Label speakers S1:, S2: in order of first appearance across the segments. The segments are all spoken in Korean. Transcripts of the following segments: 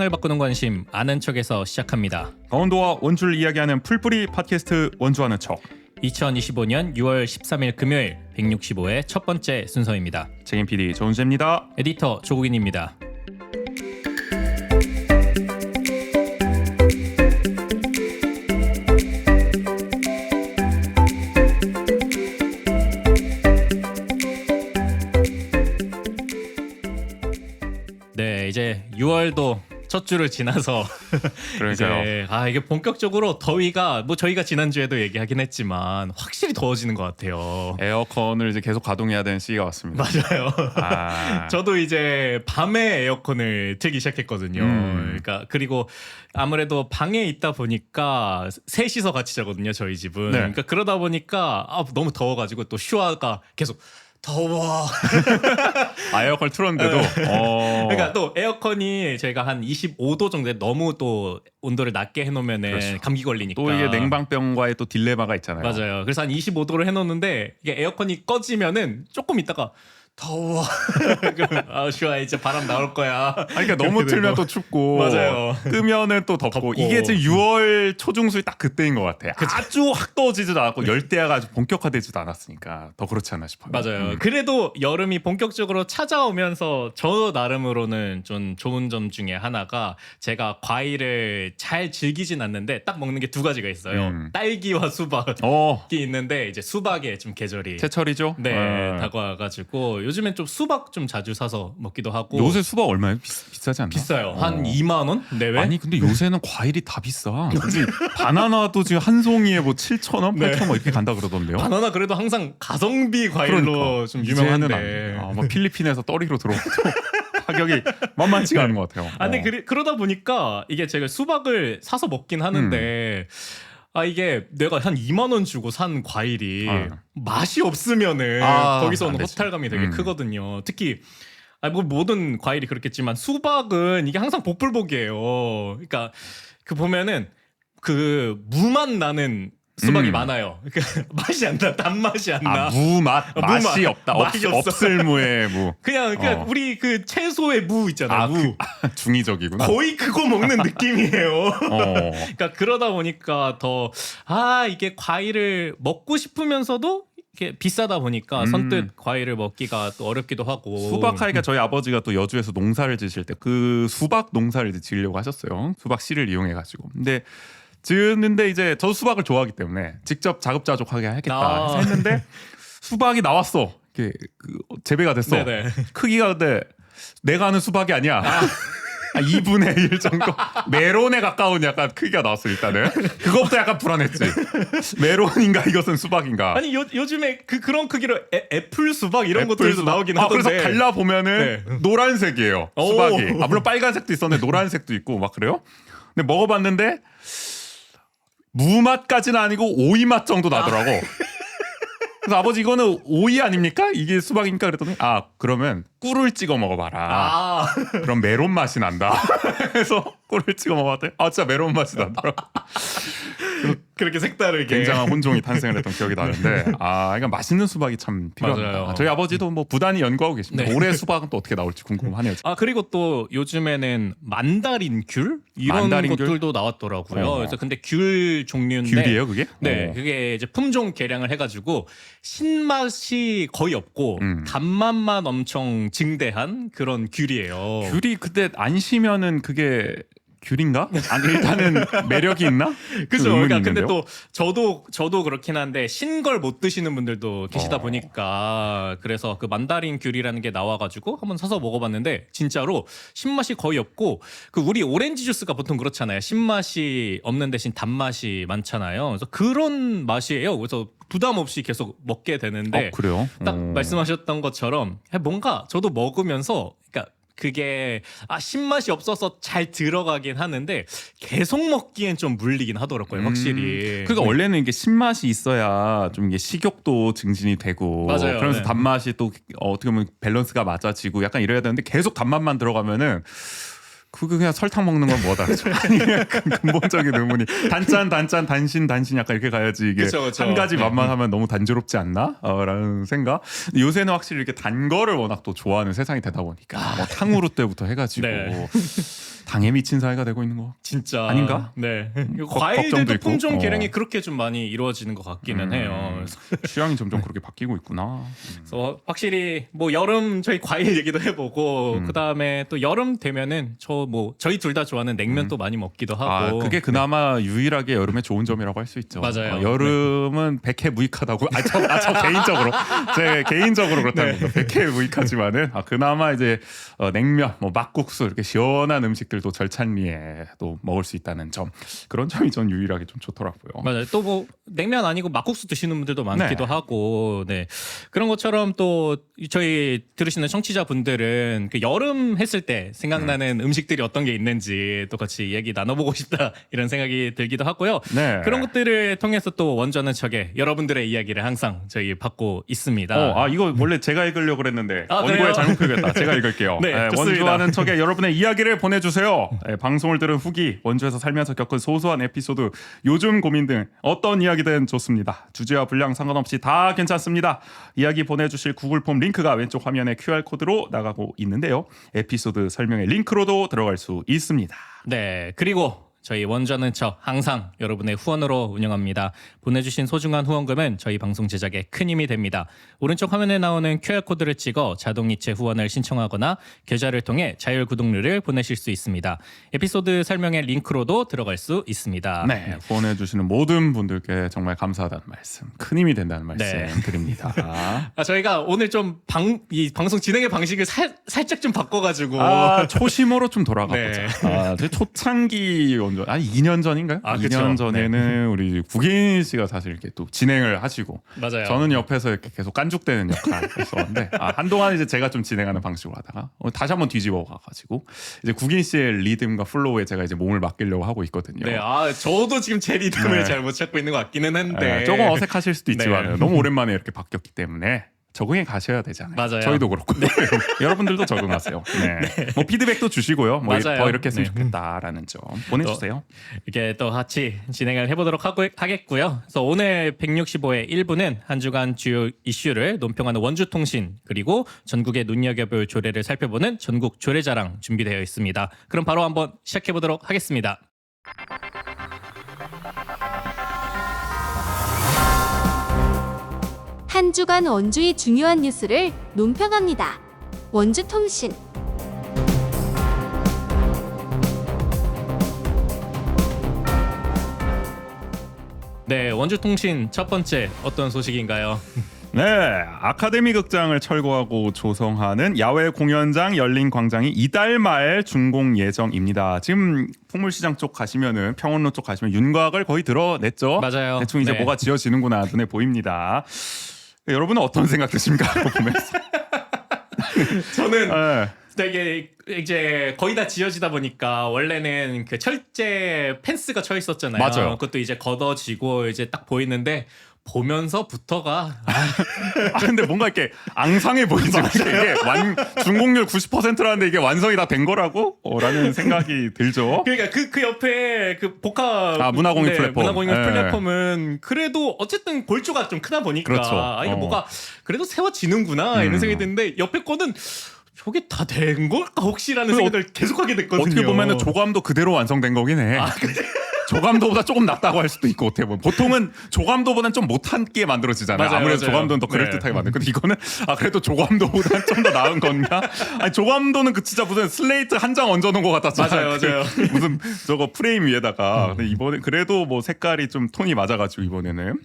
S1: 세상을 바꾸는 관심 아는 척에서 시작합니다.
S2: 강원도와 원주를 이야기하는 풀뿌리 팟캐스트 원주하는 척.
S1: 2025년 6월 13일 금요일 165회 첫 번째 순서입니다.
S2: 책임 PD 조은재입니다.
S1: 에디터 조국인입니다. 네, 이제 6월도 첫 주를 지나서
S2: 그러니까요.
S1: 이제 이게 본격적으로 더위가 저희가 지난주에도 얘기하긴 했지만 확실히 더워지는 것 같아요.
S2: 에어컨을 이제 계속 가동해야 되는 시기가 왔습니다.
S1: 맞아요. 저도 이제 밤에 에어컨을 틀기 시작했거든요. 그러니까 그리고 아무래도 방에 있다 보니까 셋이서 같이 자거든요, 저희 집은.
S2: 네.
S1: 그러니까 그러다 보니까 너무 더워가지고 또 슈아가 계속 더워.
S2: 에어컨 틀었는데도.
S1: 그러니까 또 에어컨이 저희가 한 25도 정도에 너무 또 온도를 낮게 해놓으면은
S2: 그렇죠.
S1: 감기 걸리니까.
S2: 또 이게 냉방병과의 또 딜레마가 있잖아요.
S1: 맞아요. 그래서 한 25도로 해놓는데 이게 에어컨이 꺼지면은 조금 있다가 더워. 슈아 이제 바람 나올 거야.
S2: 그러니까 너무 틀면 또 춥고,
S1: 맞아요.
S2: 끄면은 또 덥고. 이게 지금 6월 초중순이 딱 그때인 것 같아요. 아주 확 더워지지도 않았고 열대야가 아주 본격화되지도 않았으니까 더 그렇지 않나 싶어요.
S1: 맞아요. 그래도 여름이 본격적으로 찾아오면서 저 나름으로는 좀 좋은 점 중에 하나가 제가 과일을 잘 즐기진 않는데 딱 먹는 게 두 가지가 있어요. 딸기와 수박이 있는데 이제 수박의 좀 계절이
S2: 제철이죠.
S1: 다가와가지고 요즘엔 좀 수박 좀 자주 사서 먹기도 하고.
S2: 요새 수박 얼마예요? 비싸지 않나?
S1: 비싸요. 한 2만 원 내외?
S2: 아니 근데 요새는 과일이 다 비싸. 바나나도 지금 한 송이에 뭐 7,000원, 8,000원 이렇게 간다 그러던데요.
S1: 바나나 그래도 항상 가성비 과일로 좀 유명한데.
S2: 뭐 필리핀에서 떨이로 들어오고 가격이 만만치가 않은 것 같아요.
S1: 근데 그러다 보니까 이게 제가 수박을 사서 먹긴 하는데 이게 내가 한 2만 원 주고 산 과일이 맛이 없으면은 거기서 오는 허탈감이 되게 크거든요. 특히 뭐 모든 과일이 그렇겠지만 수박은 이게 항상 복불복이에요. 그러니까 그 보면은 그 무맛 나는 수박이 많아요. 그러니까 맛이 안 나, 단맛이 안 나.
S2: 맛이 없다.
S1: 맛이 없어.
S2: 없을 무의 무.
S1: 그냥 우리 그 채소의 무 있잖아요. 무.
S2: 중의적이구나.
S1: 거의 그거 먹는 느낌이에요. 그러니까 그러다 보니까 더 이게 과일을 먹고 싶으면서도 이게 비싸다 보니까 선뜻 과일을 먹기가 또 어렵기도 하고.
S2: 수박하니까 저희 아버지가 또 여주에서 농사를 지실 때 그 수박 농사를 이제 지으려고 하셨어요. 수박 씨를 이용해 가지고. 근데 지었는데 이제 저도 수박을 좋아하기 때문에 직접 자급자족하게 하겠다 해서 했는데 수박이 나왔어. 이게 재배가 됐어.
S1: 네네.
S2: 크기가 근데 내가 아는 수박이 아니야. 2분의 1 정도 메론에 가까운 약간 크기가 나왔어. 일단은 그것부터 약간 불안했지. 메론인가 이것은 수박인가.
S1: 아니 요즘에 그런 크기로 애플 수박 이런 것들도 나오긴 하던데.
S2: 그래서 갈라 보면은 노란색이에요. 수박이. 물론 빨간색도 있었는데 노란색도 있고 막 그래요. 근데 먹어봤는데 무맛까지는 아니고 오이 맛 정도 나더라고. 그래서 아버지 이거는 오이 아닙니까? 이게 수박이니까 그랬더니 그러면 꿀을 찍어 먹어봐라. 그럼 메론 맛이 난다. 그래서 꿀을 찍어 먹어봤더니 진짜 메론 맛이 나더라고.
S1: 그렇게 색다르게
S2: 굉장한 혼종이 탄생을 했던 기억이 나는데 그러니까 맛있는 수박이 참 필요합니다.
S1: 맞아요.
S2: 저희 아버지도 뭐 부단히 연구하고 계십니다. 올해 수박은 또 어떻게 나올지 궁금하네요.
S1: 그리고 또 요즘에는 만다린 귤 이런 것들도 나왔더라고요. 그래서 근데 귤 종류인데
S2: 귤이에요, 그게?
S1: 네, 그게 이제 품종 개량을 해가지고 신맛이 거의 없고 단맛만 엄청 증대한 그런 귤이에요.
S2: 귤이 그때 안 시면은 그게 귤인가? 일단은 매력이 있나?
S1: 그죠. 그러니까 근데 또 저도 그렇긴 한데 신 걸 못 드시는 분들도 계시다 보니까 그래서 그 만다린 귤이라는 게 나와가지고 한번 사서 먹어봤는데 진짜로 신맛이 거의 없고 우리 오렌지 주스가 보통 그렇잖아요. 신맛이 없는 대신 단맛이 많잖아요. 그래서 그런 맛이에요. 그래서 부담 없이 계속 먹게 되는데
S2: 그래요?
S1: 딱 말씀하셨던 것처럼 뭔가 저도 먹으면서 그러니까 그게 신맛이 없어서 잘 들어가긴 하는데 계속 먹기엔 좀 물리긴 하더라고요. 확실히.
S2: 그러니까 원래는 이게 신맛이 있어야 좀 이게 식욕도 증진이 되고
S1: 맞아요.
S2: 그러면서 단맛이 또 어떻게 보면 밸런스가 맞아지고 약간 이래야 되는데 계속 단맛만 들어가면은 그냥 설탕 먹는 건 뭐다. 아니 근본적인 의문이 단짠 단신 약간 이렇게 가야지 이게
S1: 그쵸.
S2: 한 가지 맛만 하면 너무 단조롭지 않나? 라는 생각. 요새는 확실히 이렇게 단 거를 워낙 또 좋아하는 세상이 되다 보니까 뭐 탕후루 때부터 해가지고
S1: 네.
S2: 당에 미친 사회가 되고 있는 거
S1: 진짜
S2: 아닌가?
S1: 네.
S2: 걱정도
S1: 과일들도
S2: 있고.
S1: 품종 개량이 그렇게 좀 많이 이루어지는 것 같기는 해요.
S2: 취향이 점점 그렇게 바뀌고 있구나.
S1: 그래서 확실히 뭐 여름 저희 과일 얘기도 해보고 그 다음에 또 여름 되면은 저희 둘 다 좋아하는 냉면 또 많이 먹기도 하고.
S2: 그게 그나마 유일하게 여름의 좋은 점이라고 할 수 있죠.
S1: 맞아요.
S2: 여름은 백해 무익하다고. 저 개인적으로 제 개인적으로 그렇다는 겁니다. 백해 무익하지만은 그나마 이제 냉면, 뭐 막국수 이렇게 시원한 음식들도 절찬리에 또 먹을 수 있다는 점, 그런 점이 전 유일하게 좀 좋더라고요.
S1: 맞아요. 또 뭐 냉면 아니고 막국수 드시는 분들도 많기도 하고, 네 그런 것처럼 또 저희 들으시는 청취자분들은 그 여름 했을 때 생각나는 음식들이 어떤 게 있는지 또 같이 얘기 나눠보고 싶다 이런 생각이 들기도 하고요.
S2: 네.
S1: 그런 것들을 통해서 또 원전은 척에 여러분들의 이야기를 항상 저희 받고 있습니다.
S2: 이거 원래 제가 읽으려고 그랬는데
S1: 그래요?
S2: 원고에 잘못 표기했다. 제가 읽을게요.
S1: 네, 좋습니다.
S2: 원주하는 척에 여러분의 이야기를 보내주세요. 방송을 들은 후기, 원주에서 살면서 겪은 소소한 에피소드, 요즘 고민 등 어떤 이야기든 좋습니다. 주제와 분량 상관없이 다 괜찮습니다. 이야기 보내주실 구글 폼 링크가 왼쪽 화면에 QR코드로 나가고 있는데요. 에피소드 설명에 링크로도 들어갈 수 있습니다.
S1: 네, 그리고 저희 원전은 척 항상 여러분의 후원으로 운영합니다. 보내주신 소중한 후원금은 저희 방송 제작에 큰 힘이 됩니다. 오른쪽 화면에 나오는 QR코드를 찍어 자동이체 후원을 신청하거나 계좌를 통해 자율 구독료를 보내실 수 있습니다. 에피소드 설명의 링크로도 들어갈 수 있습니다.
S2: 네, 후원해주시는 모든 분들께 정말 감사하다는 말씀, 큰 힘이 된다는 말씀
S1: 네.
S2: 드립니다.
S1: 저희가 오늘 좀 이 방송 진행의 방식을 살짝 좀 바꿔가지고
S2: 초심으로 좀 돌아가보자.
S1: 네.
S2: 제 초창기 원조 2년 전인가요? 2년 전에는 우리 국인 씨가 사실 이렇게 또 진행을 하시고,
S1: 맞아요.
S2: 저는 옆에서 이렇게 계속 깐죽대는 역할을 했었는데 한동안 이제 제가 좀 진행하는 방식으로 하다가 다시 한번 뒤집어 가가지고 이제 국인 씨의 리듬과 플로우에 제가 이제 몸을 맡기려고 하고 있거든요.
S1: 네, 저도 지금 제 리듬을 잘 못 찾고 있는 것 같기는 한데
S2: 조금 어색하실 수도 있지만
S1: 네.
S2: 너무 오랜만에 이렇게 바뀌었기 때문에 적응해 가셔야 되잖아요.
S1: 맞아요.
S2: 저희도 그렇고 여러분들도 적응하세요. 네. 뭐 피드백도 주시고요. 뭐
S1: 맞아요.
S2: 더 이렇게 했으면
S1: 네.
S2: 좋겠다라는 점 보내주세요.
S1: 이렇게 또 같이 진행을 해보도록 하겠고요. 그래서 오늘 165회 1부는 한 주간 주요 이슈를 논평하는 원주통신, 그리고 전국의 눈여겨볼 조례를 살펴보는 전국 조례자랑 준비되어 있습니다. 그럼 바로 한번 시작해보도록 하겠습니다.
S3: 한 주간 원주의 중요한 뉴스를 논평합니다. 원주통신.
S1: 네, 원주통신 첫 번째 어떤 소식인가요?
S2: 네, 아카데미 극장을 철거하고 조성하는 야외 공연장 열린 광장이 이달 말 준공 예정입니다. 지금 풍물시장 쪽 가시면은, 평원로 쪽 가시면 윤곽을 거의 드러냈죠.
S1: 맞아요.
S2: 대충 이제
S1: 네.
S2: 뭐가 지어지는구나 눈에 보입니다. 여러분은 어떤 생각 드십니까? 그거 보면서.
S1: 저는
S2: 네.
S1: 되게 이제 거의 다 지어지다 보니까 원래는 그 철제 펜스가 쳐 있었잖아요.
S2: 맞아요.
S1: 그것도 이제 걷어지고 이제 딱 보이는데 보면서부터가
S2: 근데 뭔가 이렇게 앙상해 보이지. 이게 준공률 90%라는데 이게 완성이 다 된 거라고? 라는 생각이 들죠.
S1: 그러니까 그 옆에 그 복합
S2: 문화공유 플랫폼.
S1: 문화공유
S2: 네.
S1: 플랫폼은 그래도 어쨌든 골조가 좀 크다 보니까
S2: 그렇죠.
S1: 이게 뭐가 그래도 세워지는구나 이런 생각이 드는데 옆에 거는 저게 다 된 걸까 혹시라는 생각을 계속하게 됐거든요.
S2: 어떻게 보면은 조감도 그대로 완성된 거긴 해. 조감도보다 조금 낫다고 할 수도 있고, 어떻게 보면 보통은 조감도보다는 좀 못한 게 만들어지잖아요.
S1: 맞아요,
S2: 아무래도
S1: 맞아요.
S2: 조감도는 더 그럴듯하게 만들. 근데 이거는 그래도 조감도보다는 좀 더 나은 건가? 아니 조감도는 진짜 무슨 슬레이트 한 장 얹어놓은 것 같았잖아요.
S1: 맞아요.
S2: 무슨 저거 프레임 위에다가. 근데 이번에 그래도 뭐 색깔이 좀 톤이 맞아가지고 이번에는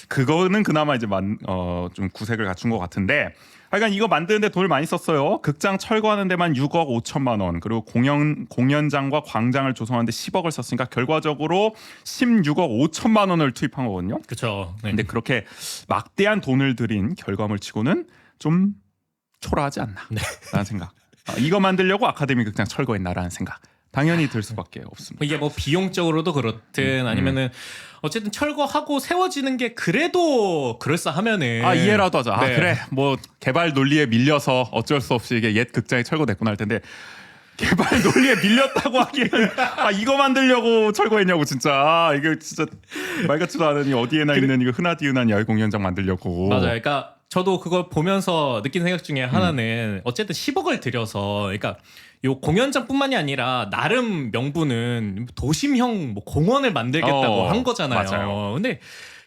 S2: 그거는 그나마 이제 좀 구색을 갖춘 것 같은데. 하여간 이거 만드는데 돈을 많이 썼어요. 극장 철거하는 데만 6억 5천만 원, 그리고 공연장과 광장을 조성하는데 10억을 썼으니까 결과적으로 16억 5천만 원을 투입한 거거든요.
S1: 그렇죠. 네.
S2: 근데 그렇게 막대한 돈을 들인 결과물치고는 좀 초라하지 않나 라는 생각. 이거 만들려고 아카데미 극장 철거했나라는 생각 당연히 들 수밖에 없습니다.
S1: 이게 뭐 비용적으로도 그렇든 아니면은 어쨌든 철거하고 세워지는 게 그래도 그럴싸하면은
S2: 이해라도 하자.
S1: 네.
S2: 그래 뭐 개발 논리에 밀려서 어쩔 수 없이 이게 옛 극장이 철거됐구나 할 텐데, 개발 논리에 밀렸다고 하기에는 이거 만들려고 철거했냐고 진짜. 이게 진짜 말 같지도 않으니 어디에나 있는 이거 흔하디흔한 야외 공연장 만들려고.
S1: 맞아요. 그러니까 저도 그걸 보면서 느낀 생각 중에 하나는 어쨌든 10억을 들여서 그러니까 요 공연장뿐만이 아니라 나름 명분은 도심형 뭐 공원을 만들겠다고 한 거잖아요.
S2: 맞아요.
S1: 근데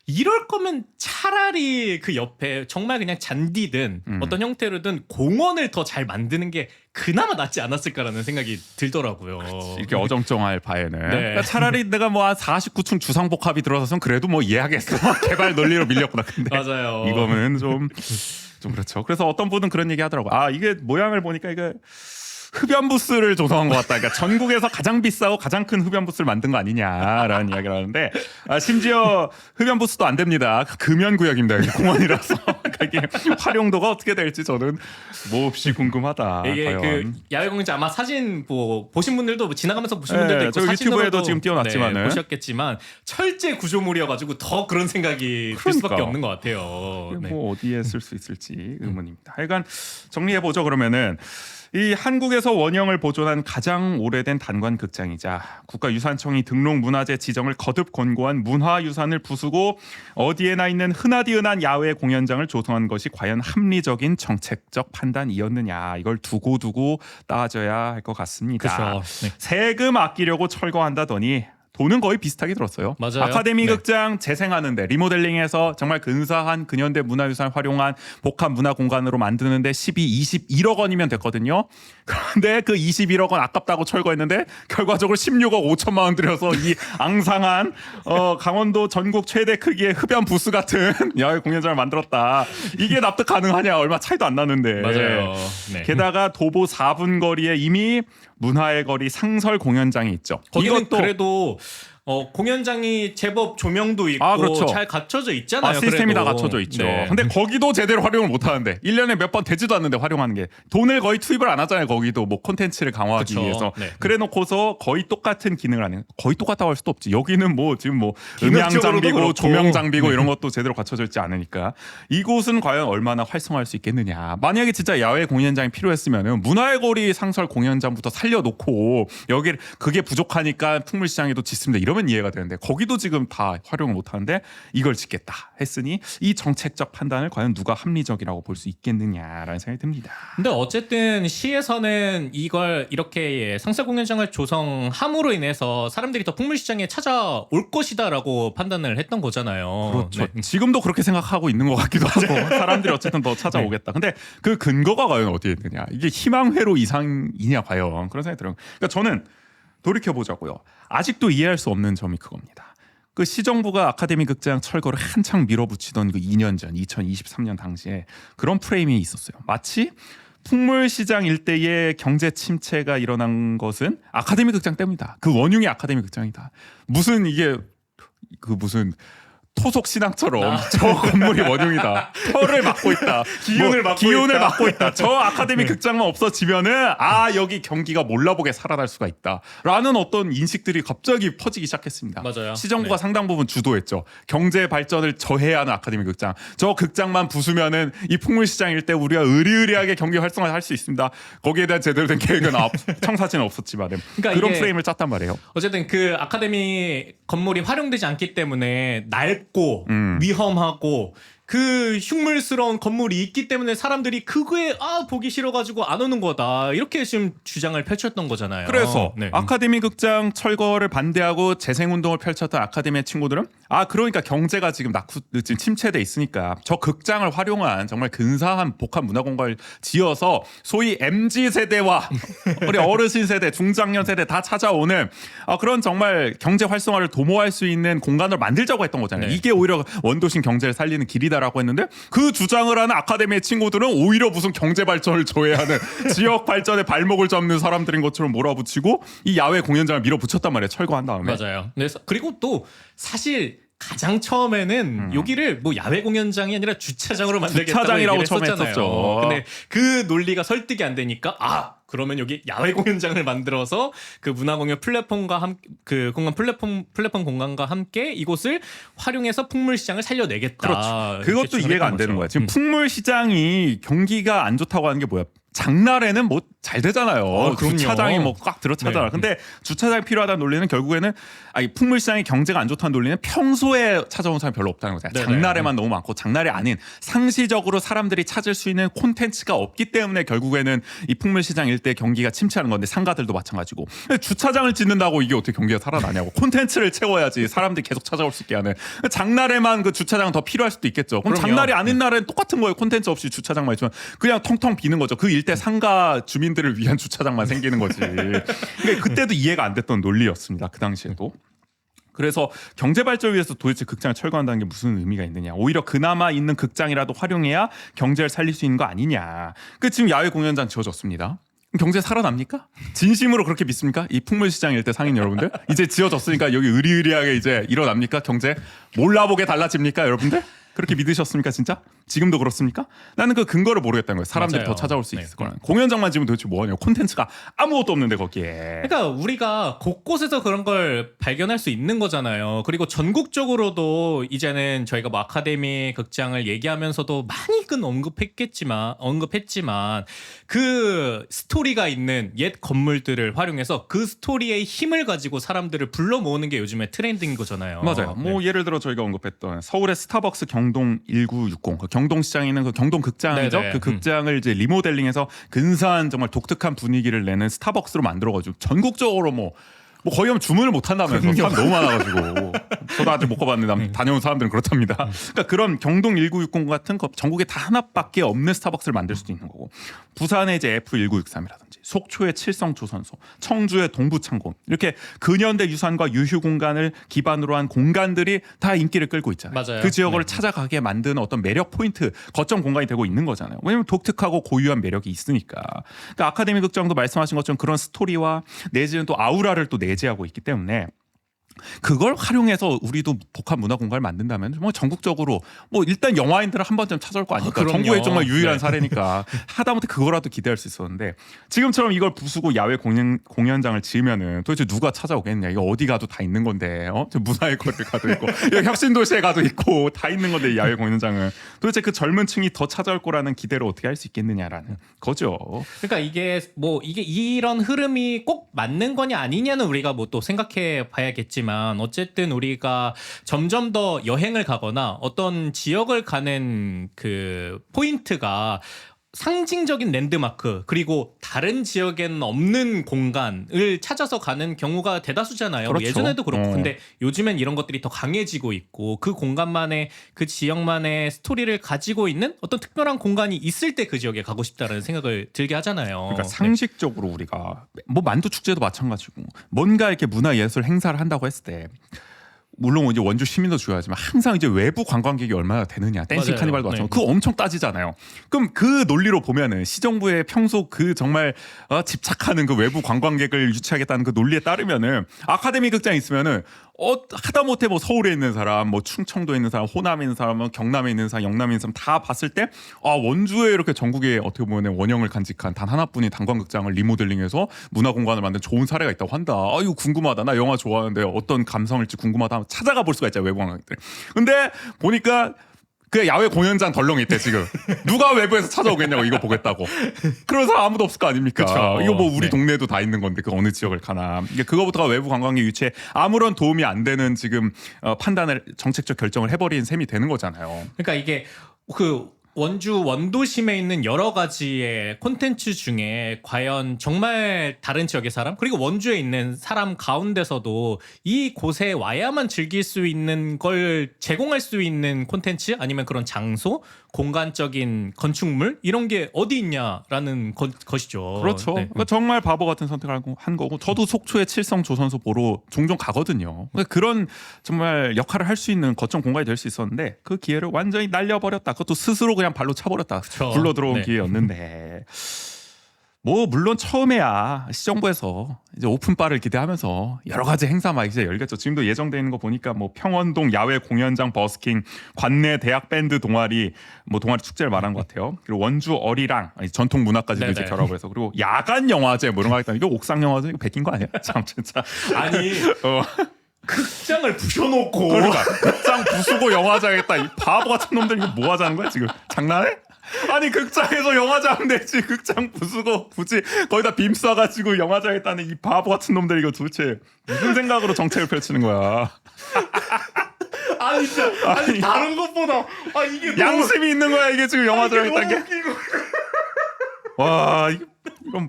S1: 이럴 거면 차라리 그 옆에 정말 그냥 잔디든 어떤 형태로든 공원을 더 잘 만드는 게 그나마 낫지 않았을까라는 생각이 들더라고요.
S2: 이렇게 어정쩡할 바에는
S1: 네.
S2: 그러니까 차라리 내가 뭐 한 49층 주상복합이 들어서선 그래도 뭐 이해하겠어. 개발 논리로 밀렸구나. 근데
S1: 맞아요.
S2: 이거는 좀 그렇죠. 그래서 어떤 분은 그런 얘기 하더라고. 이게 모양을 보니까 이게 흡연 부스를 조성한 것 같다. 그러니까 전국에서 가장 비싸고 가장 큰 흡연 부스를 만든 거 아니냐라는 이야기를 하는데 심지어 흡연 부스도 안 됩니다. 금연 구역입니다. 공원이라서 그러니까 이게 활용도가 어떻게 될지 저는 몹시 궁금하다.
S1: 이게
S2: 과연.
S1: 그 야외 공연장 아마 사진 뭐 보신 분들도 지나가면서 보신 분들도 있고
S2: 저 유튜브에도 지금 띄워놨지만은
S1: 보셨겠지만 철제 구조물이어가지고 더 그런 생각이 들 수밖에 없는 것 같아요.
S2: 이게
S1: 네.
S2: 뭐 어디에 쓸 수 있을지 의문입니다. 하여간 정리해 보죠. 그러면은 이 한국에서 원형을 보존한 가장 오래된 단관 극장이자 국가유산청이 등록문화재 지정을 거듭 권고한 문화유산을 부수고 어디에나 있는 흔하디흔한 야외 공연장을 조성한 것이 과연 합리적인 정책적 판단이었느냐, 이걸 두고두고 따져야 할 것 같습니다.
S1: 그렇죠. 네.
S2: 세금 아끼려고 철거한다더니 돈은 거의 비슷하게 들었어요.
S1: 맞아요.
S2: 아카데미
S1: 네.
S2: 극장 재생하는데 리모델링해서 정말 근사한 근현대 문화유산 활용한 복합 문화 공간으로 만드는데 21억 원이면 됐거든요. 그런데 그 21억 원 아깝다고 철거했는데 결과적으로 16억 5천만 원 들여서 이 앙상한 강원도 전국 최대 크기의 흡연 부스 같은 야외 공연장을 만들었다. 이게 납득 가능하냐? 얼마 차이도 안 나는데.
S1: 맞아요. 네.
S2: 게다가 도보 4분 거리에 이미 문화의 거리 상설 공연장이 있죠.
S1: 거기는
S2: 이것도
S1: 그래도 공연장이 제법 조명도 있고
S2: 그렇죠.
S1: 잘 갖춰져 있잖아요.
S2: 시스템이
S1: 그래도.
S2: 다 갖춰져 있죠.
S1: 네.
S2: 근데 거기도 제대로 활용을 못 하는데 1년에 몇 번 되지도 않는데 활용하는 게 돈을 거의 투입을 안 하잖아요. 거기도 뭐 콘텐츠를 강화하기
S1: 그쵸.
S2: 위해서.
S1: 네.
S2: 그래 놓고서 거의 똑같은 기능을 하는, 거의 똑같다고 할 수도 없지. 여기는 뭐 지금 뭐 음향
S1: 기능적으로도
S2: 장비고
S1: 그렇고.
S2: 조명 장비고
S1: 네.
S2: 이런 것도 제대로 갖춰져 있지 않으니까 이곳은 과연 얼마나 활성화할 수 있겠느냐. 만약에 진짜 야외 공연장이 필요했으면은 문화의 거리 상설 공연장부터 살려놓고 여기 그게 부족하니까 풍물시장에도 짓습니다. 이러면 이해가 되는데 거기도 지금 다 활용을 못 하는데 이걸 짓겠다 했으니 이 정책적 판단을 과연 누가 합리적이라고 볼 수 있겠느냐라는 생각이 듭니다.
S1: 근데 어쨌든 시에서는 이걸 이렇게 상설 공연장을 조성함으로 인해서 사람들이 더 풍물시장에 찾아올 것이다라고 판단을 했던 거잖아요.
S2: 그렇죠.
S1: 네.
S2: 지금도 그렇게 생각하고 있는 것 같기도 하고 사람들이 어쨌든 더 찾아오겠다. 근데 그 근거가 과연 어디에 있느냐. 이게 희망회로 이상이냐 과연. 그런 생각이 들어요. 그러니까 저는 돌이켜보자고요. 아직도 이해할 수 없는 점이 그겁니다. 그 시정부가 아카데미 극장 철거를 한창 밀어붙이던 그 2년 전 2023년 당시에 그런 프레임이 있었어요. 마치 풍물시장 일대의 경제 침체가 일어난 것은 아카데미 극장 때문이다. 그 원흉이 아카데미 극장이다. 무슨 이게 그 무슨 토속 신앙처럼 저 건물이 원흉이다. 혀를 막고 있다. 기운을 막고 있다. 저 아카데미 극장만 없어지면은 여기 경기가 몰라보게 살아날 수가 있다. 라는 어떤 인식들이 갑자기 퍼지기 시작했습니다.
S1: 맞아요.
S2: 시정부가 상당 부분 주도했죠. 경제 발전을 저해야 하는 아카데미 극장. 저 극장만 부수면은 이 풍물시장 일대 우리가 의리의리하게 경기 활성화를 할 수 있습니다. 거기에 대한 제대로 된 계획은 청사진은 없었지만
S1: 그러니까
S2: 그런
S1: 이게
S2: 프레임을 짰단 말이에요.
S1: 어쨌든 그 아카데미 건물이 활용되지 않기 때문에 낡고 위험하고 그 흉물스러운 건물이 있기 때문에 사람들이 그거에 보기 싫어가지고 안 오는 거다 이렇게 지금 주장을 펼쳤던 거잖아요.
S2: 그래서
S1: 네.
S2: 아카데미 극장 철거를 반대하고 재생운동을 펼쳤던 아카데미의 친구들은 그러니까 경제가 지금 지금 침체돼 있으니까 저 극장을 활용한 정말 근사한 복합 문화공간을 지어서 소위 MZ세대와 우리 어르신 세대, 중장년 세대 다 찾아오는 그런 정말 경제 활성화를 도모할 수 있는 공간을 만들자고 했던 거잖아요.
S1: 네.
S2: 이게 오히려 원도심 경제를 살리는 길이다라고 했는데 그 주장을 하는 아카데미의 친구들은 오히려 무슨 경제 발전을 조회하는 지역 발전에 발목을 잡는 사람들인 것처럼 몰아붙이고 이 야외 공연장을 밀어붙였단 말이에요. 철거한 다음에.
S1: 맞아요. 그리고 또 사실 가장 처음에는 여기를 뭐 야외 공연장이 아니라 주차장으로 만들겠다고
S2: 주차장이라고
S1: 얘기를
S2: 처음에
S1: 했었잖아요.
S2: 했었죠.
S1: 근데 그 논리가 설득이 안 되니까 그러면 여기 야외 공연장을 만들어서 그 문화공연 플랫폼과 그 공간 플랫폼 공간과 함께 이곳을 활용해서 풍물시장을 살려내겠다.
S2: 그렇죠. 그것도
S1: 이렇게
S2: 이해가 안
S1: 주장했던
S2: 되는
S1: 거죠.
S2: 거야. 지금 풍물시장이 경기가 안 좋다고 하는 게 뭐야? 장날에는 뭐 잘 되잖아요.
S1: 그럼요.
S2: 주차장이 뭐 꽉 들어차잖아.
S1: 네.
S2: 근데 주차장이 필요하다는 논리는 결국에는 풍물시장의 경제가 안 좋다는 논리는 평소에 찾아오는 사람이 별로 없다는 거잖아요.
S1: 네네.
S2: 장날에만 너무 많고 장날이 아닌 상시적으로 사람들이 찾을 수 있는 콘텐츠가 없기 때문에 결국에는 이 풍물시장 일대 경기가 침체하는 건데 상가들도 마찬가지고 주차장을 짓는다고 이게 어떻게 경기가 살아나냐고 콘텐츠를 채워야지 사람들이 계속 찾아올 수 있게 하는 장날에만 그 주차장은 더 필요할 수도 있겠죠. 그럼
S1: 그럼요.
S2: 장날이 아닌 날은 똑같은 거예요. 콘텐츠 없이 주차장만 있으면 그냥 텅텅 비는 거죠. 그 일대 상가 주민들을 위한 주차장만 생기는 거지. 그러니까 그때도 이해가 안 됐던 논리였습니다. 그 당시에도. 그래서 경제 발전을 위해서 도대체 극장을 철거한다는 게 무슨 의미가 있느냐. 오히려 그나마 있는 극장이라도 활용해야 경제를 살릴 수 있는 거 아니냐. 그 지금 야외 공연장 지어졌습니다. 경제 살아납니까? 진심으로 그렇게 믿습니까? 이 풍물시장 일대 상인 여러분들 이제 지어졌으니까 여기 의리의리하게 이제 일어납니까? 경제 몰라보게 달라집니까? 여러분들? 그렇게 믿으셨습니까 진짜? 지금도 그렇습니까? 나는 그 근거를 모르겠다는 거예요. 사람들이
S1: 맞아요.
S2: 더 찾아올 수
S1: 네.
S2: 있을 거라는. 공연장만 지으면 도대체 뭐하냐고. 콘텐츠가 아무것도 없는데 거기에.
S1: 그러니까 우리가 곳곳에서 그런 걸 발견할 수 있는 거잖아요. 그리고 전국적으로도 이제는 저희가 뭐 아카데미 극장을 얘기하면서도 많이는 언급했지만 그 스토리가 있는 옛 건물들을 활용해서 그 스토리의 힘을 가지고 사람들을 불러 모으는 게 요즘에 트렌드인 거잖아요.
S2: 맞아요. 뭐 예를 들어 저희가 언급했던 서울의 스타벅스 경동 1960 그 경동시장에 있는 그 경동 극장이죠.
S1: 네네.
S2: 그 극장을 이제 리모델링해서 근사한 정말 독특한 분위기를 내는 스타벅스로 만들어가지고 전국적으로 뭐 거의 하면 주문을 못 한다면서 사람 너무 많아가지고 저도 아직 못 가봤는데 다녀온 사람들은 그렇답니다. 그러니까 그런 경동 1960 같은 전국에 다 하나밖에 없는 스타벅스를 만들 수도 있는 거고 부산의 이제 F1963이라든지 속초의 칠성조선소, 청주의 동부창고 이렇게 근현대 유산과 유휴 공간을 기반으로 한 공간들이 다 인기를 끌고 있잖아요.
S1: 맞아요.
S2: 그 지역을
S1: 네.
S2: 찾아가게 만드는 어떤 매력 포인트, 거점 공간이 되고 있는 거잖아요. 왜냐하면 독특하고 고유한 매력이 있으니까. 그러니까 아카데미 극장도 말씀하신 것처럼 그런 스토리와 내지는 또 아우라를 또 내재하고 있기 때문에 그걸 활용해서 우리도 복합 문화 공간을 만든다면 정말 전국적으로 뭐 일단 영화인들은 한 번쯤 찾아올 거 아닐까.
S1: 그럼요.
S2: 전국에 정말 유일한
S1: 네.
S2: 사례니까 하다못해 그거라도 기대할 수 있었는데 지금처럼 이걸 부수고 야외 공연장을 지으면은 도대체 누가 찾아오겠냐. 이거 어디 가도 다 있는 건데 저 문화의 거리를 가도 있고 여기 혁신도시에 가도 있고 다 있는 건데 이 야외 공연장은 도대체 그 젊은 층이 더 찾아올 거라는 기대를 어떻게 할 수 있겠느냐라는 거죠.
S1: 그러니까 이게 이런 흐름이 꼭 맞는 거냐 아니냐는 우리가 뭐 또 생각해 봐야겠지만 어쨌든 우리가 점점 더 여행을 가거나 어떤 지역을 가는 그 포인트가 상징적인 랜드마크 그리고 다른 지역에는 없는 공간을 찾아서 가는 경우가 대다수잖아요.
S2: 그렇죠.
S1: 예전에도 그렇고 근데 요즘엔 이런 것들이 더 강해지고 있고 그 공간만의 그 지역만의 스토리를 가지고 있는 어떤 특별한 공간이 있을 때 그 지역에 가고 싶다라는 생각을 들게 하잖아요.
S2: 그러니까 상식적으로 우리가 뭐 만두 축제도 마찬가지고 뭔가 이렇게 문화예술 행사를 한다고 했을 때 물론 이제 원주 시민도 중요하지만 항상 이제 외부 관광객이 얼마나 되느냐 댄싱
S1: 맞아요.
S2: 카니발도 마찬가지고
S1: 네.
S2: 그거 엄청 따지잖아요. 그럼 그 논리로 보면은 시정부의 평소 그 정말 집착하는 그 외부 관광객을 유치하겠다는 그 논리에 따르면은 아카데미 극장에 있으면은 하다못해 뭐 서울에 있는 사람, 뭐 충청도에 있는 사람, 호남에 있는 사람, 뭐 경남에 있는 사람, 영남에 있는 사람 다 봤을 때 원주에 이렇게 전국에 어떻게 보면 원형을 간직한 단 하나뿐인 단관극장을 리모델링해서 문화 공간을 만든 좋은 사례가 있다고 한다. 이거 궁금하다. 나 영화 좋아하는데 어떤 감성일지 궁금하다. 찾아가 볼 수가 있잖아요, 외부 관광객들. 근데 보니까 그 야외 공연장 덜렁이 있대 지금. 누가 외부에서 찾아오겠냐고 이거 보겠다고. 그런 사람 아무도 없을 거 아닙니까?
S1: 그쵸.
S2: 이거 뭐 우리
S1: 네.
S2: 동네에도 다 있는 건데 그 어느 지역을 가나. 이게 그거부터가 외부 관광객 유치에 아무런 도움이 안 되는 지금 판단을 정책적 결정을 해버린 셈이 되는 거잖아요.
S1: 그러니까 이게 그 원주 원도심에 있는 여러 가지의 콘텐츠 중에 과연 정말 다른 지역의 사람 그리고 원주에 있는 사람 가운데서도 이 곳에 와야만 즐길 수 있는 걸 제공할 수 있는 콘텐츠 아니면 그런 장소 공간적인 건축물 이런 게 어디 있냐라는 것이죠.
S2: 그렇죠.
S1: 네.
S2: 그러니까 정말 바보 같은 선택을 한 거고 저도 속초의 칠성조선소 보러 종종 가거든요. 그러니까 그런 정말 역할을 할 수 있는 거점 공간이 될 수 있었는데 그 기회를 완전히 날려버렸다. 그것도 스스로 그냥 발로 차버렸다.
S1: 그쵸.
S2: 굴러 들어온
S1: 네.
S2: 기회였는데 뭐 물론 처음에야 시정부에서 이제 오픈바를 기대하면서 여러 가지 행사 막 이제 열겠죠. 지금도 예정돼 있는 거 보니까 뭐 평원동 야외 공연장 버스킹, 관내 대학 밴드 동아리, 뭐 동아리 축제를 말한 것 같아요. 그리고 원주 어리랑 전통 문화까지도 이제
S1: 네네.
S2: 결합을 해서 그리고 야간 영화제 뭐 이런 거 하겠다. 이거 옥상 영화제 이거 베낀 거 아니야? 참 진짜.
S1: 아니 극장을 부셔놓고
S2: 그러니까 극장 부수고 영화제 하겠다. 이 바보 같은 놈들 이거 뭐 하자는 거야 지금? 장난해? 아니 극장에서 영화장 내지 극장 부수고 굳이 거기다 빔 쏴가지고 영화장에 따는 이 바보 같은 놈들 이거 도대체 무슨 생각으로 정책을 펼치는 거야?
S1: 아니 진짜 아니 다른 것보다 이게
S2: 양심이 있는 거야 이게 지금 영화장에
S1: 너무
S2: 있다는 게?
S1: 웃기고.
S2: 와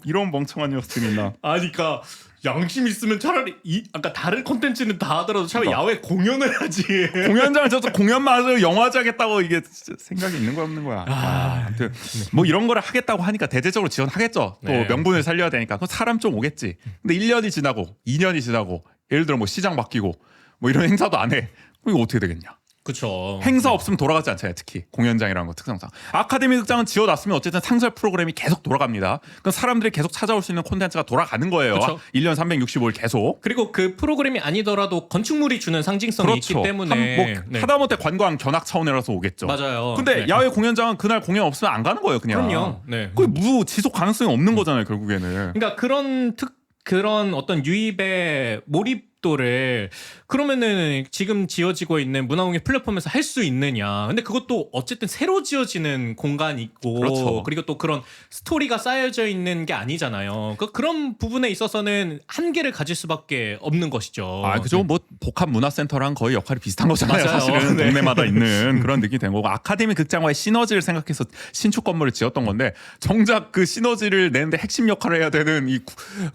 S2: 이런 멍청한 녀석들이 있나?
S1: 아니 그러니까 양심 있으면 차라리 아까 다른 콘텐츠는 다 하더라도 차라리 야외 공연을 하지.
S2: 공연장을 저서 공연만 하서 영화제 하겠다고 이게 진짜 생각이 있는 거야 없는 거야. 아무튼 뭐 이런 거를 하겠다고 하니까 대대적으로 지원하겠죠. 또
S1: 네.
S2: 명분을 살려야 되니까. 그 사람 좀 오겠지. 근데 1년이 지나고 2년이 지나고 예를 들어 뭐 시장 바뀌고 뭐 이런 행사도 안 해. 그럼 이거 어떻게 되겠냐?
S1: 그쵸.
S2: 행사 없으면 돌아가지 않잖아요. 특히 공연장이라는 거 특성상. 아카데미 극장은 지어놨으면 어쨌든 상설 프로그램이 계속 돌아갑니다. 그럼 사람들이 계속 찾아올 수 있는 콘텐츠가 돌아가는 거예요.
S1: 그쵸.
S2: 1년 365일 계속.
S1: 그리고 그 프로그램이 아니더라도 건축물이 주는 상징성이 있기 때문에
S2: 뭐 하다못해 관광 견학 차원이라서 오겠죠.
S1: 맞아요.
S2: 근데
S1: 네.
S2: 야외 공연장은 그날 공연 없으면 안 가는 거예요, 그냥.
S1: 그럼요. 네.
S2: 그게 무 지속 가능성이 없는 거잖아요, 결국에는.
S1: 그러니까 그런 어떤 유입의 몰입도를 그러면은 지금 지어지고 있는 문화공연 플랫폼에서 할 수 있느냐. 근데 그것도 어쨌든 새로 지어지는 공간이 있고
S2: 그렇죠.
S1: 그리고 또 그런 스토리가 쌓여져 있는 게 아니잖아요. 그런 부분에 있어서는 한계를 가질 수밖에 없는 것이죠.
S2: 그죠. 뭐 복합 문화센터랑 거의 역할이 비슷한 거잖아요.
S1: 맞아요.
S2: 사실은
S1: 네.
S2: 동네마다 있는 그런 느낌이 된 거고 아카데미 극장과의 시너지를 생각해서 신축 건물을 지었던 건데 정작 그 시너지를 내는데 핵심 역할을 해야 되는 이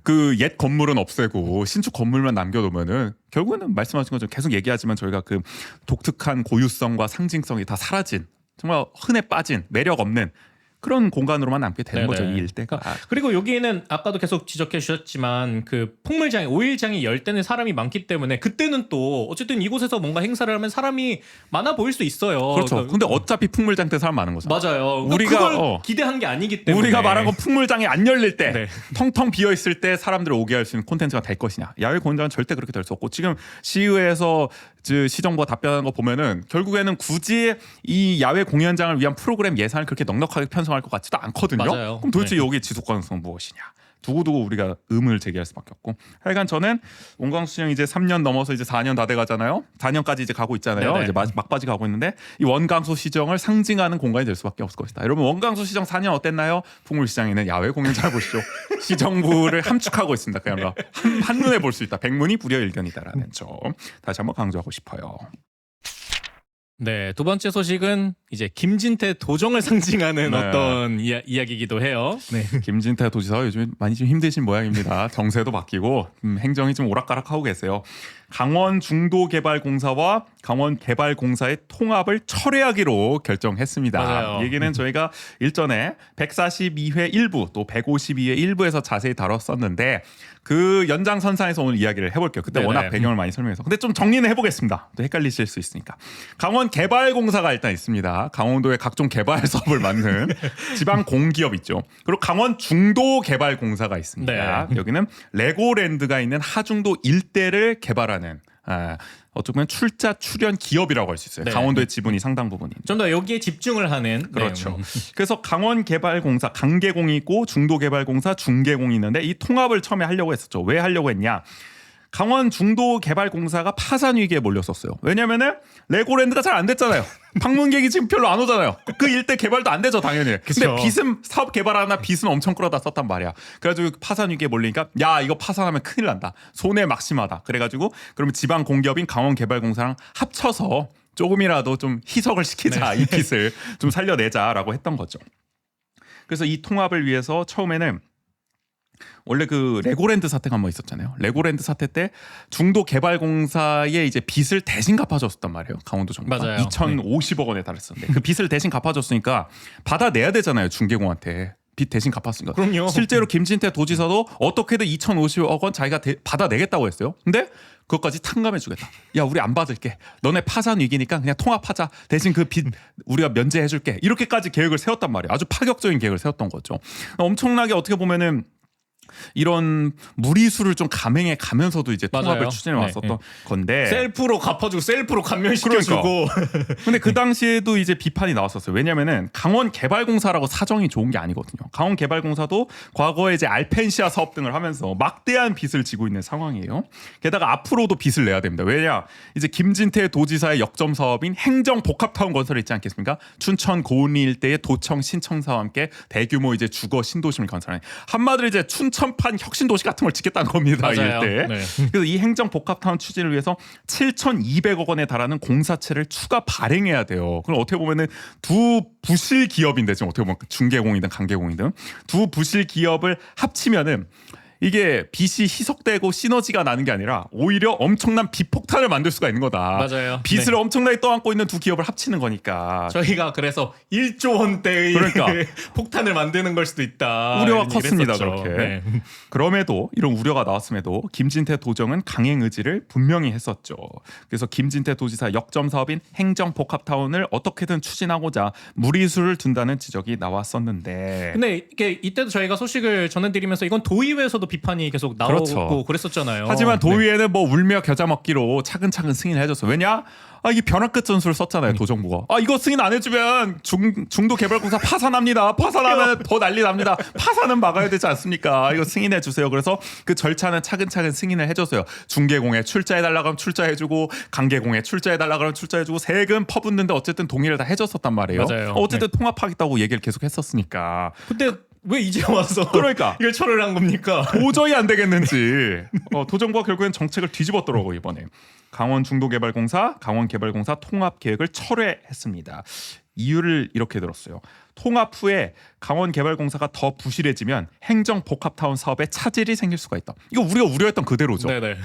S2: 그 옛 건물은 없애고 신축 건물만 남겨놓으면은 결국에는 말씀하신 것처럼 계속 얘기하지만 저희가 그 독특한 고유성과 상징성이 다 사라진 정말 흔해 빠진 매력 없는 그런 공간으로만 남게 되는
S1: 네네.
S2: 거죠 이 일대가.
S1: 그리고 여기는 아까도 계속 지적해 주셨지만 그 풍물장이 5일장이 열 때는 사람이 많기 때문에 그때는 또 어쨌든 이곳에서 뭔가 행사를 하면 사람이 많아 보일 수 있어요.
S2: 그렇죠. 근데 어차피 풍물장 때 사람 많은 거죠.
S1: 맞아요.
S2: 우리가,
S1: 그걸 기대한 게 아니기 때문에
S2: 우리가 말한 건 풍물장이 안 열릴 때
S1: 네.
S2: 텅텅 비어 있을 때 사람들을 오게 할 수 있는 콘텐츠가 될 것이냐. 야외 공연장은 절대 그렇게 될 수 없고 지금 시의회에서 시정부가 답변하는 거 보면은 결국에는 굳이 이 야외 공연장을 위한 프로그램 예산을 그렇게 넉넉하게 편성할 것 같지도 않거든요.
S1: 맞아요.
S2: 그럼 도대체
S1: 네.
S2: 여기에 지속 가능성은 무엇이냐. 두고두고 우리가 의문을 제기할 수밖에 없고 하여간 저는 원광수시장 이제 3년 넘어서 이제 4년 다 돼가잖아요. 4년까지 이제 가고 있잖아요.
S1: 네네.
S2: 이제 막바지 가고 있는데 이 원광수 시정을 상징하는 공간이 될 수밖에 없을 것이다. 여러분 원광수 시정 4년 어땠나요? 풍물시장에는 야외 공연 잘 보시죠. 시정부를 함축하고 있습니다. 그야말로 한눈에 볼 수 있다. 백문이 불여일견이다라는 점 다시 한번 강조하고 싶어요.
S1: 네, 두 번째 소식은 이제 김진태 도정을 상징하는
S2: 네.
S1: 어떤 이야기이기도 해요. 네.
S2: 김진태 도지사가 요즘 많이 좀 힘드신 모양입니다. 정세도 바뀌고 행정이 좀 오락가락하고 계세요. 강원 중도개발공사와 강원개발공사의 통합을 철회하기로 결정했습니다.
S1: 맞아요.
S2: 얘기는 저희가 일전에 142회 1부 또 152회 1부에서 자세히 다뤘었는데 그 연장선상에서 오늘 이야기를 해볼게요. 그때
S1: 네네.
S2: 워낙 배경을 많이 설명해서. 근데 좀 정리는 해보겠습니다. 또 헷갈리실 수 있으니까. 강원개발공사가 일단 있습니다. 강원도의 각종 개발 사업을 맡는 지방 공기업 있죠. 그리고 강원 중도개발공사가 있습니다.
S1: 네.
S2: 여기는 레고랜드가 있는 하중도 일대를 개발하는 어쩌면 출자 출연 기업이라고 할 수 있어요.
S1: 네.
S2: 강원도의 지분이 상당 부분이.
S1: 좀 더 여기에 집중을 하는
S2: 그렇죠.
S1: 네.
S2: 그래서 강원개발공사 강개공이 있고 중도개발공사 중개공이 있는데 이 통합을 처음에 하려고 했었죠. 왜 하려고 했냐? 강원 중도개발공사가 파산 위기에 몰렸었어요. 왜냐면은 레고랜드가 잘 안 됐잖아요. 방문객이 지금 별로 안 오잖아요. 그 일대 개발도 안 되죠, 당연히.
S1: 그쵸.
S2: 근데 빚은 사업 개발 하나 빚은 엄청 끌어다 썼단 말이야. 그래가지고 파산 위기에 몰리니까 야 이거 파산하면 큰일 난다. 손해 막심하다. 그래가지고 그러면 지방 공기업인 강원개발공사랑 합쳐서 조금이라도 좀 희석을 시키자. 이 빚을 좀 살려내자라고 했던 거죠. 그래서 이 통합을 위해서 처음에는 원래 그 레고랜드 사태가 한번 있었잖아요. 레고랜드 사태 때 중도개발공사의 이제 빚을 대신 갚아줬었단 말이에요. 강원도 정부가
S1: 맞아요.
S2: 2,050억 원에 달했었는데 그 빚을 대신 갚아줬으니까 받아내야 되잖아요. 중개공한테. 빚 대신 갚았으니까.
S1: 그럼요.
S2: 실제로 김진태 도지사도 어떻게든 2,050억 원 자기가 받아내겠다고 했어요. 근데 그것까지 탕감해주겠다. 야 우리 안 받을게. 너네 파산 위기니까 그냥 통합하자. 대신 그 빚 우리가 면제해줄게. 이렇게까지 계획을 세웠단 말이에요. 아주 파격적인 계획을 세웠던 거죠. 엄청나게 어떻게 보면은 이런 무리수를 좀 감행해 가면서도 이제 통합을
S1: 맞아요.
S2: 추진해 왔었던 건데
S1: 셀프로 갚아주고 셀프로 감면시켜주고
S2: 근데 그 당시에도 이제 비판이 나왔었어요. 왜냐면은 강원개발공사라고 사정이 좋은 게 아니거든요. 강원개발공사도 과거에 이제 알펜시아 사업 등을 하면서 막대한 빚을 지고 있는 상황이에요. 게다가 앞으로도 빚을 내야 됩니다. 왜냐? 이제 김진태 도지사의 역점 사업인 행정복합타운 건설이 있지 않겠습니까? 춘천 고운리 일대의 도청 신청사와 함께 대규모 이제 주거 신도심을 건설하는 한마디로 이제 춘천판 혁신도시 같은 걸 짓겠다는 겁니다.
S1: 맞아요.
S2: 이 일대.
S1: 네.
S2: 그래서 이 행정복합타운 추진을 위해서 7,200억 원에 달하는 공사채를 추가 발행해야 돼요. 그럼 어떻게 보면은 두 부실 기업인데 지금 어떻게 보면 중개공이든 강개공이든 두 부실 기업을 합치면은 이게 빚이 희석되고 시너지가 나는 게 아니라 오히려 엄청난 빚폭탄을 만들 수가 있는 거다.
S1: 맞아요.
S2: 빚을
S1: 네.
S2: 엄청나게 떠안고 있는 두 기업을 합치는 거니까.
S1: 저희가 그래서 1조 원대의
S2: 그러니까.
S1: 폭탄을 만드는 걸 수도 있다.
S2: 우려가
S1: 이런
S2: 컸습니다.
S1: 얘기를
S2: 그렇게.
S1: 했었죠. 네.
S2: 그럼에도 이런 우려가 나왔음에도 김진태 도정은 강행 의지를 분명히 했었죠. 그래서 김진태 도지사 역점 사업인 행정복합타운을 어떻게든 추진하고자 무리수를 둔다는 지적이 나왔었는데
S1: 근데 이게 이때도 저희가 소식을 전해드리면서 이건 도의회에서도 비판이 계속 나오고
S2: 그렇죠.
S1: 그랬었잖아요.
S2: 하지만
S1: 네.
S2: 도의회는 뭐 울며 겨자 먹기로 차근차근 승인해줬어. 왜냐? 이게 변화 끝 전술을 썼잖아요. 도정부가. 이거 승인 안 해주면 중도개발공사 파산합니다. 파산하면 더 난리 납니다. 파산은 막아야 되지 않습니까? 이거 승인해 주세요. 그래서 그 절차는 차근차근 승인을 해줬어요. 중개공에 출자해달라고 하면 출자해주고 강개공에 출자해달라고 하면 출자해주고 세금 퍼붓는데 어쨌든 동의를 다 해줬었단 말이에요.
S1: 맞아요.
S2: 어쨌든 통합하겠다고 얘기를 계속 했었으니까.
S1: 근데 왜 이제 와서
S2: 그러니까.
S1: 이걸 철회를 한 겁니까?
S2: 도저히 안 되겠는지 도정부가 결국엔 정책을 뒤집었더라고 이번에. 강원중도개발공사, 강원개발공사 통합계획을 철회했습니다. 이유를 이렇게 들었어요. 통합 후에 강원개발공사가 더 부실해지면 행정복합타운 사업에 차질이 생길 수가 있다. 이거 우리가 우려했던 그대로죠.
S1: 네네.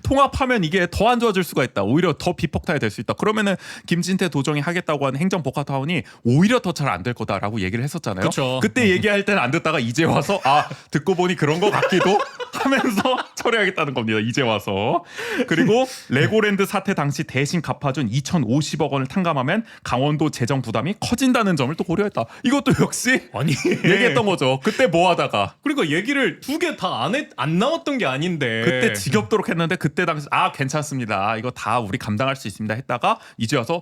S2: 통합하면 이게 더 안 좋아질 수가 있다. 오히려 더 비폭탄이 될 수 있다. 그러면은 김진태 도정이 하겠다고 하는 행정복합타운이 오히려 더 잘 안 될 거다라고 얘기를 했었잖아요.
S1: 그쵸.
S2: 그때 얘기할 때는 안 듣다가 이제 와서 듣고 보니 그런 거 같기도 하면서 철회하겠다는 겁니다. 이제 와서. 그리고 레고랜드 사태 당시 대신 갚아준 2,050억 원을 탕감하면 강원도 재정 부담이 커진다는 점을 또 고려했다. 이것도 역시
S1: 아니
S2: 얘기했던 거죠. 그때 뭐 하다가
S1: 그러니까 얘기를 두 개 다 안 나왔던 게 아닌데
S2: 그때 지겹도록 했는데 그때 당시 괜찮습니다. 이거 다 우리 감당할 수 있습니다 했다가 이제 와서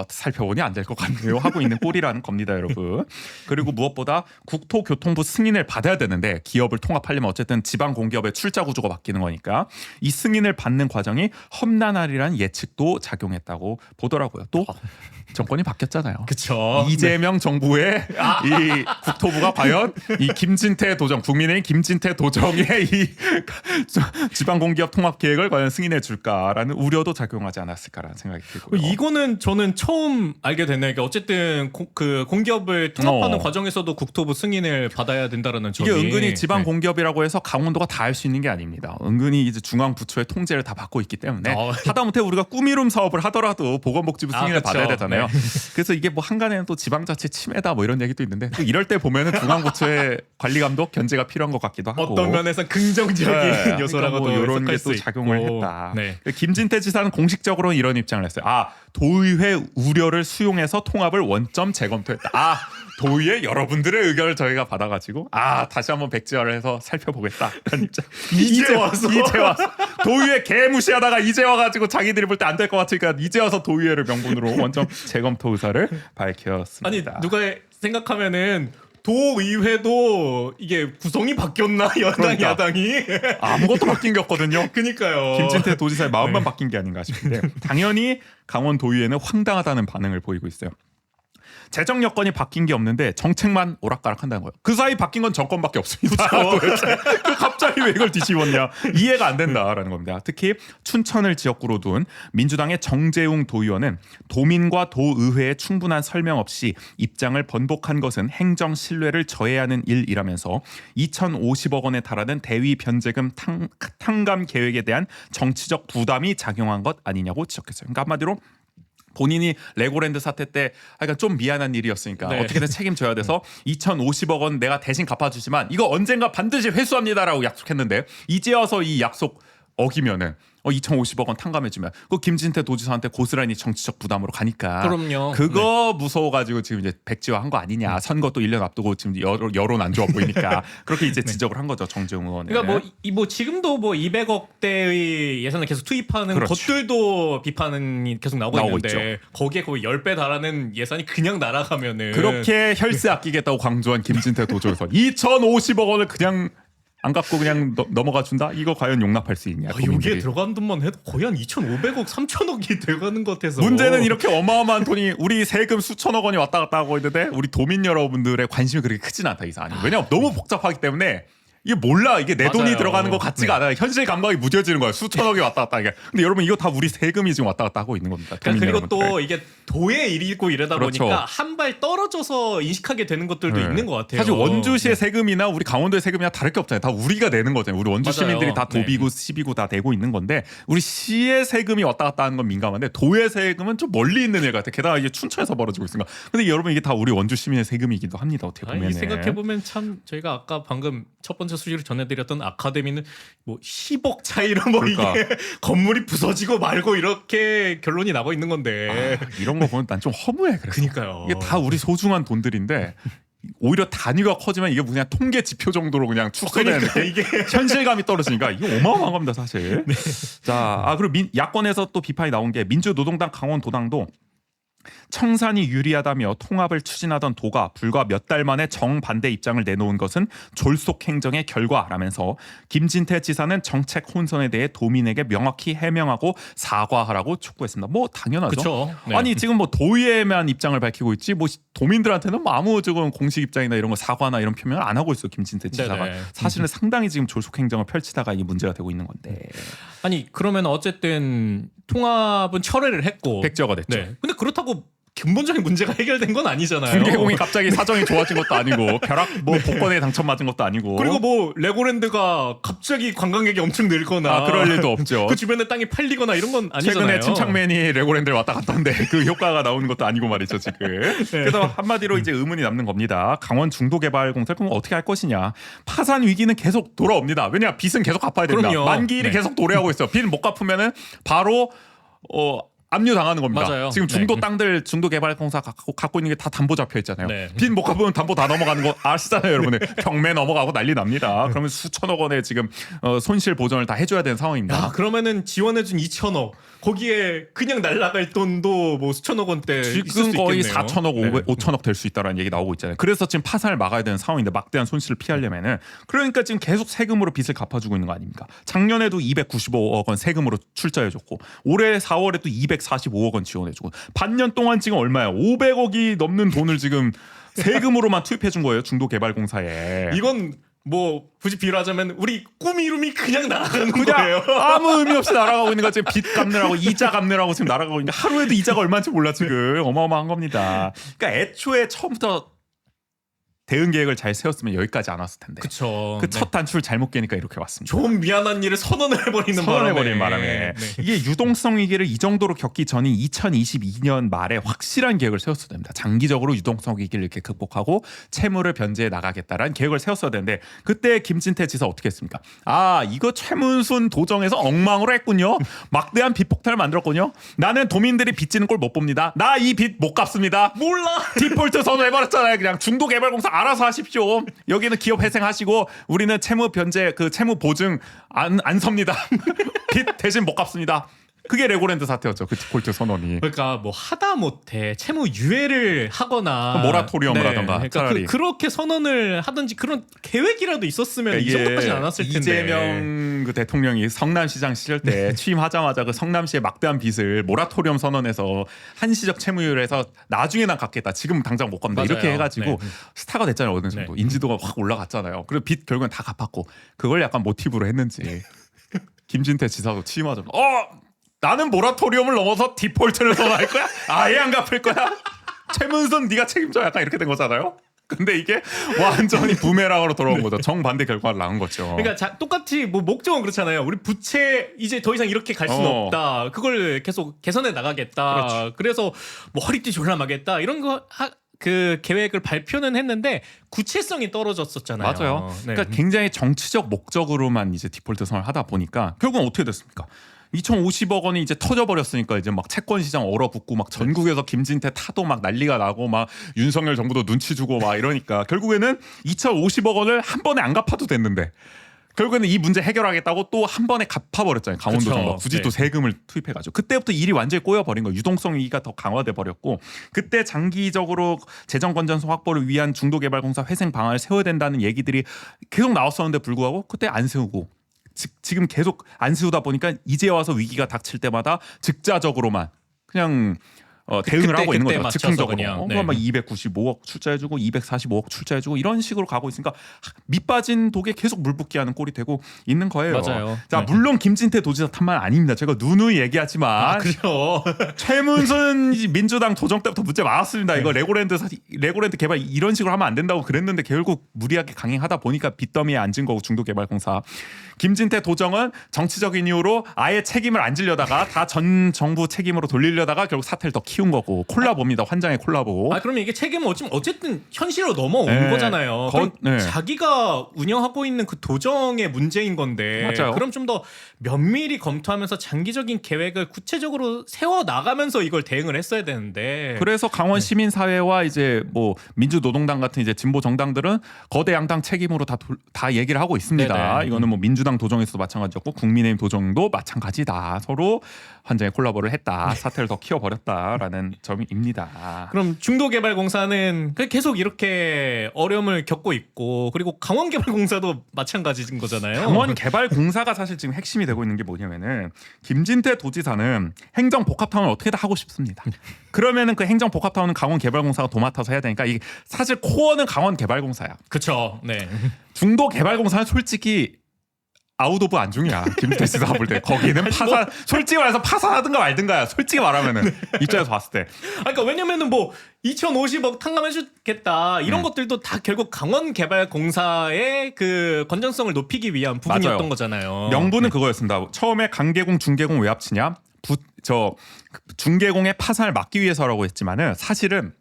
S2: 살펴보니 안 될 것 같네요 하고 있는 꼴이라는 겁니다, 여러분. 그리고 무엇보다 국토교통부 승인을 받아야 되는데 기업을 통합하려면 어쨌든 지방 공기업의 출자 구조가 바뀌는 거니까 이 승인을 받는 과정이 험난하리라는 예측도 작용했다고 보더라고요. 또 정권이 바뀌었잖아요.
S1: 그쵸.
S2: 이재명 정부의 이 국토부가 과연 이 김진태 도정, 국민의힘 김진태 도정의 이 지방공기업 통합 계획을 과연 승인해 줄까라는 우려도 작용하지 않았을까라는 생각이 들고요.
S1: 이거는 저는 처음 알게 됐네요. 그러니까 어쨌든 그 공기업을 통합하는 과정에서도 국토부 승인을 받아야 된다라는 점이
S2: 이게 은근히 지방 공기업이라고 해서 강원도가 다 할 수 있는 게 아닙니다. 은근히 이제 중앙 부처의 통제를 다 받고 있기 때문에 하다못해 우리가 꾸미름 사업을 하더라도 보건복지부 승인을 받아야 되잖아요. 네. 그래서 이게 뭐 한간에는 또 지방자치 침해다 뭐 이런 얘기도 있는데 또 이럴 때 보면은 중앙부처의 관리 감독 견제가 필요한 것 같기도 하고
S1: 어떤 면에서 긍정적인 요소라고도
S2: 그러니까 뭐 이런 게 또
S1: 있고.
S2: 작용을 했다.
S1: 네.
S2: 김진태 지사는 공식적으로 이런 입장을 했어요. 도의회 우려를 수용해서 통합을 원점 재검토했다. 도의회 여러분들의 의견을 저희가 받아가지고 다시 한번 백지화를 해서 살펴보겠다. 이런 입장. 이제 와서 도의회 개무시하다가 이제 와가지고 자기들이 볼 때 안 될 것 같으니까 이제 와서 도의회를 명분으로 원점 재검토 의사를 밝혔습니다.
S1: 아니 누가 생각하면은 도의회도 이게 구성이 바뀌었나 여당
S2: 그러니까.
S1: 야당이
S2: 아무것도 바뀐 게 없거든요.
S1: 그니까요.
S2: 김진태 도지사의 마음만 바뀐 게 아닌가 싶은데 당연히 강원도의회는 황당하다는 반응을 보이고 있어요. 재정 여건이 바뀐 게 없는데 정책만 오락가락한다는 거예요. 그 사이 바뀐 건 정권밖에 없습니다. 그 갑자기 왜 이걸 뒤집었냐 이해가 안 된다라는 겁니다. 특히 춘천을 지역구로 둔 민주당의 정재웅 도의원은 도민과 도의회에 충분한 설명 없이 입장을 번복한 것은 행정 신뢰를 저해하는 일이라면서 2,050억 원에 달하는 대위 변제금 탕감 계획에 대한 정치적 부담이 작용한 것 아니냐고 지적했어요. 그러니까 한마디로 본인이 레고랜드 사태 때 좀 미안한 일이었으니까
S1: 네.
S2: 어떻게든 책임져야 돼서 2,050억 원 내가 대신 갚아주지만 이거 언젠가 반드시 회수합니다라고 약속했는데 이제 와서 이 약속 어기면은 2,050억 원 탕감해주면 그 김진태 도지사한테 고스란히 정치적 부담으로 가니까
S1: 그럼요.
S2: 그거 무서워가지고 지금 이제 백지화한 거 아니냐. 선거 또 1년 앞두고 지금 여론 안 좋아 보이니까 그렇게 이제 지적을 한 거죠. 정재웅 의원은.
S1: 그러니까 뭐 지금도 뭐 200억대의 예산을 계속 투입하는
S2: 그렇죠.
S1: 것들도 비판이 계속 나오고 있는데
S2: 있죠.
S1: 거기에 거의 10배 달하는 예산이 그냥 날아가면은
S2: 그렇게 혈세 아끼겠다고 강조한 김진태 도지사 2,050억 원을 그냥 안 갖고 그냥 넘어가 준다? 이거 과연 용납할 수 있냐?
S1: 여기에 들어가는 돈만 해도 거의 한 2,500억, 3,000억이 들어가는 것 같아서
S2: 문제는 이렇게 어마어마한 돈이 우리 세금 수천억 원이 왔다 갔다 하고 있는데 우리 도민 여러분들의 관심이 그렇게 크진 않다 이 사안이. 왜냐면 너무 복잡하기 때문에 이게 몰라. 이게 내
S1: 맞아요.
S2: 돈이 들어가는 것 같지가 않아요. 현실 감각이 무뎌지는 거야. 수천억이 왔다 갔다 하게. 근데 여러분 이거 다 우리 세금이 지금 왔다 갔다 하고 있는 겁니다.
S1: 그리고
S2: 여러분들.
S1: 또 이게 도의 일이고 이러다
S2: 그렇죠.
S1: 보니까 한 발 떨어져서 인식하게 되는 것들도 있는 것 같아요.
S2: 사실 원주시의 세금이나 우리 강원도의 세금이나 다를 게 없잖아요. 다 우리가 내는 거잖아요. 우리 원주
S1: 맞아요.
S2: 시민들이 다 도비고 시비고 다 대고 있는 건데 우리 시의 세금이 왔다 갔다 하는 건 민감한데 도의 세금은 좀 멀리 있는 일 같아요. 게다가 이게 춘천에서 벌어지고 있으니까. 근데 여러분 이게 다 우리 원주 시민의 세금이기도 합니다. 어떻게 보면.
S1: 생각해 보면 참 저희가 아까 방금 첫 번째 수지로 전해드렸던 아카데미는 뭐 10억 차이로 뭐
S2: 그러니까.
S1: 이게 건물이 부서지고 말고 이렇게 결론이 나고 있는 건데.
S2: 이런 거 보면 난 좀 허무해. 그래서.
S1: 그러니까요.
S2: 이게 다 우리 소중한 돈들인데 오히려 단위가 커지면 이게 그냥 통계 지표 정도로 그냥 축소되는
S1: 그러니까
S2: 이게 현실감이 떨어지니까 이거 어마어마한 겁니다 사실. 자, 그리고 야권에서 또 비판이 나온 게 민주노동당 강원도당도 청산이 유리하다며 통합을 추진하던 도가 불과 몇 달 만에 정반대 입장을 내놓은 것은 졸속 행정의 결과라면서 김진태 지사는 정책 혼선에 대해 도민에게 명확히 해명하고 사과하라고 촉구했습니다. 뭐 당연하죠.
S1: 그쵸. 네.
S2: 아니 지금 뭐 도의에만 입장을 밝히고 있지 뭐 도민들한테는 뭐 아무 지금 공식 입장이나 이런 거 사과나 이런 표명을 안 하고 있어 김진태 지사가.
S1: 네네.
S2: 사실은 상당히 지금 졸속 행정을 펼치다가 이게 문제가 되고 있는 건데.
S1: 아니 그러면 어쨌든 통합은 철회를 했고
S2: 백지화가 됐죠.
S1: 네. 근데 그렇다고 근본적인 문제가 해결된 건 아니잖아요.
S2: 중계공이 갑자기 사정이 좋아진 것도 아니고 벼락 뭐 복권에 당첨 맞은 것도 아니고.
S1: 그리고 뭐 레고랜드가 갑자기 관광객이 엄청 늘거나
S2: 그럴 일도 없죠.
S1: 그 주변에 땅이 팔리거나 이런 건 아니잖아요.
S2: 최근에 침착맨이 레고랜드를 왔다 갔다 하는데 그 효과가 나오는 것도 아니고 말이죠 지금. 그래서 한마디로 이제 의문이 남는 겁니다. 강원 중도개발공사를 그럼 어떻게 할 것이냐. 파산 위기는 계속 돌아옵니다. 왜냐 빚은 계속 갚아야 됩니다.
S1: 그럼요.
S2: 만기일이
S1: 네.
S2: 계속 도래하고 있어요. 빚 못 갚으면은 바로 압류 당하는 겁니다.
S1: 맞아요.
S2: 지금 중도
S1: 네.
S2: 땅들 중도개발공사 갖고 있는 게 다 담보 잡혀 있잖아요.
S1: 네.
S2: 빚 못 갚으면 담보 다 넘어가는 거 아시잖아요, 여러분들. 경매 넘어가고 난리 납니다. 그러면 수천억 원의 지금 손실 보전을 다 해줘야 되는 상황입니다.
S1: 야, 그러면은 지원해준 2천억 거기에 그냥 날라갈 돈도 뭐 수천억 원대 있을
S2: 지금
S1: 수
S2: 거의
S1: 있겠네요.
S2: 4천억, 5천억 될 수 있다라는 얘기 나오고 있잖아요. 그래서 지금 파산을 막아야 되는 상황인데 막대한 손실을 피하려면은 그러니까 지금 계속 세금으로 빚을 갚아주고 있는 거 아닙니까? 작년에도 295억 원 세금으로 출자해줬고 올해 4월에 또 245억 원 지원해주고 반년 동안 지금 얼마야? 500억이 넘는 돈을 지금 세금으로만 투입해준 거예요. 중도개발공사에.
S1: 이건 뭐 굳이 비유하자면 우리 꿈 이름이 그냥 날아가는
S2: 그냥
S1: 거예요.
S2: 아무 의미 없이 날아가고 있는 거 지금 빚 갚느라고 이자 갚느라고 지금 날아가고 있는데 하루에도 이자가 얼마인지 몰라 지금. 어마어마한 겁니다. 그러니까 애초에 처음부터 대응 계획을 잘 세웠으면 여기까지 안 왔을 텐데.
S1: 그쵸.
S2: 그 첫 단추를 잘못 깨니까 이렇게 왔습니다.
S1: 좀 미안한 일을 선언해버리는
S2: 선언해버린 바람에
S1: 네.
S2: 이게 유동성 위기를 이 정도로 겪기 전인 2022년 말에 확실한 계획을 세웠어야 됩니다. 장기적으로 유동성 위기를 이렇게 극복하고 채무를 변제해 나가겠다라는 계획을 세웠어야 되는데 그때 김진태 지사 어떻게 했습니까? 이거 최문순 도정에서 엉망으로 했군요. 막대한 빚 폭탄을 만들었군요. 나는 도민들이 빚지는 꼴 못 봅니다. 나 이 빚 못 갚습니다.
S1: 몰라.
S2: 디폴트 선언해버렸잖아요. 그냥 중도개발공사 알아서 하십시오. 여기는 기업 회생하시고 우리는 채무 변제 채무 보증 안 섭니다. 빚 대신 못 갚습니다. 그게 레고랜드 사태였죠. 그 디폴트 선언이.
S1: 그러니까 뭐 하다 못해 채무 유예를 하거나
S2: 모라토리엄을 하던가
S1: 그러니까
S2: 차라리.
S1: 그렇게 선언을 하든지 그런 계획이라도 있었으면 이 정도까지는 않았을 텐데.
S2: 이재명 그 대통령이 성남시장 시절 때 취임하자마자 그 성남시의 막대한 빚을 모라토리엄 선언해서 한시적 채무율을 해서 나중에 난 갚겠다. 지금 당장 못 갚는다.
S1: 맞아요.
S2: 이렇게 해가지고
S1: 네.
S2: 스타가 됐잖아요. 어느 정도.
S1: 네.
S2: 인지도가 확 올라갔잖아요. 그리고 빚 결국엔 다 갚았고 그걸 약간 모티브로 했는지 김진태 지사도 취임하자마자 나는 모라토리엄을 넘어서 디폴트를 선언할 거야? 아예 안 갚을 거야? 최문순 네가 책임져 약간 이렇게 된 거잖아요. 근데 이게 완전히 부메랑으로 돌아온 거죠. 정반대 결과를 낳은 거죠.
S1: 그러니까 똑같이 뭐 목적은 그렇잖아요. 우리 부채 이제 더 이상 이렇게 갈 수는 없다. 그걸 계속 개선해 나가겠다.
S2: 그렇죠.
S1: 그래서 뭐 허리띠 졸라매겠다 이런 거 그 계획을 발표는 했는데 구체성이 떨어졌었잖아요.
S2: 맞아요.
S1: 네.
S2: 그러니까 굉장히 정치적 목적으로만 이제 디폴트 선언을 하다 보니까 결국은 어떻게 됐습니까? 2050억 원이 이제 터져버렸으니까 이제 막 채권 시장 얼어붙고 막 전국에서 김진태 타도 막 난리가 나고 막 윤석열 정부도 눈치 주고 막 이러니까 결국에는 2,050억 원을 한 번에 안 갚아도 됐는데 결국에는 이 문제 해결하겠다고 또 한 번에 갚아버렸잖아요. 강원도
S1: 그쵸.
S2: 정부가 굳이
S1: 네.
S2: 또 세금을 투입해가지고 그때부터 일이 완전히 꼬여버린 거예요. 유동성 위기가 더 강화돼 버렸고 그때 장기적으로 재정 건전성 확보를 위한 중도개발공사 회생 방안을 세워야 된다는 얘기들이 계속 나왔었는데 불구하고 그때 안 세우고 지금 계속 안 세우다 보니까 이제 와서 위기가 닥칠 때마다 즉자적으로만 그냥 대응을 하고 있는 거죠.
S1: 맞춰서
S2: 즉흥적으로.
S1: 그냥, 네.
S2: 막 295억 출자해주고 245억 출자해주고 이런 식으로 가고 있으니까 밑빠진 독에 계속 물붓기하는 꼴이 되고 있는 거예요.
S1: 맞아요.
S2: 자
S1: 네.
S2: 물론 김진태 도지사 탓만 아닙니다. 제가 누누이 얘기하지만
S1: 그죠.
S2: 최문순 민주당 도정 때부터 문제 많았습니다. 이거 레고랜드 개발 이런 식으로 하면 안 된다고 그랬는데 결국 무리하게 강행하다 보니까 빚더미에 앉은 거고 중도개발공사. 김진태 도정은 정치적인 이유로 아예 책임을 안 지려다가 다 전 정부 책임으로 돌리려다가 결국 사태를 더 키운 거고 콜라보입니다. 환장의 콜라보.
S1: 그러면 이게 책임은 어쨌든 현실로 넘어온
S2: 네.
S1: 거잖아요.
S2: 거-
S1: 그럼
S2: 네.
S1: 자기가 운영하고 있는 그 도정의 문제인 건데
S2: 맞아요.
S1: 그럼 좀 더 면밀히 검토하면서 장기적인 계획을 구체적으로 세워 나가면서 이걸 대응을 했어야 되는데
S2: 그래서 강원 시민사회와 이제 뭐 민주노동당 같은 이제 진보 정당들은 거대 양당 책임으로 다 얘기를 하고 있습니다.
S1: 네네.
S2: 이거는 뭐 민주당 도정에서도 마찬가지였고 국민의힘 도정도 마찬가지다. 서로 환장의 콜라보를 했다. 사태를 더 키워버렸다라는 점입니다.
S1: 그럼 중도개발공사는 계속 이렇게 어려움을 겪고 있고 그리고 강원개발공사도 마찬가지인 거잖아요.
S2: 강원개발공사가 사실 지금 핵심이 되고 있는 게 뭐냐면은 김진태 도지사는 행정복합타운을 어떻게든 하고 싶습니다. 그러면은 그 행정복합타운은 강원개발공사가 도맡아서 해야 되니까 이게 사실 코어는 강원개발공사야.
S1: 그렇죠. 네.
S2: 중도개발공사는 솔직히 아웃 오브 안중이야. 김진태 지사가 볼 때 거기는 파산 솔직히 말해서 파산하든가 말든가야. 솔직히 말하면은 입장에서 봤을 때
S1: 그러니까 왜냐면은 뭐 2,050억 탕감해주겠다 이런 것들도 다 결국 강원개발공사의 그 건전성을 높이기 위한 부분이었던
S2: 맞아요.
S1: 거잖아요.
S2: 명분은 그거였습니다. 처음에 강계공 중계공 왜 합치냐? 중계공의 파산을 막기 위해서라고 했지만은 사실은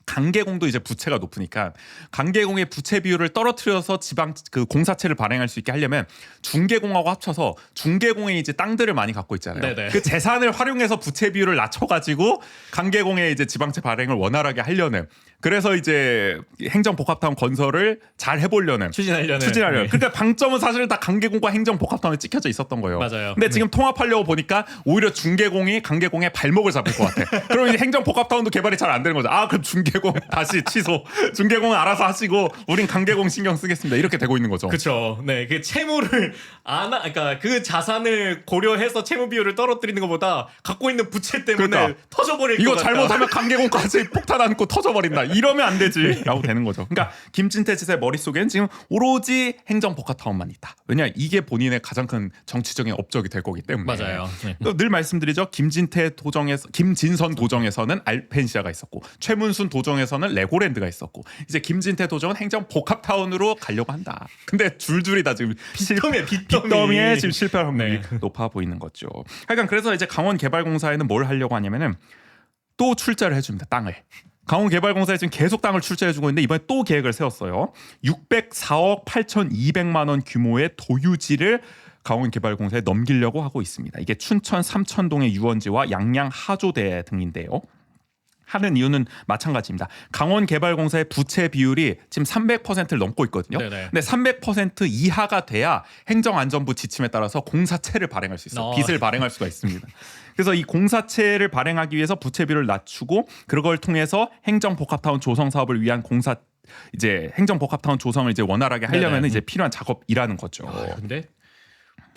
S2: 강계공도 이제 부채가 높으니까 강계공의 부채 비율을 떨어뜨려서 지방 그 공사채를 발행할 수 있게 하려면 중계공하고 합쳐서 중계공의 이제 땅들을 많이 갖고 있잖아요.
S1: 네네.
S2: 그 재산을 활용해서 부채 비율을 낮춰가지고 강계공의 이제 지방채 발행을 원활하게 하려는 그래서 이제 행정복합타운 건설을 잘 해보려는
S1: 추진하려는. 네.
S2: 그러니까 방점은 사실 다 강계공과 행정복합타운에 찍혀져 있었던 거예요.
S1: 맞아요.
S2: 근데 지금 통합하려고 보니까 오히려 중계공이 강계공의 발목을 잡을 것 같아. 그럼 이제 행정복합타운도 개발이 잘 안 되는 거죠. 그럼 중계공 다시 취소. 중계공은 알아서 하시고 우린 강계공 신경 쓰겠습니다. 이렇게 되고 있는 거죠.
S1: 그렇죠. 네, 그 채무를 그러니까 그 자산을 고려해서 채무 비율을 떨어뜨리는 것보다 갖고 있는 부채 때문에
S2: 그러니까.
S1: 터져버릴
S2: 이거
S1: 것 같다.
S2: 잘못하면 강계공까지 폭탄 안고 터져버린다. 이러면 안 되지. 라고 되는 거죠. 그러니까 김진태 지사의 머릿속에는 지금 오로지 행정복합타운만 있다. 왜냐 이게 본인의 가장 큰 정치적인 업적이 될 거기 때문에.
S1: 맞아요. 네.
S2: 늘 말씀드리죠. 김진선 도정에서는 알펜시아가 있었고 최문순 도정에서는 레고랜드가 있었고 이제 김진태 도정은 행정복합타운으로 가려고 한다. 근데 줄줄이 다 지금 빚더미에 지금 실패할 확률이 높아 보이는 거죠. 하여간 그래서 이제 강원개발공사에는 뭘 하려고 하냐면은 또 출자를 해줍니다. 땅을. 강원개발공사에 지금 계속 땅을 출자해주고 있는데 이번에 또 계획을 세웠어요. 604억 8,200만 원 규모의 도유지를 강원개발공사에 넘기려고 하고 있습니다. 이게 춘천 삼천동의 유원지와 양양 하조대 등인데요. 하는 이유는 마찬가지입니다. 강원개발공사의 부채 비율이 지금 300%를 넘고 있거든요.
S1: 네네.
S2: 근데 300% 이하가 돼야 행정안전부 지침에 따라서 공사채를 발행할 수 있어요. 빚을 발행할 수가 있습니다. 그래서 이 공사채를 발행하기 위해서 부채 비율을 낮추고 그걸 통해서 행정복합타운 조성 사업을 위한 행정복합타운 조성을 이제 원활하게 하려면 이제 필요한 작업이라는 거죠.
S1: 근데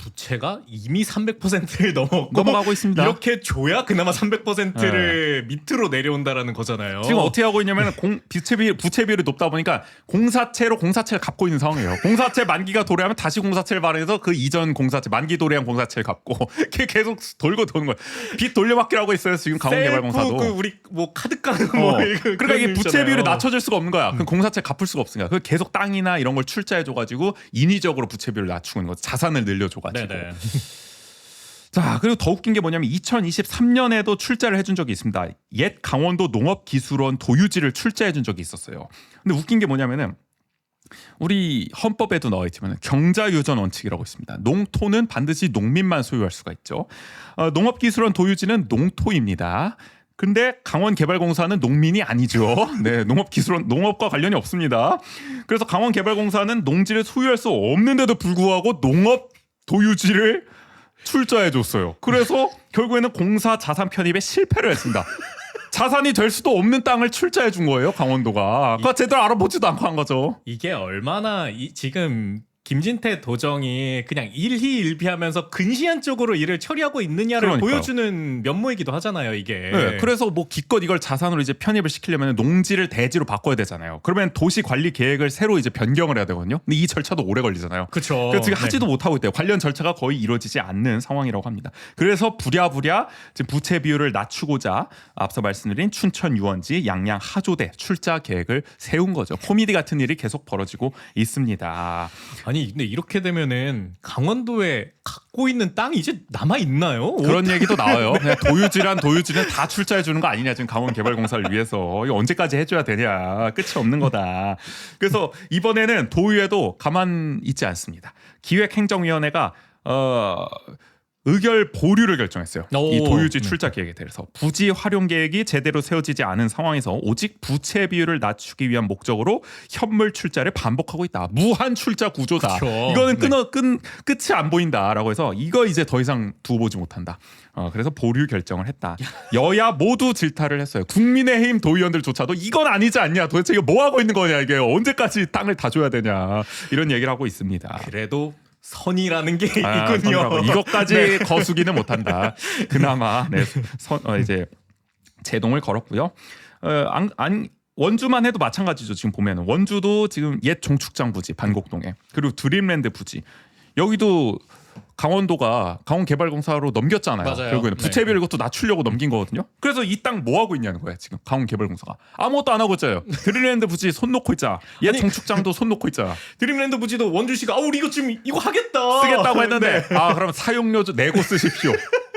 S1: 부채가 이미 300%를
S2: 넘어가고 있습니다.
S1: 이렇게 줘야 그나마 300%를 밑으로 내려온다라는 거잖아요.
S2: 지금 어떻게 하고 있냐면 부채 비율이 높다 보니까 공사채를 갚고 있는 상황이에요. 공사채 만기가 도래하면 다시 공사채를 발행해서 그 이전 공사채 만기 도래한 공사채를 갚고 계속 돌고 도는 거예요. 빚 돌려막기를 하고 있어요. 지금 강원개발공사도.
S1: 그 우리 뭐 카드깡
S2: 그러니까 이게 부채 비율이 낮춰질 수가 없는 거야. 그럼 공사채 갚을 수가 없으니까. 그 계속 땅이나 이런 걸 출자해줘가지고 인위적으로 부채 비율을 낮추고 있는 거죠. 자산을 늘려줘가지고.
S1: 네네.
S2: 자, 그리고 더 웃긴 게 뭐냐면 2023년에도 출자를 해준 적이 있습니다. 옛 강원도 농업기술원 도유지를 출자해준 적이 있었어요. 근데 웃긴 게 뭐냐면은 우리 헌법에도 나와 있지만 경자유전 원칙이라고 있습니다. 농토는 반드시 농민만 소유할 수가 있죠. 농업기술원 도유지는 농토입니다. 근데 강원개발공사는 농민이 아니죠. 네, 농업기술원 농업과 관련이 없습니다. 그래서 강원개발공사는 농지를 소유할 수 없는데도 불구하고 농업 도유지를 출자해 줬어요. 그래서 결국에는 공사 자산 편입에 실패를 했습니다. 자산이 될 수도 없는 땅을 출자해 준 거예요, 강원도가. 그러니까 제대로 알아보지도 않고 한 거죠.
S1: 이게 얼마나 지금 김진태 도정이 그냥 일희일비하면서 근시안 쪽으로 일을 처리하고 있느냐를
S2: 그러니까요.
S1: 보여주는 면모이기도 하잖아요, 이게.
S2: 네, 그래서 뭐 기껏 이걸 자산으로 이제 편입을 시키려면 농지를 대지로 바꿔야 되잖아요. 그러면 도시 관리 계획을 새로 이제 변경을 해야 되거든요. 근데 이 절차도 오래 걸리잖아요.
S1: 그렇죠.
S2: 그래서 지금 하지도 못하고 있대요. 관련 절차가 거의 이루어지지 않는 상황이라고 합니다. 그래서 부랴부랴 지금 부채 비율을 낮추고자 앞서 말씀드린 춘천 유원지 양양 하조대 출자 계획을 세운 거죠. 코미디 같은 일이 계속 벌어지고 있습니다.
S1: 아니 근데 이렇게 되면은 강원도에 갖고 있는 땅이 이제 남아 있나요?
S2: 그런 얘기도 나와요. 그냥 도유지는 다 출자해 주는 거 아니냐, 지금 강원개발공사를 위해서. 이거 언제까지 해줘야 되냐, 끝이 없는 거다. 그래서 이번에는 도유에도 가만 있지 않습니다. 기획행정위원회가 의결 보류를 결정했어요. 이 도유지 출자 계획에 대해서 부지 활용 계획이 제대로 세워지지 않은 상황에서 오직 부채 비율을 낮추기 위한 목적으로 현물 출자를 반복하고 있다. 무한 출자 구조다.
S1: 그쵸.
S2: 이거는 끝이 안 보인다라고 해서 이거 이제 더 이상 두고 보지 못한다. 그래서 보류 결정을 했다. 여야 모두 질타를 했어요. 국민의힘 도의원들조차도 이건 아니지 않냐. 도대체 이거 뭐 하고 있는 거냐. 이게 언제까지 땅을 다 줘야 되냐. 이런 얘기를 하고 있습니다.
S1: 그래도 선이라는 게 있군요.
S2: 선이라고. 이것까지
S1: 네.
S2: 거수기는 못한다. 그나마 이제 제동을 걸었고요. 원주만 해도 마찬가지죠. 지금 보면은 원주도 지금 옛 종축장 부지 반곡동에, 그리고 드림랜드 부지, 여기도 강원도가 강원개발공사로 넘겼잖아요.
S1: 맞아요.
S2: 결국에는 부채비를 이것도 낮추려고 넘긴 거거든요. 그래서 이 땅 뭐 하고 있냐는 거야 지금 강원개발공사가. 아무것도 안 하고 있잖아요. 드림랜드 부지 손 놓고 있자. 옛 종축장도 손 놓고 있자.
S1: 드림랜드 부지도 원주시가 우리 이거 지금 이거 하겠다
S2: 쓰겠다고 했는데
S1: 네.
S2: 그럼 사용료 내고 쓰십시오.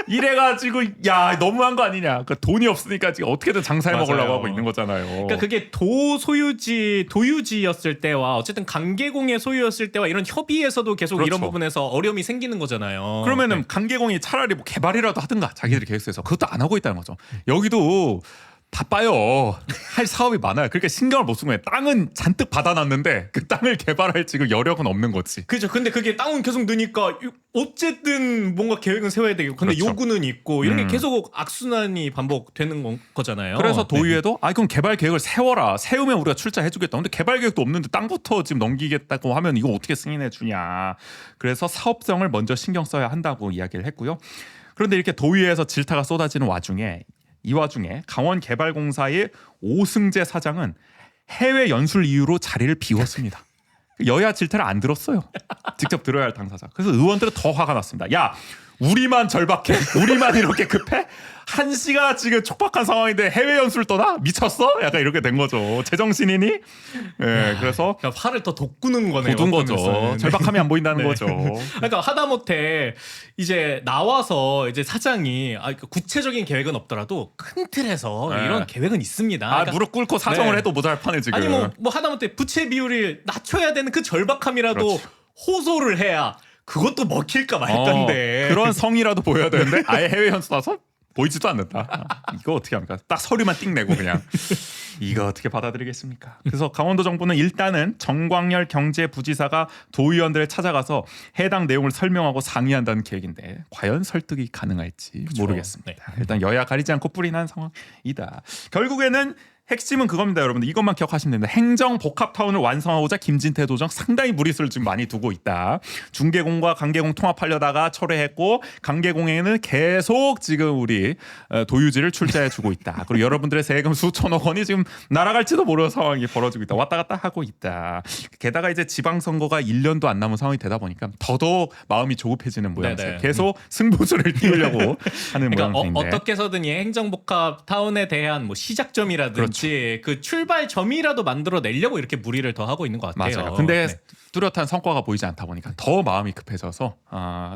S2: 이래가지고 야 너무한 거 아니냐. 그러니까 돈이 없으니까 지금 어떻게든 장사해
S1: 맞아요.
S2: 먹으려고 하고 있는 거잖아요.
S1: 그러니까 그게 도유지였을 때와 어쨌든 강계공의 소유였을 때와 이런 협의에서도 계속
S2: 그렇죠.
S1: 이런 부분에서 어려움이 생기는 거잖아요.
S2: 그러면은
S1: 네.
S2: 강계공이 차라리 뭐 개발이라도 하든가 자기들이 계획서에서 그것도 안 하고 있다는 거죠. 여기도 바빠요. 할 사업이 많아요. 그러니까 신경을 못 쓴 거예요. 땅은 잔뜩 받아놨는데 그 땅을 개발할 지금 여력은 없는 거지.
S1: 그렇죠. 근데 그게 땅은 계속 느니까 어쨌든 뭔가 계획은 세워야 되고 근데
S2: 그렇죠.
S1: 요구는 있고 이런 게 계속 악순환이 반복되는 거잖아요.
S2: 그래서
S1: 네.
S2: 도의회도 그럼 개발 계획을 세워라. 세우면 우리가 출자해주겠다. 근데 개발 계획도 없는데 땅부터 지금 넘기겠다고 하면 이거 어떻게 승인해주냐. 그래서 사업성을 먼저 신경 써야 한다고 이야기를 했고요. 그런데 이렇게 도의회에서 질타가 쏟아지는 이 와중에 강원개발공사의 오승재 사장은 해외 연술 이유로 자리를 비웠습니다. 여야 질타를 안 들었어요. 직접 들어야 할 당사자. 그래서 의원들은 더 화가 났습니다. 야, 우리만 절박해? 우리만 이렇게 급해? 한시가 지금 촉박한 상황인데 해외 연수를 떠나? 미쳤어? 약간 이렇게 된 거죠. 제정신이니? 네, 그래서
S1: 그러니까 화를 더 돋구는 거네요.
S2: 돋은 거죠.
S1: 어떤
S2: 절박함이 안 보인다는
S1: 네.
S2: 거죠.
S1: 그러니까 하다못해 이제 나와서 이제 사장이 구체적인 계획은 없더라도 큰 틀에서
S2: 네.
S1: 이런 계획은 있습니다. 그러니까
S2: 무릎 꿇고 사정을
S1: 네.
S2: 해도 모자랄 판에 지금.
S1: 아니 뭐 하다못해 부채 비율을 낮춰야 되는 그 절박함이라도
S2: 그렇지.
S1: 호소를 해야 그것도 먹힐까 말던데.
S2: 그런 성이라도 보여야 되는데 아예 해외 연수 나서 보이지도 않는다. 이거 어떻게 합니까? 딱 서류만 띡 내고 그냥. 이거 어떻게 받아들이겠습니까? 그래서 강원도 정부는 일단은 정광열 경제부지사가 도의원들을 찾아가서 해당 내용을 설명하고 상의한다는 계획인데 과연 설득이 가능할지 모르겠습니다.
S1: 네.
S2: 일단 여야 가리지 않고 뿌리난 상황이다. 결국에는 핵심은 그겁니다, 여러분들. 이것만 기억하시면 됩니다. 행정 복합타운을 완성하고자 김진태 도정 상당히 무리수를 지금 많이 두고 있다. 중계공과 강계공 통합하려다가 철회했고 강계공에는 계속 지금 우리 도유지를 출자해주고 있다. 그리고 여러분들의 세금 수천억 원이 지금 날아갈지도 모르는 상황이 벌어지고 있다. 왔다 갔다 하고 있다. 게다가 이제 지방선거가 1년도 안 남은 상황이 되다 보니까 더더욱 마음이 조급해지는 모양새예요. 계속 승부수를 띄우려고 하는
S1: 그러니까
S2: 모양새인데.
S1: 어떻게 해서든 이 행정복합타운에 대한 뭐 시작점이라든지 그 출발점이라도 만들어내려고 이렇게 무리를 더 하고 있는 것 같아요.
S2: 맞아요. 근데
S1: 네.
S2: 뚜렷한 성과가 보이지 않다 보니까 더 마음이 급해져서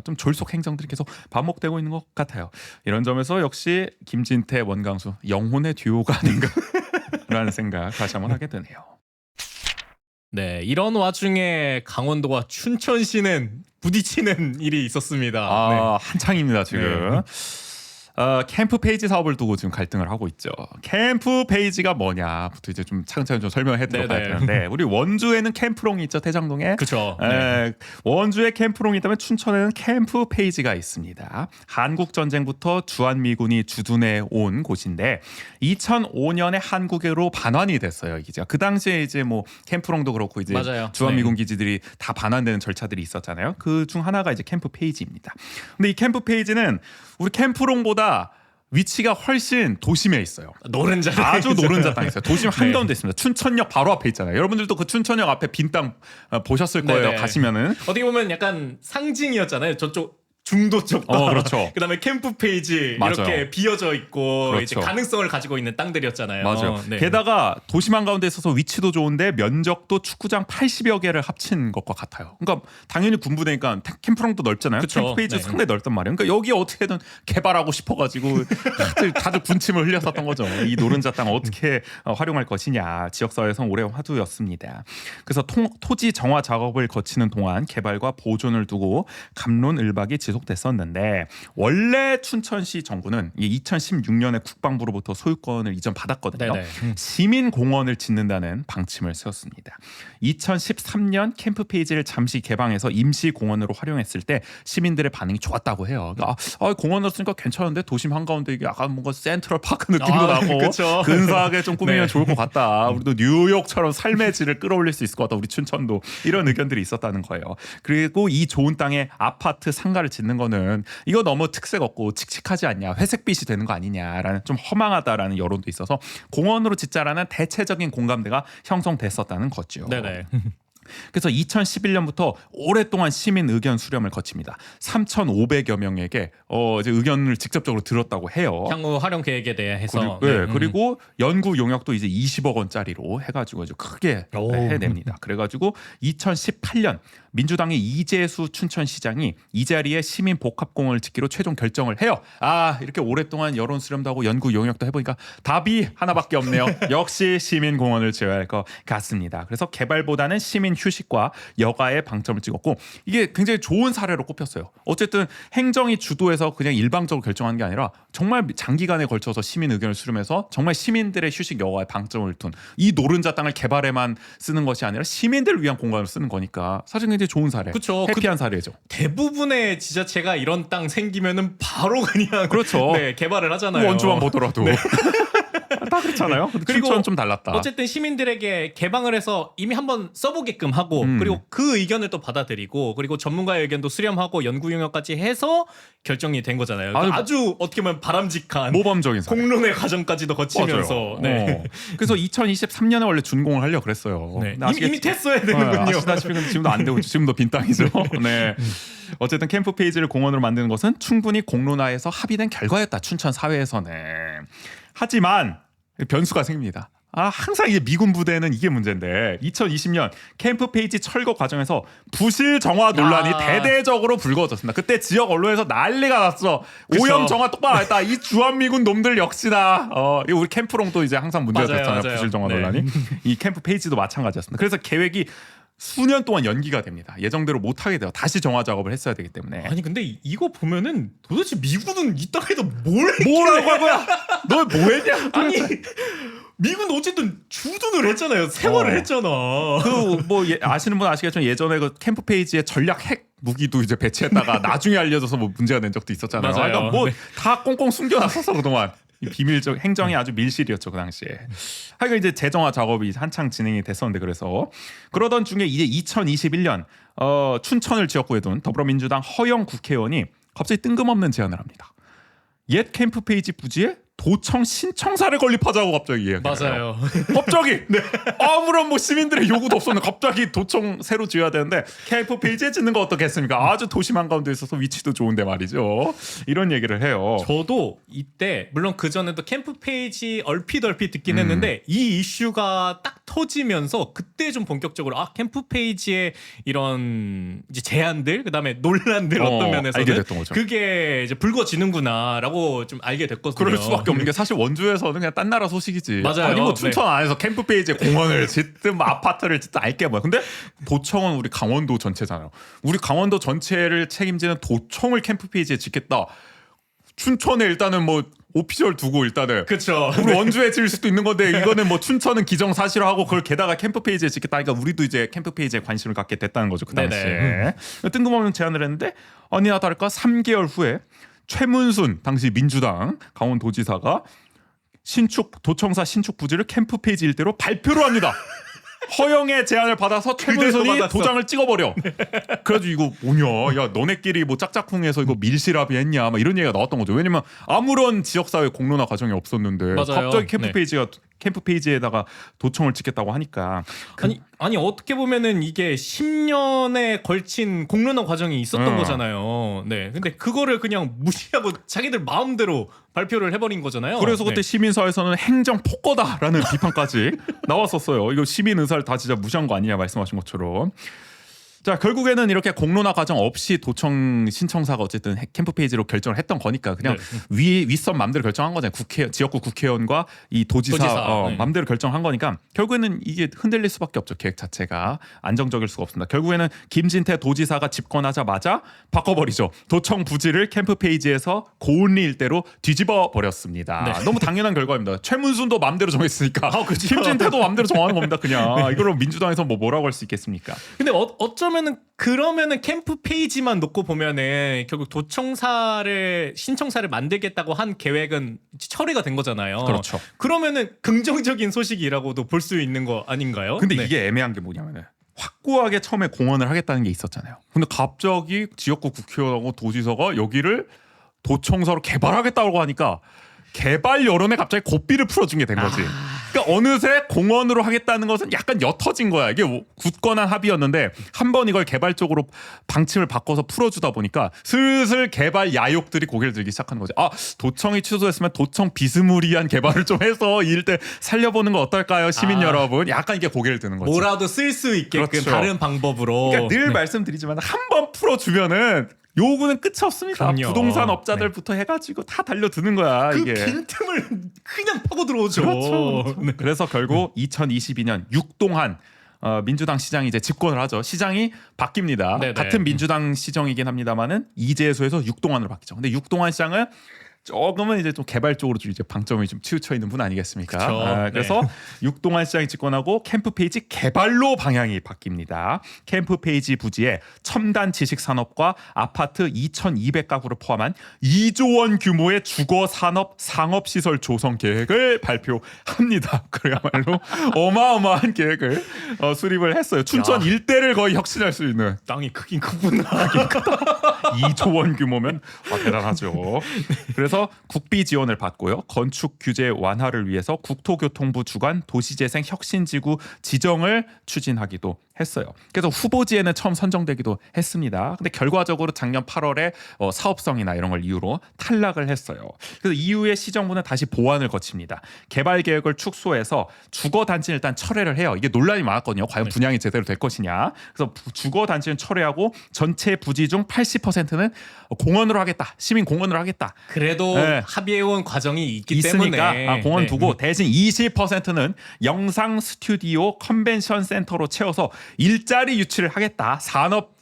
S2: 좀 졸속 행정들이 계속 반복되고 있는 것 같아요. 이런 점에서 역시 김진태, 원강수 영혼의 듀오가 아닌가 라는 생각 다시 한번 하게 되네요.
S1: 네, 이런 와중에 강원도와 춘천시는 부딪히는 일이 있었습니다. 네.
S2: 한창입니다 지금.
S1: 네.
S2: 캠프 페이지 사업을 두고 지금 갈등을 하고 있죠. 캠프 페이지가 뭐냐부터 이제 좀 차근차근 좀 설명해 들어가야 되는데 우리 원주에는 캠프롱이 있죠, 대장동에.
S1: 그렇죠.
S2: 원주에 캠프롱이 있다면 춘천에는 캠프 페이지가 있습니다. 한국 전쟁부터 주한미군이 주둔해 온 곳인데 2005년에 한국으로 반환이 됐어요. 이게 그 당시에 이제 뭐 캠프롱도 그렇고 이제
S1: 맞아요.
S2: 주한미군 기지들이 다 반환되는 절차들이 있었잖아요. 그 중 하나가 이제 캠프 페이지입니다. 근데 이 캠프 페이지는 우리 캠프롱보다 위치가 훨씬 도심에 있어요.
S1: 노른자
S2: 아주 노른자 땅에 있어요. 도심 한가운데 있습니다. 춘천역 바로 앞에 있잖아요. 여러분들도 그 춘천역 앞에 빈 땅 보셨을 거예요.
S1: 네네.
S2: 가시면은.
S1: 어떻게 보면 약간 상징이었잖아요. 저쪽 중도 쪽.
S2: 그렇죠.
S1: 그다음에 캠프 페이지
S2: 맞아요.
S1: 이렇게 비어져 있고
S2: 그렇죠.
S1: 이제 가능성을 가지고 있는 땅들이었잖아요.
S2: 맞아요.
S1: 네.
S2: 게다가 도심 한가운데 있어서 위치도 좋은데 면적도 축구장 80여 개를 합친 것과 같아요. 그러니까 당연히 군부대니까 캠프랑도 넓잖아요.
S1: 그쵸.
S2: 캠프 페이지
S1: 네.
S2: 상당히 넓단 말이에요. 그러니까 여기 어떻게든 개발하고 싶어가지고 다들 군침을 흘렸었던 거죠. 이 노른자 땅 어떻게 활용할 것이냐. 지역사회에서는 오래 화두였습니다. 그래서 토지 정화 작업을 거치는 동안 개발과 보존을 두고 갑론을박이 지속됐었는데 원래 춘천시 정부는 2016년에 국방부로부터 소유권을 이전받았거든요.
S1: 네네.
S2: 시민공원을 짓는다는 방침을 세웠습니다. 2013년 캠프 페이지를 잠시 개방해서 임시공원으로 활용했을 때 시민들의 반응이 좋았다고 해요. 공원으로 쓰니까 괜찮은데 도심 한가운데 이게 약간 뭔가 센트럴 파크 느낌도 나고
S1: 그쵸.
S2: 근사하게 좀 꾸미면
S1: 네.
S2: 좋을 것 같다. 우리도 뉴욕처럼 삶의 질을 끌어올릴 수 있을 것 같다. 우리 춘천도 이런 의견들이 있었다는 거예요. 그리고 이 좋은 땅에 아파트 상가를 짓는 거는 이거 너무 특색 없고 칙칙하지 않냐, 회색빛이 되는 거 아니냐라는 좀 허망하다라는 여론도 있어서 공원으로 짓자라는 대체적인 공감대가 형성됐었다는 거죠.
S1: 네네.
S2: 그래서 2011년부터 오랫동안 시민 의견 수렴을 거칩니다. 3,500여 명에게 이제 의견을 직접적으로 들었다고 해요.
S1: 향후 활용 계획에 대해서.
S2: 그리고 연구 용역도 이제 20억 원짜리로 해가지고 이제 크게
S1: 오.
S2: 해냅니다. 그래가지고 2018년 민주당의 이재수 춘천시장이 이 자리에 시민 복합공원을 짓기로 최종 결정을 해요. 이렇게 오랫동안 여론 수렴도 하고 연구 용역도 해보니까 답이 하나밖에 없네요. 역시 시민공원을 지어야 할 것 같습니다. 그래서 개발보다는 시민 휴식과 여가에 방점을 찍었고 이게 굉장히 좋은 사례로 꼽혔어요. 어쨌든 행정이 주도해서 그냥 일방적으로 결정한 게 아니라 정말 장기간에 걸쳐서 시민 의견을 수렴해서 정말 시민들의 휴식 여가에 방점을 둔 이 노른자 땅을 개발에만 쓰는 것이 아니라 시민들을 위한 공간을 쓰는 거니까 사실 굉장히 좋은 사례,
S1: 그쵸.
S2: 해피한 사례죠.
S1: 대부분의 지자체가 이런 땅 생기면은 바로 그냥
S2: 그렇죠.
S1: 네, 개발을 하잖아요.
S2: 원주만 보더라도 다 그렇잖아요.
S1: 그리고
S2: 춘천은 좀 달랐다.
S1: 어쨌든 시민들에게 개방을 해서 이미 한번 써보게끔 하고 그리고 그 의견을 또 받아들이고 그리고 전문가의 의견도 수렴하고 연구 용역까지 해서 결정이 된 거잖아요. 그러니까 아주 어떻게 보면 바람직한
S2: 모범적인 사례.
S1: 공론의 과정까지도 거치면서. 네.
S2: 그래서 2023년에 원래 준공을 하려고 그랬어요.
S1: 네.
S2: 근데
S1: 이미 됐어야 되는군요.
S2: 아시다시피 근데 지금도 안 되고 지금도 빈 땅이죠. 네. 어쨌든 캠프 페이지를 공원으로 만드는 것은 충분히 공론화해서 합의된 결과였다. 춘천 사회에서는. 하지만 변수가 생깁니다. 항상 이제 미군 부대는 이게 문제인데 2020년 캠프 페이지 철거 과정에서 부실 정화 논란이 대대적으로 불거졌습니다. 그때 지역 언론에서 난리가 났어.
S1: 그쵸.
S2: 오염 정화 똑바로 했다. 이 주한미군 놈들 역시나. 이거 우리 캠프롱도 이제 항상 문제가
S1: 맞아요,
S2: 됐잖아요.
S1: 맞아요.
S2: 부실 정화
S1: 네.
S2: 논란이. 이 캠프 페이지도 마찬가지였습니다. 그래서 계획이 수년 동안 연기가 됩니다. 예정대로 못하게 돼요. 다시 정화 작업을 했어야 되기 때문에.
S1: 아니 근데 이거 보면은 도대체 미군은 이 땅에서 뭘
S2: 뭐라고 할 거야? 너 뭐했냐?
S1: 아니 미군 어쨌든 주둔을 했잖아요. 세월을 했잖아.
S2: 아시는 분 아시겠지만 예전에 그 캠프 페이지에 전략 핵 무기도 이제 배치했다가 나중에 알려져서 뭐 문제가 된 적도 있었잖아요.
S1: 맞아요.
S2: 그러니까 뭐 다 꽁꽁 숨겨놨었어 그동안. 이 비밀적 행정이 아주 밀실이었죠 그 당시에. 하여간 이제 재정화 작업이 한창 진행이 됐었는데 그래서 그러던 중에 이제 2021년 춘천을 지역구에 둔 더불어민주당 허영 국회의원이 갑자기 뜬금없는 제안을 합니다. 옛 캠프 페이지 부지에 도청 신청사를 건립하자고 갑자기 이야기해요.
S1: 맞아요.
S2: 갑자기 아무런 뭐 시민들의 요구도 없었는데 갑자기 도청 새로 지어야 되는데 캠프 페이지에 짓는 거 어떻겠습니까? 아주 도심 한가운데 있어서 위치도 좋은데 말이죠. 이런 얘기를 해요.
S1: 저도 이때 물론 그 전에도 캠프 페이지 얼핏 듣긴 했는데 이 이슈가 딱 터지면서 그때 좀 본격적으로 캠프 페이지의 이런 이제 제안들 그다음에 논란들 어떤 면에서는
S2: 알게 됐던 거죠.
S1: 그게 이제 불거지는구나라고 좀 알게 됐거든요.
S2: 그럴 수밖에 없는 게 사실 원주에서는 그냥 딴 나라 소식이지.
S1: 맞아요.
S2: 아니 뭐
S1: 네.
S2: 춘천 안에서 캠프 페이지에 공원을 짓든 뭐 아파트를 짓든 알게 뭐야. 근데 도청은 우리 강원도 전체잖아요. 우리 강원도 전체를 책임지는 도청을 캠프 페이지에 짓겠다. 춘천에 일단은 뭐 오피셜 두고 일단은
S1: 그렇죠.
S2: 우리 원주에 지을 수도 있는 건데 이거는 뭐 춘천은 기정사실화하고 그걸 게다가 캠프 페이지에 짓겠다. 그러니까 우리도 이제 캠프 페이지에 관심을 갖게 됐다는 거죠. 그 당시에. 뜬금없는 제안을 했는데 아니나 다를까 3개월 후에 최문순 당시 민주당 강원도지사가 도청사 신축 부지를 캠프 페이지 일대로 발표를 합니다. 허영의 제안을 받아서 최문순이 도장을 찍어버려. 그래가지고 이거 뭐냐, 야 너네끼리 뭐 짝짝꿍해서 이거 밀실합의 했냐, 막 이런 얘기가 나왔던 거죠. 왜냐면 아무런 지역사회 공론화 과정이 없었는데
S1: 맞아요.
S2: 갑자기 캠프 페이지에다가 도청을 찍겠다고 하니까
S1: 아니 어떻게 보면은 이게 10년에 걸친 공론화 과정이 있었던 거잖아요. 네. 근데 그거를 그냥 무시하고 자기들 마음대로 발표를 해버린 거잖아요.
S2: 그래서 그때 시민사회에서는 행정 폭거다라는 비판까지 나왔었어요. 이거 시민 의사를 다 진짜 무시한 거 아니냐 말씀하신 것처럼. 자, 결국에는 이렇게 공론화 과정 없이 도청 신청사가 어쨌든 캠프 페이지로 결정을 했던 거니까 그냥 윗선 맘대로 결정한 거잖아요. 지역구 국회의원과 이 도지사 맘대로 결정한 거니까 결국에는 이게 흔들릴 수밖에 없죠. 계획 자체가 안정적일 수가 없습니다. 결국에는 김진태 도지사가 집권하자마자 바꿔버리죠. 도청 부지를 캠프 페이지에서 고은리 일대로 뒤집어 버렸습니다. 너무 당연한 결과입니다. 최문순도 맘대로 정했으니까 김진태도 맘대로 정하는 겁니다. 그냥 이걸로 민주당에서 뭐라고 할 수 있겠습니까?
S1: 근데 어쩌면은 그러면은 캠프 페이지만 놓고 보면은 결국 도청사를 신청사를 만들겠다고 한 계획은 철회가 된 거잖아요.
S2: 그렇죠.
S1: 그러면은 긍정적인 소식이라고도 볼 수 있는 거 아닌가요?
S2: 근데 이게 애매한 게 뭐냐면은 확고하게 처음에 공언을 하겠다는 게 있었잖아요. 근데 갑자기 지역구 국회의원하고 도지사가 여기를 도청사로 개발하겠다고 하니까 개발 여론에 갑자기 고삐를 풀어준 게 된 거지. 그러니까 어느새 공원으로 하겠다는 것은 약간 옅어진 거야. 이게 굳건한 합의였는데 한번 이걸 개발적으로 방침을 바꿔서 풀어주다 보니까 슬슬 개발 야욕들이 고개를 들기 시작하는 거지. 도청이 취소했으면 도청 비스무리한 개발을 좀 해서 이 일대 살려보는 거 어떨까요, 시민 여러분? 약간 이게 고개를 드는 거지.
S1: 뭐라도 쓸 수 있게끔
S2: 그렇죠.
S1: 다른 방법으로.
S2: 그러니까 늘 말씀드리지만 한번 풀어주면은 요구는 끝이 없습니다.
S1: 그럼요.
S2: 부동산 업자들부터 해가지고 다 달려드는 거야.
S1: 그
S2: 이게.
S1: 빈틈을 그냥 파고 들어오죠.
S2: 그렇죠. 그래서 결국 2022년 육동한 민주당 시장이 이제 집권을 하죠. 시장이 바뀝니다.
S1: 네네.
S2: 같은 민주당 시정이긴 합니다만은 이재수에서 육동한으로 바뀌죠. 근데 육동한 시장은 조금은 이제 좀 개발 쪽으로 좀 이제 방점이 좀 치우쳐 있는 분 아니겠습니까? 그래서 육동한 시장이 집권하고 캠프 페이지 개발로 방향이 바뀝니다. 캠프 페이지 부지에 첨단 지식 산업과 아파트 2,200가구를 포함한 2조 원 규모의 주거 산업 상업 시설 조성 계획을 발표합니다. 그야말로 어마어마한 계획을 수립을 했어요. 춘천 일대를 거의 혁신할 수 있는.
S1: 땅이 크긴 크구나.
S2: 2조 원 규모면 대단하죠. 그래서 국비 지원을 받고요. 건축 규제 완화를 위해서 국토교통부 주관 도시재생 혁신지구 지정을 추진하기도 했어요. 그래서 후보지에는 처음 선정되기도 했습니다. 근데 결과적으로 작년 8월에 사업성이나 이런 걸 이유로 탈락을 했어요. 그래서 이후에 시정부는 다시 보완을 거칩니다. 개발 계획을 축소해서 주거 단지는 일단 철회를 해요. 이게 논란이 많았거든요. 과연 분양이 제대로 될 것이냐. 그래서 주거 단지는 철회하고 전체 부지 중 80%는 공원으로 하겠다. 시민 공원으로 하겠다.
S1: 그래도 합의해온 과정이 있기
S2: 있으니까
S1: 때문에
S2: 공원 두고 대신 20%는 영상 스튜디오 컨벤션 센터로 채워서 일자리 유치를 하겠다. 산업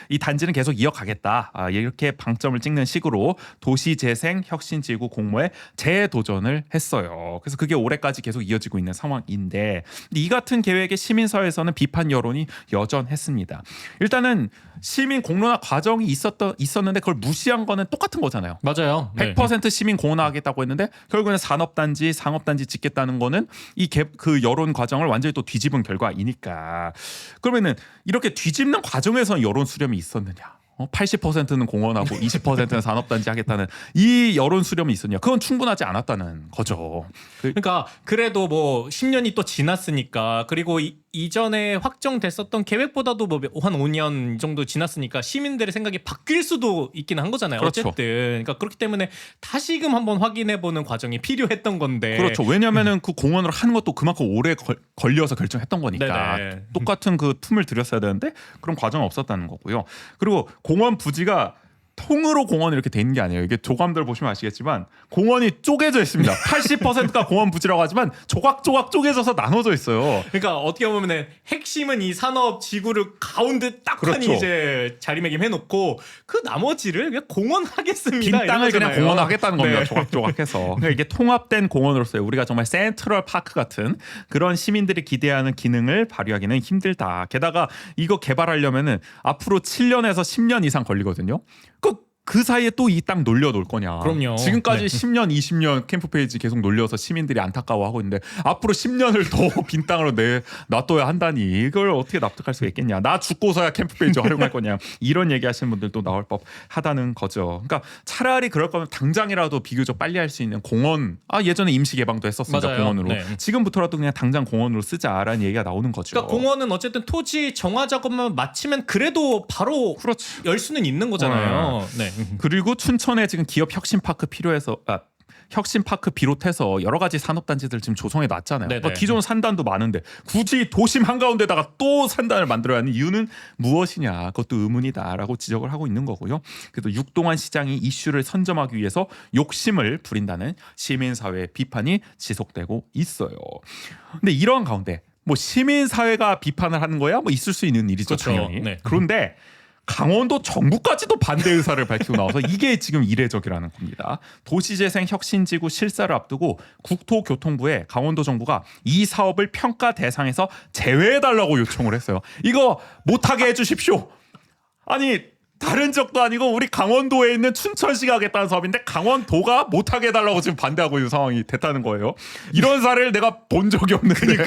S2: 이 단지는 계속 이어가겠다. 이렇게 방점을 찍는 식으로 도시재생 혁신지구 공모에 재도전을 했어요. 그래서 그게 올해까지 계속 이어지고 있는 상황인데 이 같은 계획에 시민사회에서는 비판 여론이 여전했습니다. 일단은 시민 공론화 과정이 있었는데 그걸 무시한 거는 똑같은 거잖아요.
S1: 맞아요.
S2: 100% 시민 공론화하겠다고 했는데 결국에는 상업단지 짓겠다는 거는 그 여론 과정을 완전히 또 뒤집은 결과이니까. 그러면은 이렇게 뒤집는 과정에서 여론 수렴이 있었느냐? 80%는 공원하고 20%는 산업단지 하겠다는 이 여론 수렴이 있었냐? 그건 충분하지 않았다는 거죠.
S1: 그러니까 그래도 뭐 10년이 또 지났으니까 그리고 이전에 확정됐었던 계획보다도 뭐 한 5년 정도 지났으니까 시민들의 생각이 바뀔 수도 있긴 한 거잖아요.
S2: 그렇죠.
S1: 어쨌든 그러니까 그렇기 때문에 다시금 한번 확인해보는 과정이 필요했던 건데.
S2: 그렇죠. 왜냐하면은 그 공원으로 하는 것도 그만큼 오래 걸려서 결정했던 거니까
S1: 네네.
S2: 똑같은 그 틈을 들였어야 되는데 그런 과정은 없었다는 거고요. 그리고 공원 부지가 통으로 공원이 이렇게 돼 있는 게 아니에요. 이게 조감들 보시면 아시겠지만 공원이 쪼개져 있습니다. 80%가 공원 부지라고 하지만 조각조각 쪼개져서 나눠져 있어요.
S1: 그러니까 어떻게 보면 핵심은 이 산업 지구를 가운데 딱 하니
S2: 그렇죠.
S1: 이제 자리매김해놓고 그 나머지를 그냥 공원 하겠습니다.
S2: 빈 땅을 그냥 공원 하겠다는 겁니다.
S1: 네.
S2: 조각조각해서. 그러니까 이게 통합된 공원으로서의 우리가 정말 센트럴 파크 같은 그런 시민들이 기대하는 기능을 발휘하기는 힘들다. 게다가 이거 개발하려면은 앞으로 7년에서 10년 이상 걸리거든요. 그 사이에 또 이 땅 놀려 놓을 거냐.
S1: 그럼요.
S2: 지금까지
S1: 네.
S2: 10년, 20년 캠프 페이지 계속 놀려서 시민들이 안타까워하고 있는데 앞으로 10년을 더 빈 땅으로 놔둬야 한다니 이걸 어떻게 납득할 수 있겠냐. 나 죽고서야 캠프 페이지 활용할 거냐. 이런 얘기하시는 분들도 나올 법하다는 거죠. 그러니까 차라리 그럴 거면 당장이라도 비교적 빨리 할 수 있는 공원. 예전에 임시 개방도 했었으니까
S1: 맞아요.
S2: 공원으로.
S1: 네.
S2: 지금부터라도 그냥 당장 공원으로 쓰자라는 얘기가 나오는 거죠.
S1: 그러니까 공원은 어쨌든 토지 정화 작업만 마치면 그래도 바로
S2: 그렇지.
S1: 열 수는 있는 거잖아요. 네.
S2: 그리고 춘천에 지금 기업 혁신파크 필요해서 혁신파크 비롯해서 여러 가지 산업단지들 지금 조성해 놨잖아요. 그러니까 기존 산단도 많은데 굳이 도심 한가운데다가 또 산단을 만들어야 하는 이유는 무엇이냐. 그것도 의문이다라고 지적을 하고 있는 거고요. 그래도 육동환 시장이 이슈를 선점하기 위해서 욕심을 부린다는 시민사회의 비판이 지속되고 있어요. 근데 이런 가운데 뭐 시민사회가 비판을 하는 거야? 뭐 있을 수 있는 일이죠.
S1: 그렇죠.
S2: 당연히.
S1: 네.
S2: 그런데 강원도 정부까지도 반대 의사를 밝히고 나와서 이게 지금 이례적이라는 겁니다. 도시재생혁신지구 실사를 앞두고 국토교통부에 강원도 정부가 이 사업을 평가 대상에서 제외해달라고 요청을 했어요. 이거 못하게 해주십시오. 아니 다른 지역도 아니고 우리 강원도에 있는 춘천시가 하겠다는 사업인데 강원도가 못하게 해달라고 지금 반대하고 있는 상황이 됐다는 거예요. 이런 사례를 내가 본 적이 없는데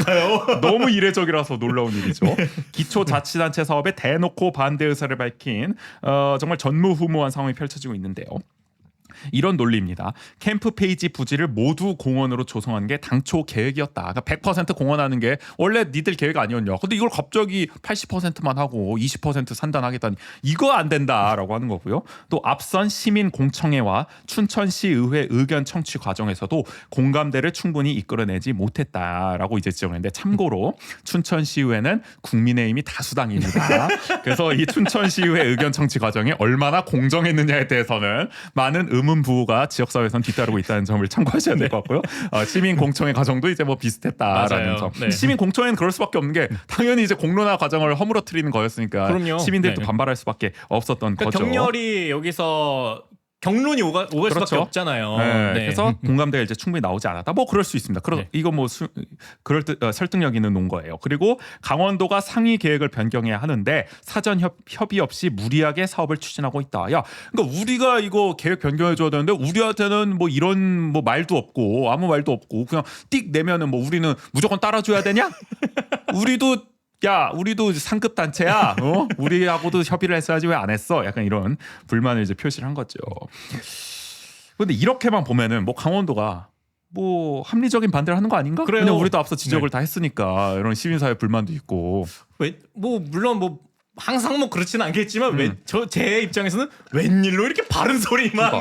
S2: 너무 이례적이라서 놀라운 일이죠. 기초자치단체 사업에 대놓고 반대 의사를 밝힌 정말 전무후무한 상황이 펼쳐지고 있는데요. 이런 논리입니다. 캠프 페이지 부지를 모두 공원으로 조성한 게 당초 계획이었다. 그러니까 100% 공원하는 게 원래 니들 계획 아니었냐. 근데 이걸 갑자기 80%만 하고 20% 산단하겠다니 이거 안 된다라고 하는 거고요. 또 앞선 시민 공청회와 춘천시 의회 의견 청취 과정에서도 공감대를 충분히 이끌어내지 못했다라고 이제 지적했는데 참고로 춘천시의회는 국민의힘이 다수당입니다. 그래서 이 춘천시의회 의견 청취 과정이 얼마나 공정했느냐에 대해서는 많은 의문 부호가 지역사회에선 뒤따르고 있다는 점을 참고하셔야 될 것 같고요. 시민 공청회 과정도 이제 뭐 비슷했다라는
S1: 맞아요.
S2: 점.
S1: 네.
S2: 시민 공청회는 그럴 수밖에 없는 게 당연히 이제 공론화 과정을 허물어뜨리는 거였으니까
S1: 그럼요.
S2: 시민들도
S1: 네.
S2: 반발할 수밖에 없었던
S1: 그러니까
S2: 거죠.
S1: 격렬히 여기서 경론이 오갈
S2: 그렇죠.
S1: 수밖에 없잖아요.
S2: 네,
S1: 네.
S2: 그래서 공감대가 이제 충분히 나오지 않았다. 뭐 그럴 수 있습니다.
S1: 네.
S2: 이거 뭐 설득력 있는 논거예요. 그리고 강원도가 상위 계획을 변경해야 하는데 사전 협의 없이 무리하게 사업을 추진하고 있다. 야, 그러니까 우리가 이거 계획 변경해 줘야 되는데 우리한테는 뭐 이런 뭐 말도 없고 아무 말도 없고 그냥 띡 내면은 뭐 우리는 무조건 따라줘야 되냐? 우리도 상급 단체야. 우리하고도 협의를 했어야지 왜 안 했어? 약간 이런 불만을 이제 표시를 한 거죠. 근데 이렇게만 보면은 뭐 강원도가 뭐 합리적인 반대를 하는 거 아닌가?
S1: 그래요.
S2: 그냥 우리도 앞서 지적을 다 했으니까 이런 시민사회 불만도 있고.
S1: 물론 항상 뭐 그렇지는 않겠지만 제 입장에서는 웬일로 이렇게 바른 소리만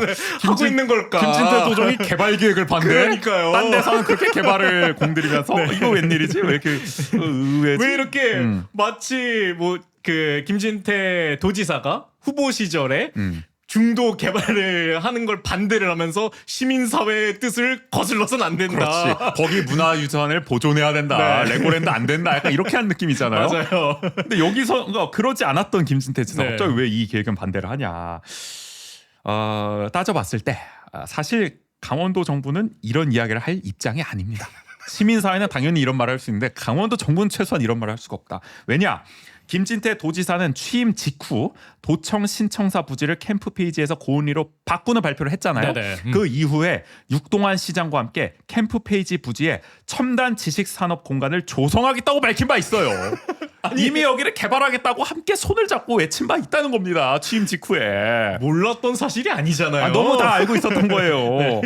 S1: 하고 있는 걸까?
S2: 김진태 도정이 개발 계획을 반대.
S1: 그러니까요.
S2: 딴 데서는 그렇게 개발을 공들이면서 이거 웬일이지? 왜 이렇게 의외지?
S1: 왜 이렇게 마치 뭐 그 김진태 도지사가 후보 시절에 중도 개발을 하는 걸 반대를 하면서 시민사회의 뜻을 거슬러서는 안 된다.
S2: 그렇지. 거기 문화유산을 보존해야 된다.
S1: 네.
S2: 레고랜드 안 된다. 약간 이렇게 한 느낌이잖아요.
S1: 맞아요.
S2: 근데 여기서 그러지 않았던 김진태 지사
S1: 네.
S2: 갑자기 왜 이 계획은 반대를 하냐. 따져봤을 때 사실 강원도 정부는 이런 이야기를 할 입장이 아닙니다. 시민사회는 당연히 이런 말을 할 수 있는데 강원도 정부는 최소한 이런 말을 할 수가 없다. 왜냐? 김진태 도지사는 취임 직후 도청 신청사 부지를 캠프 페이지에서 고은리로 바꾸는 발표를 했잖아요. 그 이후에 육동환 시장과 함께 캠프 페이지 부지에 첨단 지식 산업 공간을 조성하겠다고 밝힌 바 있어요. 이미 여기를 개발하겠다고 함께 손을 잡고 외친 바 있다는 겁니다. 취임 직후에.
S1: 몰랐던 사실이 아니잖아요.
S2: 너무 다 알고 있었던 거예요.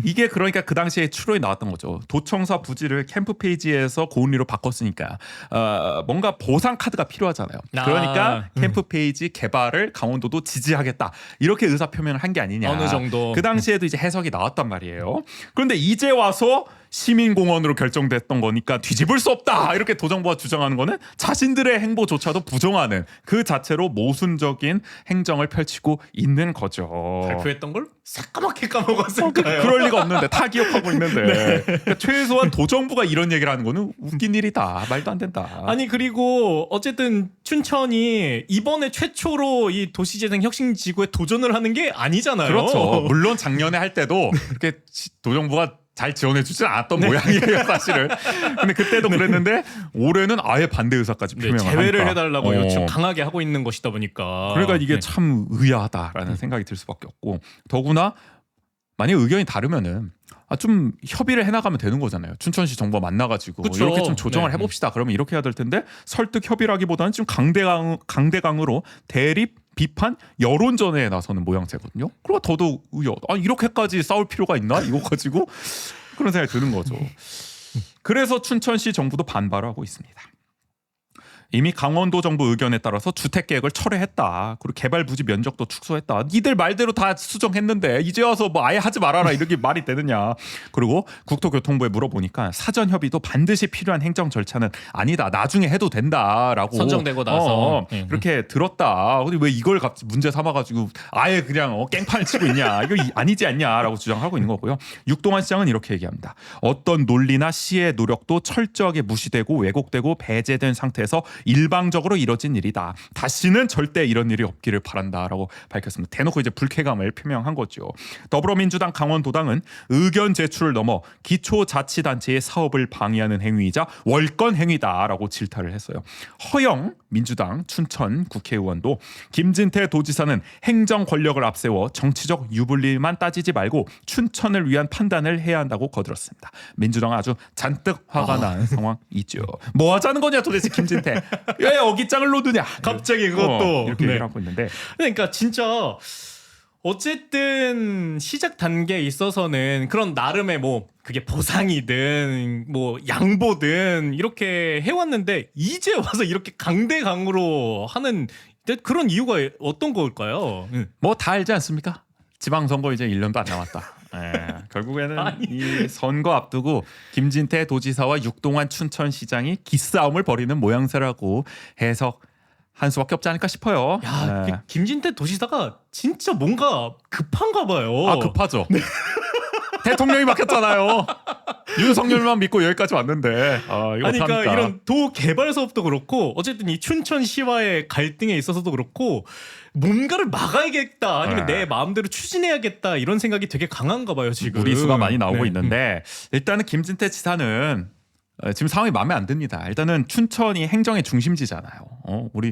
S2: 이게 그러니까 그 당시에 추론이 나왔던 거죠. 도청사 부지를 캠프 페이지에서 고은리로 바꿨으니까 뭔가 보상 카드가 필요하잖아요. 그러니까 캠프 페이지 개발을 강원도도 지지하겠다 이렇게 의사 표명을 한 게 아니냐.
S1: 어느 정도.
S2: 그 당시에도 이제 해석이 나왔단 말이에요. 그런데 이제 와서 시민공원으로 결정됐던 거니까 뒤집을 수 없다 이렇게 도정부가 주장하는 거는 자신들의 행보조차도 부정하는 그 자체로 모순적인 행정을 펼치고 있는 거죠.
S1: 발표했던 걸 새까맣게 까먹었을까요?
S2: 그럴 리가 없는데 다 기억하고 있는데 그러니까 최소한 도정부가 이런 얘기를 하는 거는 웃긴 일이다. 말도 안 된다.
S1: 아니 그리고 어쨌든 춘천이 이번에 최초로 이 도시재생 혁신지구에 도전을 하는 게 아니잖아요.
S2: 그렇죠. 물론 작년에 할 때도 그렇게 도정부가 잘 지원해주지 않았던 모양이에요, 사실은. 근데 그때도 그랬는데 올해는 아예 반대 의사까지 표명을
S1: 제외를
S2: 하니까.
S1: 해달라고 요청 강하게 하고 있는 것이다 보니까.
S2: 그러니까 이게 참 의아하다라는 생각이 들 수밖에 없고 더구나 만약 의견이 다르면은 좀 협의를 해나가면 되는 거잖아요. 춘천시 정부가 만나가지고
S1: 그쵸.
S2: 이렇게 좀 조정을 해봅시다. 그러면 이렇게 해야 될 텐데 설득 협의라기보다는 좀 강대강으로 대립 비판 여론전에 나서는 모양새거든요. 그러니까 더더욱 이렇게까지 싸울 필요가 있나 이거 가지고 그런 생각이 드는 거죠. 그래서 춘천시 정부도 반발하고 있습니다. 이미 강원도 정부 의견에 따라서 주택계획을 철회했다. 그리고 개발 부지 면적도 축소했다. 니들 말대로 다 수정했는데 이제 와서 뭐 아예 하지 말아라 이렇게 말이 되느냐. 그리고 국토교통부에 물어보니까 사전 협의도 반드시 필요한 행정 절차는 아니다. 나중에 해도 된다라고
S1: 선정되고 나서
S2: 그렇게 들었다. 근데 왜 이걸 갑자기 문제 삼아가지고 아예 그냥 깽판을 치고 있냐. 이거 아니지 않냐라고 주장하고 있는 거고요. 육동환 시장은 이렇게 얘기합니다. 어떤 논리나 시의 노력도 철저하게 무시되고 왜곡되고 배제된 상태에서 일방적으로 이뤄진 일이다. 다시는 절대 이런 일이 없기를 바란다라고 밝혔습니다. 대놓고 이제 불쾌감을 표명한 거죠. 더불어민주당 강원도당은 의견 제출을 넘어 기초자치단체의 사업을 방해하는 행위이자 월권 행위다라고 질타를 했어요. 허영 민주당 춘천 국회의원도 김진태 도지사는 행정 권력을 앞세워 정치적 유불리만 따지지 말고 춘천을 위한 판단을 해야 한다고 거들었습니다. 민주당은 아주 잔뜩 화가 난 상황이죠. 뭐 하자는 거냐 도대체 김진태. 왜 어깃장을 놓느냐.
S1: 갑자기 그것도
S2: 이렇게 얘기를 하고 있는데
S1: 그러니까 진짜 어쨌든 시작 단계에 있어서는 그런 나름의 뭐 그게 보상이든 뭐 양보든 이렇게 해왔는데 이제 와서 이렇게 강대강으로 하는 그런 이유가 어떤 걸까요?
S2: 뭐 다 알지 않습니까? 지방선거 이제 1년도 안 남았다. 결국에는 이 선거 앞두고 김진태 도지사와 육동환 춘천시장이 기싸움을 벌이는 모양새라고 해석한 수밖에 없지 않을까 싶어요.
S1: 야, 김진태 도지사가 진짜 뭔가 급한가 봐요.
S2: 급하죠. 네. 대통령이 바뀌었잖아요. 윤석열만 믿고 여기까지 왔는데 이거
S1: 그러니까
S2: 어떡합니까?
S1: 이런 도 개발 사업도 그렇고 어쨌든 이 춘천시와의 갈등에 있어서도 그렇고 뭔가를 막아야겠다 아니면 내 마음대로 추진해야겠다 이런 생각이 되게 강한가 봐요 지금.
S2: 무리수가 많이 나오고 있는데 일단은 김진태 지사는 지금 상황이 마음에 안 듭니다. 일단은 춘천이 행정의 중심지잖아요. 우리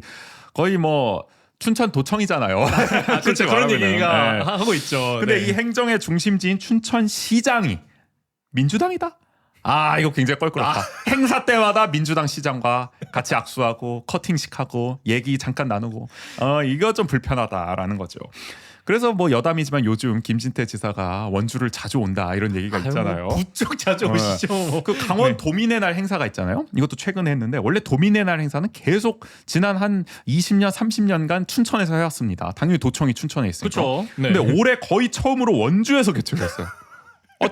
S2: 거의 뭐 춘천 도청이잖아요.
S1: 그렇죠. 그런 얘기가 하고 있죠.
S2: 근데 이 행정의 중심지인 춘천시장이 민주당이다? 이거 굉장히 껄끄럽다. 행사 때마다 민주당 시장과 같이 악수하고 커팅식하고 얘기 잠깐 나누고 이거 좀 불편하다라는 거죠. 그래서 뭐 여담이지만 요즘 김진태 지사가 원주를 자주 온다 이런 얘기가 있잖아요.
S1: 부쩍 자주 오시죠.
S2: 그 강원 도민의 날 행사가 있잖아요. 이것도 최근에 했는데 원래 도민의 날 행사는 계속 지난 한 20년 30년간 춘천에서 해왔습니다. 당연히 도청이 춘천에 있으니까.
S1: 그렇죠.
S2: 근데 올해 거의 처음으로 원주에서 개최를 했어요.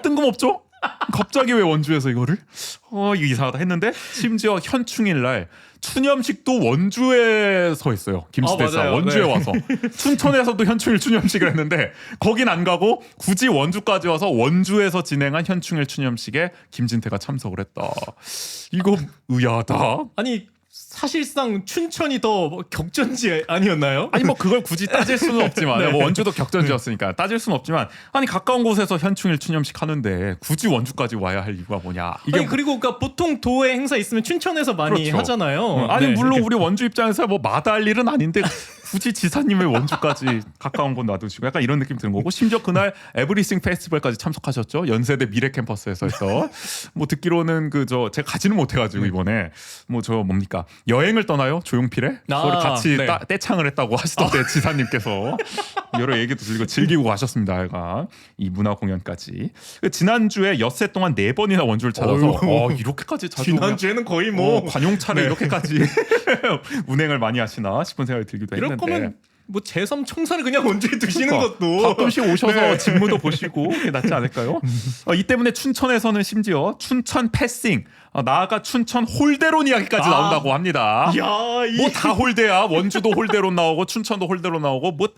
S2: 뜬금없죠? 갑자기 왜 원주에서 이거를? 이거 이상하다 했는데 심지어 현충일 날 추념식도 원주에서 했어요. 김진태 지사 원주에 와서 춘천에서도 현충일 추념식을 했는데 거긴 안 가고 굳이 원주까지 와서 원주에서 진행한 현충일 추념식에 김진태가 참석을 했다. 이거 의아하다.
S1: 아니 사실상 춘천이 더 격전지 아니었나요?
S2: 아니 뭐 그걸 굳이 따질 수는 없지만 뭐 원주도 격전지였으니까 따질 수는 없지만 아니 가까운 곳에서 현충일 추념식 하는데 굳이 원주까지 와야 할 이유가 뭐냐. 이게
S1: 아니 그리고 그러니까 보통 도에 행사 있으면 춘천에서 많이
S2: 그렇죠.
S1: 하잖아요.
S2: 아니 물론 우리 원주 입장에서 뭐 마다할 일은 아닌데 굳이 지사님의 원주까지 가까운 곳 놔두시고 약간 이런 느낌 드는 거고 심지어 그날 에브리싱 페스티벌까지 참석하셨죠. 연세대 미래 캠퍼스에서 했던 뭐 듣기로는 제가 가지는 못해가지고 이번에 뭐 뭡니까 여행을 떠나요 조용필에 그걸 같이
S1: 네.
S2: 떼창을 했다고 하시던데 지사님께서 여러 얘기도 들리고 즐기고 가셨습니다. 약간 이 문화 공연까지 지난주에 엿새 동안 4번이나 원주를 찾아서 이렇게까지 자주
S1: 지난주에는 거의 뭐
S2: 관용차를
S1: 네.
S2: 이렇게까지 운행을 많이 하시나 싶은 생각이 들기도
S1: 이럴
S2: 했는데
S1: 거면 뭐 제3 청사를 그냥 원주에 두시는
S2: 그러니까
S1: 것도
S2: 가끔씩 오셔서
S1: 네.
S2: 직무도 보시고 그게 낫지 않을까요? 이 때문에 춘천에서는 심지어 춘천 패싱 나아가 춘천 홀대론 이야기까지 나온다고 합니다. 뭐 다 홀대야. 원주도 홀대론 나오고 춘천도 홀대론 나오고 뭐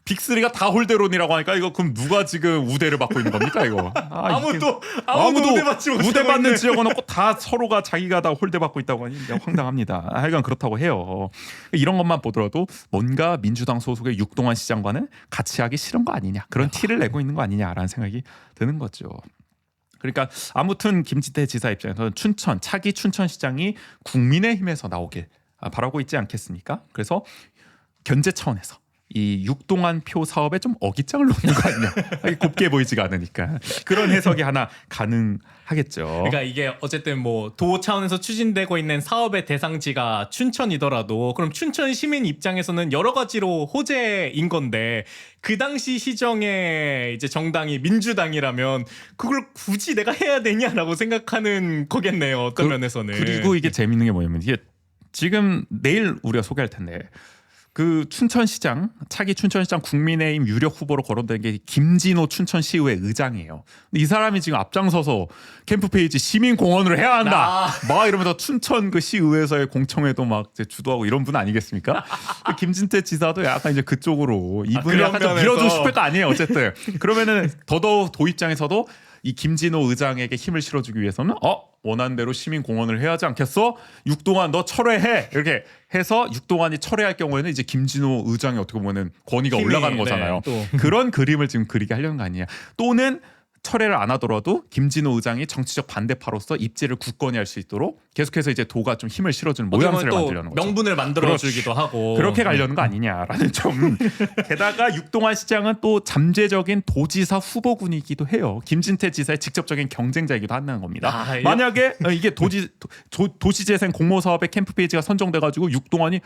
S2: 빅3가 다 홀대론이라고 하니까 이거 그럼 누가 지금 우대를 받고 있는 겁니까 이거?
S1: 아무도 우대 받지 못하고
S2: 우대 받는
S1: 있네.
S2: 지역은 없고 다 서로가 자기가 다 홀대 받고 있다고 하니 황당합니다. 하여간 그렇다고 해요. 이런 것만 보더라도 뭔가 민주당 소속의 육동환 시장과는 같이 하기 싫은 거 아니냐 그런 티를 내고 있는 거 아니냐라는 생각이 드는 거죠. 그러니까 아무튼 김진태 지사 입장에서는 차기 춘천시장이 국민의힘에서 나오길 바라고 있지 않겠습니까? 그래서 견제 차원에서 이 육동안 표 사업에 좀 어깃장을 놓는 거 아니냐. 곱게 보이지가 않으니까 그런 해석이 하나 가능하겠죠.
S1: 그러니까 이게 어쨌든 뭐 도 차원에서 추진되고 있는 사업의 대상지가 춘천이더라도 그럼 춘천 시민 입장에서는 여러 가지로 호재인 건데 그 당시 시정의 이제 정당이 민주당이라면 그걸 굳이 내가 해야 되냐라고 생각하는 거겠네요. 어떤 면에서는.
S2: 그리고 이게 재밌는 게 뭐냐면 이게 지금 내일 우리가 소개할 텐데 그 춘천시장 차기 춘천시장 국민의힘 유력 후보로 거론된 게 김진호 춘천시의회 의장이에요. 근데 이 사람이 지금 앞장서서 캠프페이지 시민공헌을 해야 한다. 막 이러면서 춘천 그 시의회에서의 공청회도 막 이제 주도하고 이런 분 아니겠습니까? 김진태 지사도 약간 이제 그쪽으로 이분이 약간 좀 밀어주고 싶을 거 아니에요. 어쨌든 그러면은 더더욱 도 입장에서도 이 김진호 의장에게 힘을 실어주기 위해서는 원하는 대로 시민 공헌을 해야 하지 않겠어? 육동환 너 철회해 이렇게 해서 육동환이 철회할 경우에는 이제 김진호 의장이 어떻게 보면은 권위가 올라가는 거잖아요.
S1: 네,
S2: 그런 그림을 지금 그리게 하려는 거 아니냐? 또는 철회를 안 하더라도 김진호 의장이 정치적 반대파로서 입지를 굳건히 할 수 있도록 계속해서 이제 도가 좀 힘을 실어주는 모양새를 만들려는 거죠.
S1: 명분을 만들어주기도 하고
S2: 그렇게 가려는 거 아니냐라는 좀. 게다가 육동환 시장은 또 잠재적인 도지사 후보군이기도 해요. 김진태 지사의 직접적인 경쟁자이기도 한다는 겁니다. 만약에 이게 도시재생 공모사업의 캠프페이지가 선정돼가지고 육동환이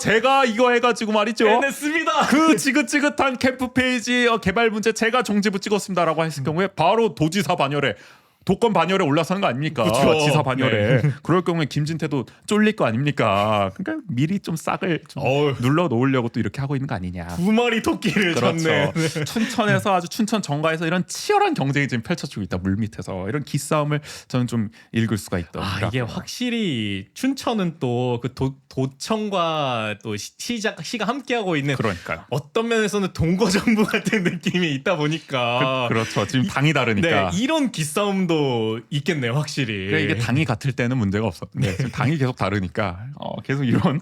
S2: 제가 이거 해가지고 말이죠.
S1: 해냈습니다.
S2: 그 지긋지긋한 캠프페이지 개발 문제 제가 정지부 찍었습니다라고 했을 경우에 바로 도지사 반열에 도권 반열에 올라서는 거 아닙니까?
S1: 그쵸.
S2: 지사 반열에. 네. 그럴 경우에 김진태도 쫄릴 거 아닙니까? 그러니까 미리 좀 싹을 좀 눌러 놓으려고 또 이렇게 하고 있는 거 아니냐.
S1: 두 마리 토끼를
S2: 그렇죠.
S1: 잡네.
S2: 춘천에서 아주 춘천 정가에서 이런 치열한 경쟁이 지금 펼쳐지고 있다. 물밑에서 이런 기싸움을 저는 좀 읽을 수가 있다.
S1: 이게 확실히 춘천은 또 그 도청과 또 시가 함께하고 있는
S2: 그러니까요.
S1: 어떤 면에서는 동거정부 같은 느낌이 있다 보니까
S2: 그렇죠. 지금 당이 다르니까.
S1: 네, 이런 기싸움도 있겠네요, 확실히.
S2: 그러니까 이게 당이 같을 때는 문제가 없었는데 지금 당이 계속 다르니까 계속 이런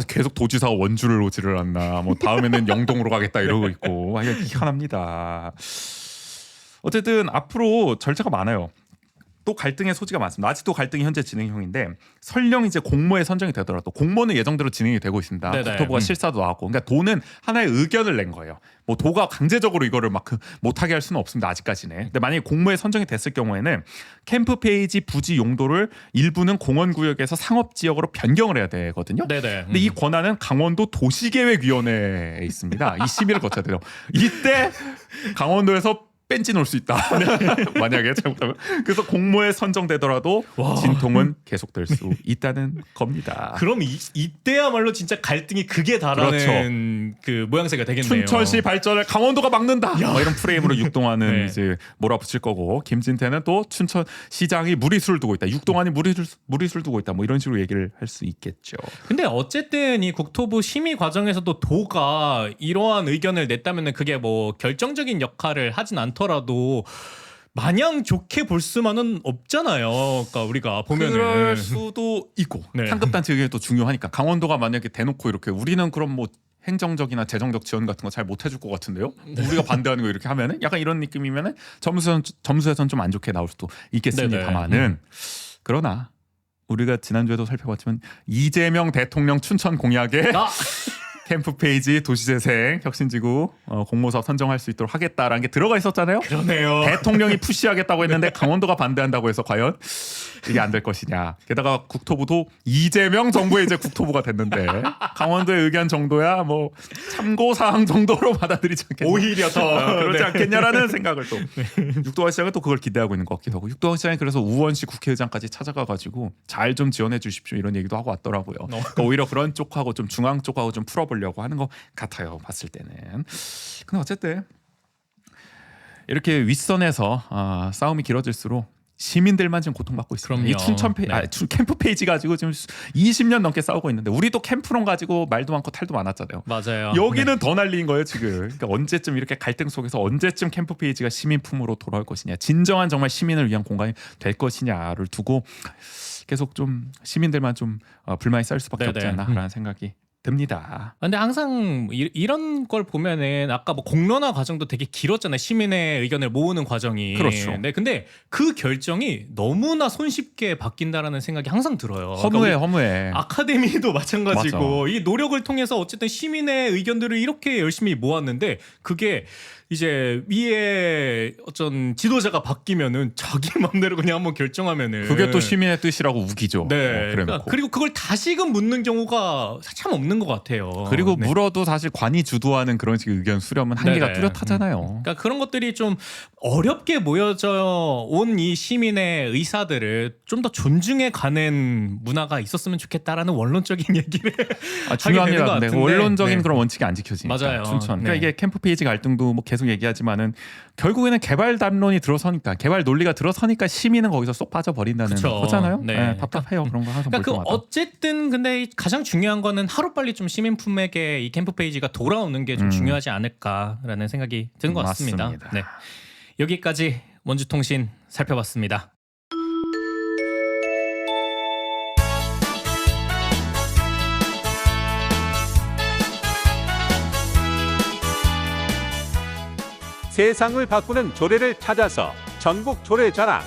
S2: 계속 도지사가 원주를 오지를 않나. 뭐 다음에는 영동으로 가겠다 이러고 있고 희한합니다. 어쨌든 앞으로 절차가 많아요. 또 갈등의 소지가 많습니다. 아직도 갈등이 현재 진행형인데 설령 이제 공모에 선정이 되더라도 공모는 예정대로 진행이 되고 있습니다. 국토부가 실사도 나왔고, 그러니까 도는 하나의 의견을 낸 거예요. 뭐 도가 강제적으로 이거를 막 못하게 할 수는 없습니다. 아직까지는. 근데 만약에 공모에 선정이 됐을 경우에는 캠프페이지 부지 용도를 일부는 공원구역에서 상업지역으로 변경을 해야 되거든요. 근데 이 권한은 강원도 도시계획위원회에 있습니다. 이 심의를 거쳐야 돼요. 이때 강원도에서 뺀지 놓을 수 있다. 만약에 잘못하면. 그래서 공모에 선정되더라도 진통은 계속될 수 있다는 겁니다.
S1: 그럼 이때야말로 진짜 갈등이 극에 달하는 그 모양새가 되겠네요.
S2: 춘천시 발전을 강원도가 막는다. 이런 프레임으로 육동환은 이제 몰아붙일 거고, 김진태는 또 춘천시장이 무리수를 두고 있다. 육동환이 무리수를 두고 있다. 뭐 이런 식으로 얘기를 할 수 있겠죠.
S1: 근데 어쨌든 이 국토부 심의 과정에서도 도가 이러한 의견을 냈다면 그게 뭐 결정적인 역할을 하진 않더라도 마냥 좋게 볼 수만은 없잖아요. 그러니까 우리가 보면은
S2: 그럴 수도 있고 상급단체 의견이 또 중요하니까. 강원도가 만약에 대놓고 이렇게 우리는 그럼 뭐 행정적이나 재정적 지원 같은 거 잘 못 해줄 것 같은데요. 우리가 반대하는 거 이렇게 하면은 약간 이런 느낌이면은 점수에선 좀 안 좋게 나올 수도 있겠습니다만은 그러나 우리가 지난주에도 살펴봤지만 이재명 대통령 춘천 공약에 캠프 페이지 도시재생 혁신지구 공모사업 선정할 수 있도록 하겠다라는 게 들어가 있었잖아요.
S1: 그러네요.
S2: 대통령이 푸시하겠다고 했는데 강원도가 반대한다고 해서 과연 이게 안 될 것이냐. 게다가 국토부도 이재명 정부의 이제 국토부가 됐는데 강원도의 의견 정도야 뭐 참고 사항 정도로 받아들이지 않겠냐.
S1: 오히려 더
S2: 그러지 않겠냐라는 생각을 또 육도화 시장은 또 그걸 기대하고 있는 것 같기도 하고 육도화 시장이 그래서 우원시 국회의장까지 찾아가가지고 잘 좀 지원해 주십시오 이런 얘기도 하고 왔더라고요. 그러니까 오히려 그런 쪽하고 좀 중앙 쪽하고 좀 풀어보려고 하는 것 같아요. 봤을 때는. 근데 어쨌든 이렇게 윗선에서 싸움이 길어질수록 시민들만 지금 고통받고 있습니다. 이 춘천 캠프 페이지 가지고 지금 20년 넘게 싸우고 있는데 우리도 캠프론 가지고 말도 많고 탈도 많았잖아요.
S1: 맞아요.
S2: 여기는 더 날리는 거예요 지금. 그러니까 언제쯤 이렇게 갈등 속에서 언제쯤 캠프 페이지가 시민 품으로 돌아올 것이냐, 진정한 정말 시민을 위한 공간이 될 것이냐를 두고 계속 좀 시민들만 좀 불만이 쌓일 수밖에 없지 않나라는 생각이 듭니다.
S1: 근데 항상 이런 걸 보면은 아까 뭐 공론화 과정도 되게 길었잖아요. 시민의 의견을 모으는 과정이.
S2: 그렇죠.
S1: 네, 근데 그 결정이 너무나 손쉽게 바뀐다라는 생각이 항상 들어요.
S2: 허무해.
S1: 아카데미도 마찬가지고
S2: 맞아.
S1: 이 노력을 통해서 어쨌든 시민의 의견들을 이렇게 열심히 모았는데 그게 이제 위에 어떤 지도자가 바뀌면은 자기 맘대로 그냥 한번 결정하면은
S2: 그게 또 시민의 뜻이라고 우기죠.
S1: 네. 그리고 그걸 다시금 묻는 경우가 참 없는 것 같아요.
S2: 그리고
S1: 네.
S2: 물어도 사실 관이 주도하는 그런 식의 의견 수렴은 한계가 뚜렷하잖아요.
S1: 그러니까 그런 것들이 좀 어렵게 모여져 온 이 시민의 의사들을 좀 더 존중해 가는 문화가 있었으면 좋겠다라는 원론적인 얘기를
S2: 중요합니다.
S1: 하게 되는 것 같은데.
S2: 원론적인 그런 원칙이 안 지켜지니까.
S1: 맞아요.
S2: 춘천. 그러니까
S1: 네.
S2: 이게 캠프 페이지 갈등도 뭐 계속 얘기하지만은 결국에는 개발 담론이 들어서니까 개발 논리가 들어서니까 시민은 거기서 쏙 빠져버린다는 거잖아요.
S1: 네.
S2: 답답해요. 그런 거 항상 볼
S1: 그러니까
S2: 때마다.
S1: 어쨌든 근데 가장 중요한 거는 하루빨리 좀 시민 품에게 이 캠프 페이지가 돌아오는 게 좀 중요하지 않을까라는 생각이 드는 것 같습니다.
S2: 맞습니다.
S1: 네. 여기까지 원주통신 살펴봤습니다.
S4: 세상을 바꾸는 조례를 찾아서 전국 조례 자랑.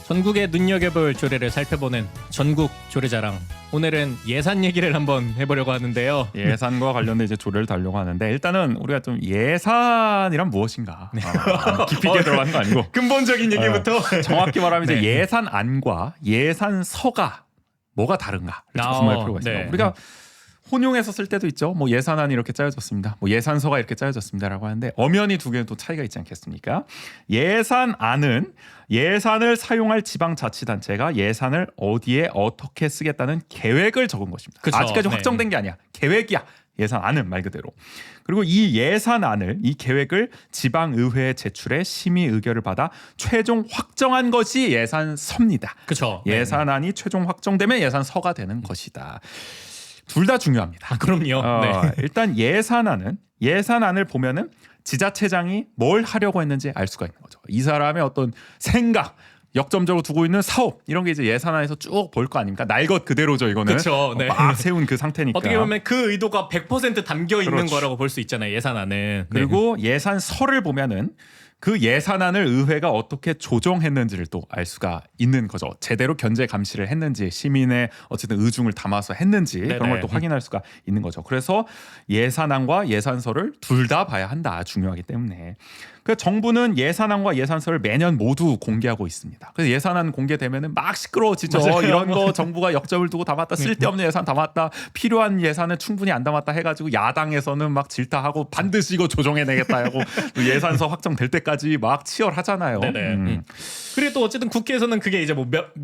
S1: 전국의 눈여겨볼 조례를 살펴보는 전국 조례자랑. 오늘은 예산 얘기를 한번 해보려고 하는데요.
S2: 예산과 관련된 이제 조례를 다루려고 하는데 일단은 우리가 좀 예산이란 무엇인가 깊이 있게 들어가는 거 아니고
S1: 근본적인 얘기부터
S2: 정확히 말하면
S1: 네.
S2: 이제 예산안과 예산서가 뭐가 다른가 구분할 필요가 있습니다.
S1: 네.
S2: 우리가 혼용해서 쓸 때도 있죠. 뭐 예산안이 이렇게 짜여졌습니다. 뭐 예산서가 이렇게 짜여졌습니다라고 하는데 엄연히 두 개는 또 차이가 있지 않겠습니까? 예산안은 예산을 사용할 지방자치단체가 예산을 어디에 어떻게 쓰겠다는 계획을 적은 것입니다.
S1: 그쵸.
S2: 아직까지
S1: 네.
S2: 확정된 게 아니야. 계획이야. 예산안은 말 그대로. 그리고 이 예산안을 이 계획을 지방의회에 제출해 심의 의결을 받아 최종 확정한 것이 예산서입니다.
S1: 그렇죠.
S2: 예산안이 최종 확정되면 예산서가 되는 것이다. 둘 다 중요합니다.
S1: 그럼요. 네.
S2: 일단 예산안을 보면은 지자체장이 뭘 하려고 했는지 알 수가 있는 거죠. 이 사람의 어떤 생각, 역점적으로 두고 있는 사업 이런 게 이제 예산안에서 쭉 볼 거 아닙니까? 날 것 그대로죠 이거는.
S1: 그쵸, 네.
S2: 막 세운 그 상태니까.
S1: 어떻게 보면 그 의도가 100% 담겨 있는
S2: 그렇죠.
S1: 거라고 볼 수 있잖아요. 예산안은.
S2: 그리고 예산서를 보면은 그 예산안을 의회가 어떻게 조정했는지를 또 알 수가 있는 거죠. 제대로 견제 감시를 했는지 시민의 어쨌든 의중을 담아서 했는지
S1: 네네.
S2: 그런 걸 또 확인할 수가 있는 거죠. 그래서 예산안과 예산서를 둘 다 봐야 한다. 중요하기 때문에. 그 정부는 예산안과 예산서를 매년 모두 공개하고 있습니다. 그래서 예산안 공개되면은 막 시끄러워지죠.
S1: 맞아요.
S2: 이런 거 정부가 역점을 두고 담았다. 쓸데없는 예산 담았다. 필요한 예산은 충분히 안 담았다 해가지고 야당에서는 막 질타하고 반드시 이거 조정해내겠다 하고 또 예산서 확정될 때까지 막 치열하잖아요.
S1: 네네. 그리고 또 어쨌든 국회에서는 그게 이제 뭐 몇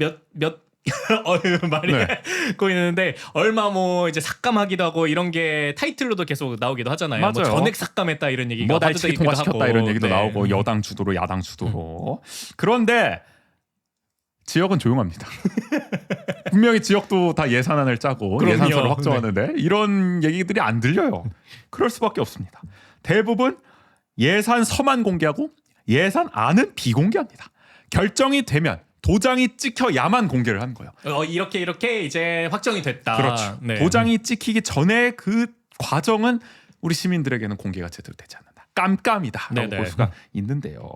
S1: 말이
S2: 네.
S1: 꼬이는데 얼마 뭐 이제 삭감하기도 하고 이런 게 타이틀로도 계속 나오기도 하잖아요. 뭐
S2: 맞아요.
S1: 전액 삭감했다 이런 얘기가
S2: 뭐
S1: 화두도
S2: 날치기
S1: 있기도
S2: 통과시켰다
S1: 하고.
S2: 이런 얘기도
S1: 네.
S2: 나오고 여당 주도로 야당 주도로. 그런데 지역은 조용합니다. 분명히 지역도 다 예산안을 짜고
S1: 그럼요.
S2: 예산서를 확정하는데 이런 얘기들이 안 들려요. 그럴 수밖에 없습니다. 대부분 예산서만 공개하고 예산안은 비공개합니다. 결정이 되면 도장이 찍혀야만 공개를 하는 거예요.
S1: 이렇게 이제 확정이 됐다.
S2: 그렇죠.
S1: 네.
S2: 도장이 찍히기 전에 그 과정은 우리 시민들에게는 공개가 제대로 되지 않는다. 깜깜이다라고
S1: 네네.
S2: 볼 수가 있는데요.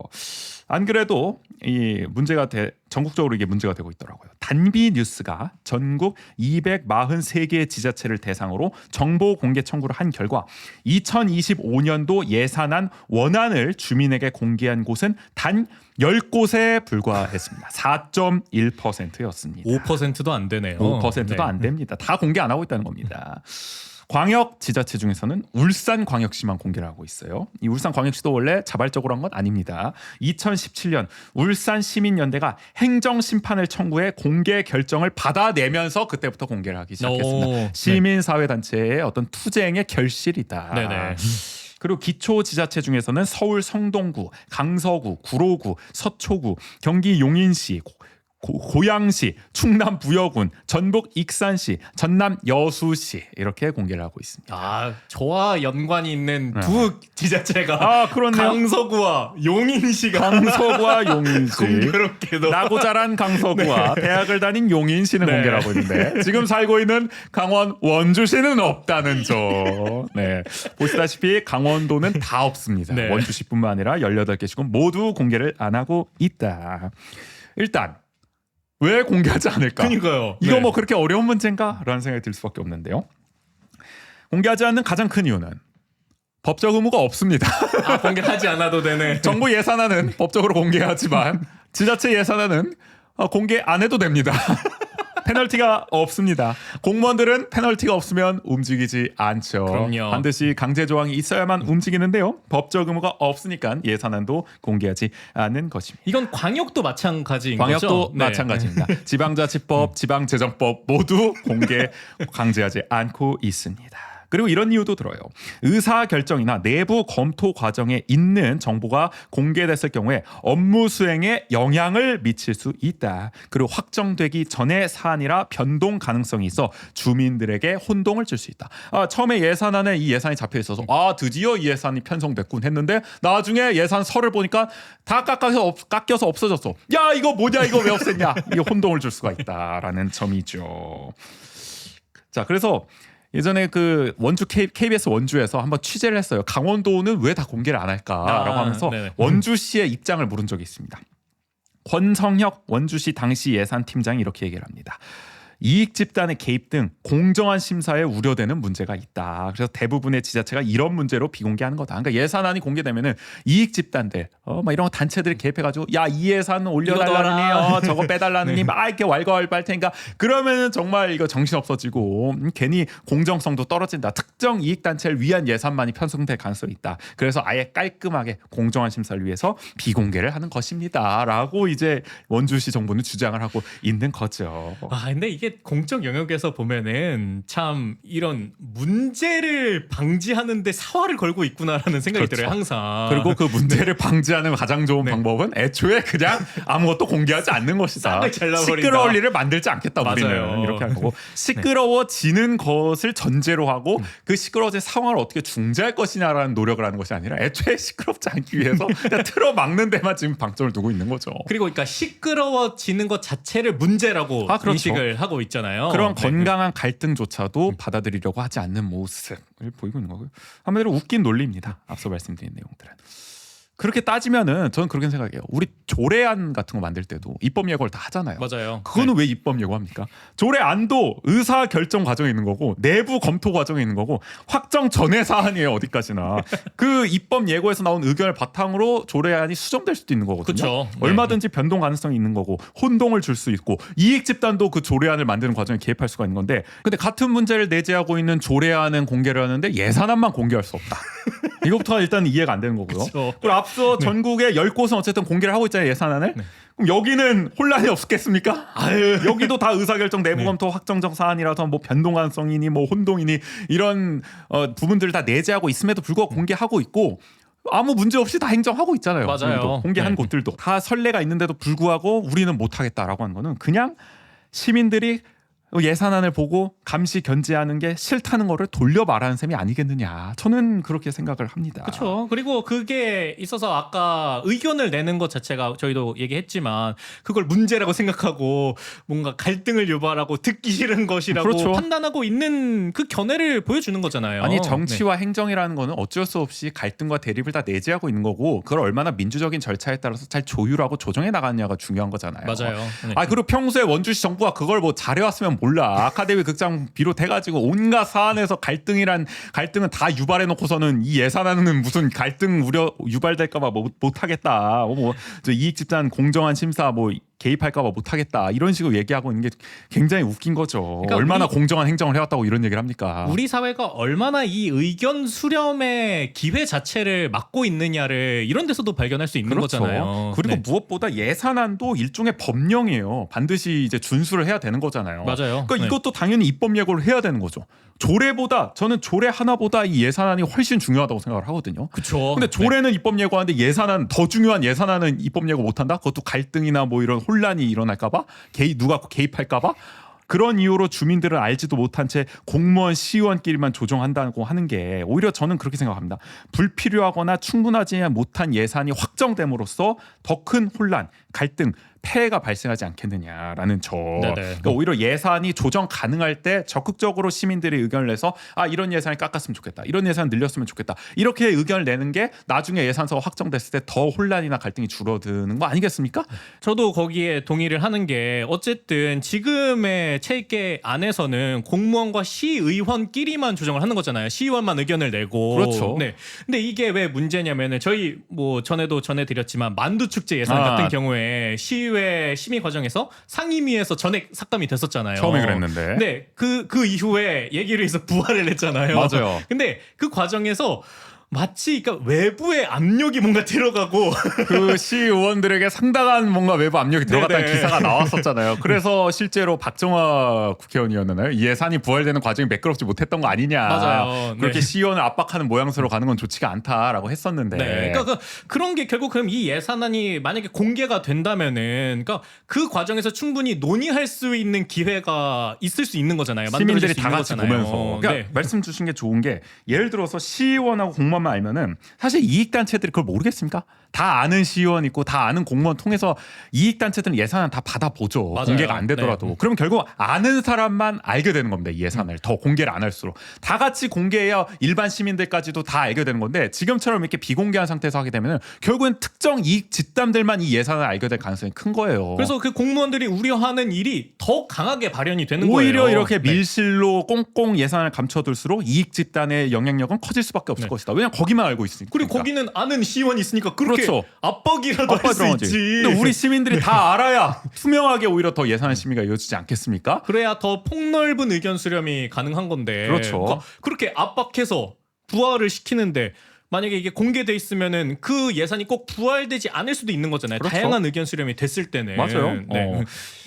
S2: 안 그래도 이 문제가 전국적으로 이게 문제가 되고 있더라고요. 단비 뉴스가 전국 243개의 지자체를 대상으로 정보 공개 청구를 한 결과 2025년도 예산안 원안을 주민에게 공개한 곳은 단 10곳에 불과했습니다. 4.1%였습니다.
S1: 5%도 안 되네요.
S2: 5%도
S1: 네.
S2: 안 됩니다. 다 공개 안 하고 있다는 겁니다. 광역 지자체 중에서는 울산광역시만 공개를 하고 있어요. 이 울산광역시도 원래 자발적으로 한 건 아닙니다. 2017년 울산시민연대가 행정심판을 청구해 공개 결정을 받아내면서 그때부터 공개를 하기 시작했습니다.
S1: 오,
S2: 시민사회단체의 어떤 투쟁의 결실이다.
S1: 네네.
S2: 그리고 기초지자체 중에서는 서울 성동구, 강서구, 구로구, 서초구, 경기 용인시, 고양시, 충남 부여군, 전북 익산시, 전남 여수시 이렇게 공개를 하고 있습니다.
S1: 아, 저와 연관이 있는
S2: 네.
S1: 두 지자체가
S2: 아, 그렇네요.
S1: 강서구와 용인시가
S2: 강서구와 용인시.
S1: 공교롭게도
S2: 나고 자란 강서구와 대학을 다닌 용인시는
S1: 네.
S2: 공개를 하고 있는데 지금 살고 있는 강원 원주시는 없다는 점. 네. 보시다시피 강원도는 다 없습니다.
S1: 네.
S2: 원주시뿐만 아니라 18개시군 모두 공개를 안 하고 있다. 일단 왜 공개하지 않을까?
S1: 그러니까요.
S2: 이거
S1: 네.
S2: 뭐 그렇게 어려운 문제인가? 라는 생각이 들 수밖에 없는데요. 공개하지 않는 가장 큰 이유는 법적 의무가 없습니다.
S1: 아, 공개하지 않아도 되네.
S2: 정부 예산안은 법적으로 공개하지만 지자체 예산안은 공개 안 해도 됩니다. 페널티가 없습니다. 공무원들은 페널티가 없으면 움직이지 않죠.
S1: 그럼요.
S2: 반드시 강제 조항이 있어야만 움직이는데요. 법적 의무가 없으니까 예산안도 공개하지 않는 것입니다.
S1: 이건 광역도 마찬가지인
S2: 광역도
S1: 거죠? 네.
S2: 마찬가지입니다. 지방자치법, 지방재정법 모두 공개 강제하지 않고 있습니다. 그리고 이런 이유도 들어요. 의사결정이나 내부 검토 과정에 있는 정보가 공개됐을 경우에 업무 수행에 영향을 미칠 수 있다. 그리고 확정되기 전의 사안이라 변동 가능성이 있어 주민들에게 혼동을 줄 수 있다. 처음에 예산안에 이 예산이 잡혀 있어서 드디어 이 예산이 편성됐군 했는데 나중에 예산서를 보니까 다 깎여서 없어졌어. 야 이거 뭐냐 이거 왜 없앴냐. 이게 혼동을 줄 수가 있다라는 점이죠. 자 그래서 예전에 그 원주 KBS 원주에서 한번 취재를 했어요. 강원도는 왜 다 공개를 안 할까라고 하면서
S1: 네네.
S2: 원주시의 입장을 물은 적이 있습니다. 권성혁 원주시 당시 예산팀장이 이렇게 얘기를 합니다. 이익 집단의 개입 등 공정한 심사에 우려되는 문제가 있다. 그래서 대부분의 지자체가 이런 문제로 비공개하는 거다. 그러니까 예산안이 공개되면은 이익 집단들, 막 이런 단체들이 개입해가지고 야 이 예산 올려달라느니, 저거 빼달라느니 막 이렇게 왈가왈부할 테니까 그러면은 정말 이거 정신 없어지고 괜히 공정성도 떨어진다. 특정 이익 단체를 위한 예산만이 편성될 가능성이 있다. 그래서 아예 깔끔하게 공정한 심사를 위해서 비공개를 하는 것입니다.라고 이제 원주시 정부는 주장을 하고 있는 거죠.
S1: 근데 이게 공적 영역에서 보면은 참 이런 문제를 방지하는데 사활을 걸고 있구나라는 생각이
S2: 그렇죠.
S1: 들어요. 항상.
S2: 그리고 그 문제를 방지하는 가장 좋은
S1: 네.
S2: 방법은 애초에 그냥 아무것도 공개하지 않는 것이다.
S1: 싹을 잘라버린다.
S2: 시끄러울 일을 만들지 않겠다.
S1: 맞아요.
S2: 우리는 이렇게 하는 거고 시끄러워지는 것을 전제로 하고 그 시끄러워진 상황을 어떻게 중재할 것이냐라는 노력을 하는 것이 아니라 애초에 시끄럽지 않기 위해서 그냥 틀어막는 데만 지금 방점을 두고 있는 거죠.
S1: 그리고 그러니까 시끄러워지는 것 자체를 문제라고
S2: 그렇죠.
S1: 인식을 하고 있잖아요.
S2: 그런
S1: 네.
S2: 건강한 갈등조차도 받아들이려고 하지 않는 모습을 보이고 있는 거고요. 한마디로 웃긴 논리입니다. 앞서 말씀드린 내용들은. 그렇게 따지면은 저는 그렇게 생각해요. 우리 조례안 같은 거 만들 때도 입법 예고를 다 하잖아요.
S1: 맞아요.
S2: 그거는 왜 입법 예고합니까? 조례안도 의사 결정 과정에 있는 거고 내부 검토 과정에 있는 거고 확정 전의 사안이에요. 어디까지나. 그 입법 예고에서 나온 의견을 바탕으로 조례안이 수정될 수도 있는 거거든요.
S1: 그쵸. 네.
S2: 얼마든지 변동 가능성이 있는 거고 혼동을 줄 수 있고 이익 집단도 그 조례안을 만드는 과정에 개입할 수가 있는 건데 근데 같은 문제를 내재하고 있는 조례안은 공개를 하는데 예산안만 공개할 수 없다. 이것부터가 일단 이해가 안 되는 거고요.
S1: 그쵸.
S2: 그리고 앞서 전국의 10곳은 어쨌든 공개를 하고 있잖아요. 예산안을. 그럼 여기는 혼란이 없겠습니까? 여기도 다 의사결정 내부 검토 확정적 사안이라서 뭐 변동 가능성이니 뭐 혼동이니 이런 부분들을 다 내재하고 있음에도 불구하고 공개하고 있고 아무 문제 없이 다 행정하고 있잖아요.
S1: 맞아요.
S2: 우리도. 공개한
S1: 네.
S2: 곳들도 다 선례가 있는데도 불구하고 우리는 못하겠다라고 하는 거는 그냥 시민들이 예산안을 보고 감시 견제하는 게 싫다는 거를 돌려 말하는 셈이 아니겠느냐. 저는 그렇게 생각을 합니다.
S1: 그렇죠. 그리고 그게 있어서 아까 의견을 내는 것 자체가 저희도 얘기했지만 그걸 문제라고 생각하고 뭔가 갈등을 유발하고 듣기 싫은 것이라고
S2: 그렇죠.
S1: 판단하고 있는 그 견해를 보여주는 거잖아요.
S2: 아니 정치와 행정이라는 거는 어쩔 수 없이 갈등과 대립을 다 내재하고 있는 거고 그걸 얼마나 민주적인 절차에 따라서 잘 조율하고 조정해 나가느냐가 중요한 거잖아요.
S1: 맞아요. 네.
S2: 아 그리고 평소에 원주시 정부가 그걸 뭐 잘해왔으면 몰라. 아카데미 극장 비롯해가지고 온갖 사안에서 갈등은 다 유발해놓고서는 이 예산안은 무슨 갈등 우려 유발될까봐 못하겠다. 저 이익집단 공정한 심사 개입할까봐 못하겠다 이런 식으로 얘기하고 있는 게 굉장히 웃긴 거죠.
S1: 그러니까
S2: 얼마나 공정한 행정을 해왔다고 이런 얘기를 합니까?
S1: 우리 사회가 얼마나 이 의견 수렴의 기회 자체를 막고 있느냐를 이런 데서도 발견할 수 있는
S2: 그렇죠.
S1: 거잖아요.
S2: 그리고
S1: 네.
S2: 무엇보다 예산안도 일종의 법령이에요. 반드시 이제 준수를 해야 되는 거잖아요.
S1: 맞아요.
S2: 그러니까
S1: 네.
S2: 이것도 당연히 입법 예고를 해야 되는 거죠. 저는 조례 하나보다 이 예산안이 훨씬 중요하다고 생각을 하거든요.
S1: 그렇죠.
S2: 근데 조례는 입법 예고하는데 예산안 더 중요한 예산안은 입법 예고 못한다? 그것도 갈등이나 이런 혼란이 일어날까봐 누가 개입할까봐 그런 이유로 주민들은 알지도 못한 채 공무원 시의원끼리만 조정한다고 하는 게 오히려 저는 그렇게 생각합니다. 불필요하거나 충분하지 못한 예산이 확정됨으로써 더 큰 혼란, 갈등, 폐해가 발생하지 않겠느냐라는 그러니까 오히려 예산이 조정 가능할 때 적극적으로 시민들이 의견을 내서 이런 예산을 깎았으면 좋겠다. 이런 예산 늘렸으면 좋겠다. 이렇게 의견을 내는 게 나중에 예산서가 확정됐을 때 더 혼란이나 갈등이 줄어드는 거 아니겠습니까?
S1: 저도 거기에 동의를 하는 게 어쨌든 지금의 체계 안에서는 공무원과 시의원끼리만 조정을 하는 거잖아요. 시의원만 의견을 내고.
S2: 그렇죠.
S1: 네. 근데 이게 왜 문제냐면은 저희 전에도 전해드렸지만 만두축제 예산 같은 경우에 시의회 심의 과정에서 상임위에서 전액 삭감이 됐었잖아요.
S2: 처음에 그랬는데.
S1: 네. 그 이후에 얘기를 해서 부활을 했잖아요.
S2: 맞아요.
S1: 근데 그 과정에서 마치 그러니까 외부의 압력이 뭔가 들어가고
S2: 그 시의원들에게 상당한 뭔가 외부 압력이 들어갔다는
S1: 네네.
S2: 기사가 나왔었잖아요. 그래서 실제로 박정화 국회의원이었나요? 이 예산이 부활되는 과정이 매끄럽지 못했던 거 아니냐.
S1: 맞아요.
S2: 그렇게
S1: 네.
S2: 시의원을 압박하는 모양새로 가는 건 좋지가 않다라고 했었는데.
S1: 네. 그러니까 그런 게 결국 그럼 이 예산안이 만약에 공개가 된다면은 그러니까 그 과정에서 충분히 논의할 수 있는 기회가 있을 수 있는 거잖아요.
S2: 시민들이
S1: 만들어질 수
S2: 다
S1: 있는
S2: 같이
S1: 거잖아요.
S2: 보면서 그러니까
S1: 네.
S2: 말씀 주신 게 좋은 게 예를 들어서 시의원하고 공무원만 알면은 사실 이익단체들이 그걸 모르겠습니까? 다 아는 시의원 있고 다 아는 공무원 통해서 이익단체들은 예산을 다 받아보죠.
S1: 맞아요.
S2: 공개가 안 되더라도.
S1: 네.
S2: 그러면 결국 아는 사람만 알게 되는 겁니다. 이 예산을 더 공개를 안 할수록 다 같이 공개해야 일반 시민들까지도 다 알게 되는 건데 지금처럼 이렇게 비공개한 상태에서 하게 되면 결국엔 특정 이익 집단들만 이 예산을 알게 될 가능성이 큰 거예요.
S1: 그래서 그 공무원들이 우려하는 일이 더 강하게 발현이 되는
S2: 오히려
S1: 거예요.
S2: 이렇게
S1: 네.
S2: 밀실로 꽁꽁 예산을 감춰둘수록 이익 집단의 영향력은 커질 수밖에 없을
S1: 네.
S2: 것이다. 왜냐하면 거기만 알고 있으니까.
S1: 그리고 거기는 아는 시의원이 있으니까 그렇게
S2: 그렇죠.
S1: 압박이라도 할 수
S2: 들어가지.
S1: 있지.
S2: 근데 우리 시민들이 다 알아야 투명하게 오히려 더 예산 심의가 이어지지 않겠습니까?
S1: 그래야 더 폭넓은 의견 수렴이 가능한 건데.
S2: 그렇죠.
S1: 그러니까 그렇게 압박해서 부활을 시키는데 만약에 이게 공개돼 있으면은 그 예산이 꼭 부활되지 않을 수도 있는 거잖아요.
S2: 그렇죠.
S1: 다양한 의견 수렴이 됐을 때는.
S2: 맞아요.
S1: 네.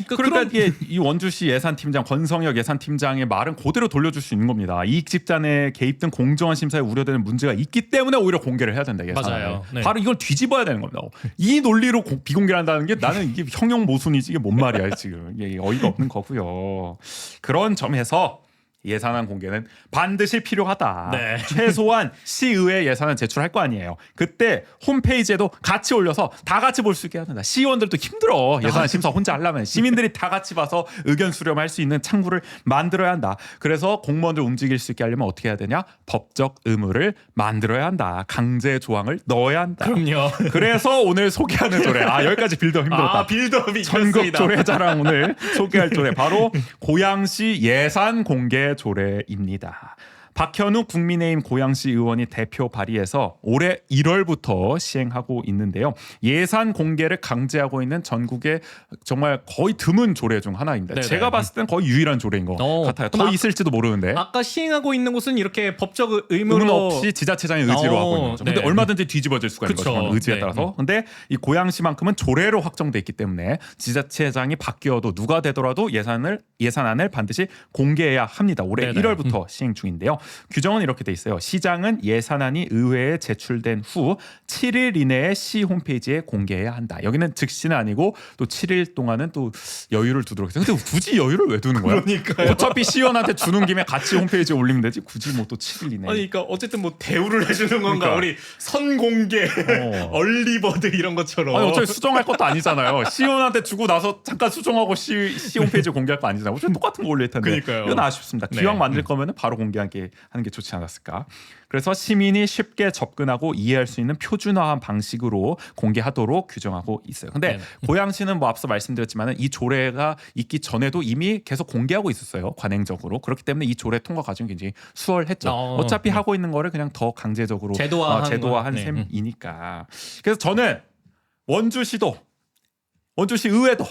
S2: 그러니까 이게 이 원주시 예산팀장 권성혁 예산팀장의 말은 그대로 돌려줄 수 있는 겁니다. 이익 집단의 개입 등 공정한 심사에 우려되는 문제가 있기 때문에 오히려 공개를 해야 된다. 예산을.
S1: 맞아요. 네.
S2: 바로 이걸 뒤집어야 되는 겁니다. 이 논리로 비공개를 한다는 게 나는 이게 형용 모순이지 이게 뭔 말이야 지금. 이게 어이가 없는 거고요. 그런 점에서 예산안 공개는 반드시 필요하다.
S1: 네.
S2: 최소한 시의회 예산안 제출할 거 아니에요. 그때 홈페이지에도 같이 올려서 다 같이 볼 수 있게 해야 된다. 시의원들도 힘들어. 예산안 심사 혼자 하려면 시민들이 다 같이 봐서 의견 수렴할 수 있는 창구를 만들어야 한다. 그래서 공무원들 움직일 수 있게 하려면 어떻게 해야 되냐? 법적 의무를 만들어야 한다. 강제 조항을 넣어야 한다.
S1: 그럼요.
S2: 그래서 오늘 소개하는 조례. 여기까지 빌드업 힘들었다.
S1: 빌드업이
S2: 전국
S1: 있었습니다.
S2: 조례자랑 오늘 소개할 조례 바로 고양시 예산 공개 조례입니다. 박현우 국민의힘 고양시 의원이 대표 발의해서 올해 1월부터 시행하고 있는데요. 예산 공개를 강제하고 있는 전국의 정말 거의 드문 조례 중 하나입니다.
S1: 네네.
S2: 제가 봤을 땐 거의 유일한 조례인 것 같아요. 더
S1: 그럼
S2: 있을지도 모르는데.
S1: 아까 시행하고 있는 곳은 이렇게 법적
S2: 의무
S1: 의무로
S2: 없이 지자체장의 의지로 하고 있는 거죠. 근데
S1: 네.
S2: 얼마든지 뒤집어질 수가 있는
S1: 그쵸.
S2: 거죠. 의지에
S1: 네.
S2: 따라서. 근데 이 고양시만큼은 조례로 확정돼 있기 때문에 지자체장이 바뀌어도 누가 되더라도 예산안을 반드시 공개해야 합니다. 올해
S1: 네네.
S2: 1월부터 시행 중인데요. 규정은 이렇게 돼 있어요. 시장은 예산안이 의회에 제출된 후 7일 이내에 시 홈페이지에 공개해야 한다. 여기는 즉시는 아니고 또 7일 동안은 또 여유를 두도록 했어요. 근데 굳이 여유를 왜 두는 거야?
S1: 그러니까요.
S2: 어차피 시의원한테 주는 김에 같이 홈페이지에 올리면 되지. 굳이 뭐 또 7일 이내.
S1: 아니, 그러니까 어쨌든 뭐 대우를 해주는 건가?
S2: 그러니까.
S1: 우리 선공개, 얼리버드 이런 것처럼.
S2: 아니 어차피 수정할 것도 아니잖아요. 시의원한테 주고 나서 잠깐 수정하고 시 홈페이지에 공개할 거 아니잖아요. 어차피 똑같은 거 올릴 텐데.
S1: 그러니까요.
S2: 이건 아쉽습니다.
S1: 네.
S2: 기왕 만들 거면 바로 공개하는 게 좋지 않았을까. 그래서 시민이 쉽게 접근하고 이해할 수 있는 표준화한 방식으로 공개하도록 규정하고 있어요. 근데
S1: 네.
S2: 고양시는 뭐 앞서 말씀드렸지만 이 조례가 있기 전에도 이미 계속 공개하고 있었어요. 관행적으로. 그렇기 때문에 이 조례 통과 과정이 굉장히 수월했죠. 어차피 하고 있는 거를 그냥 더 강제적으로 제도화한
S1: 네.
S2: 셈이니까. 그래서 저는 원주시도 원주시 의회도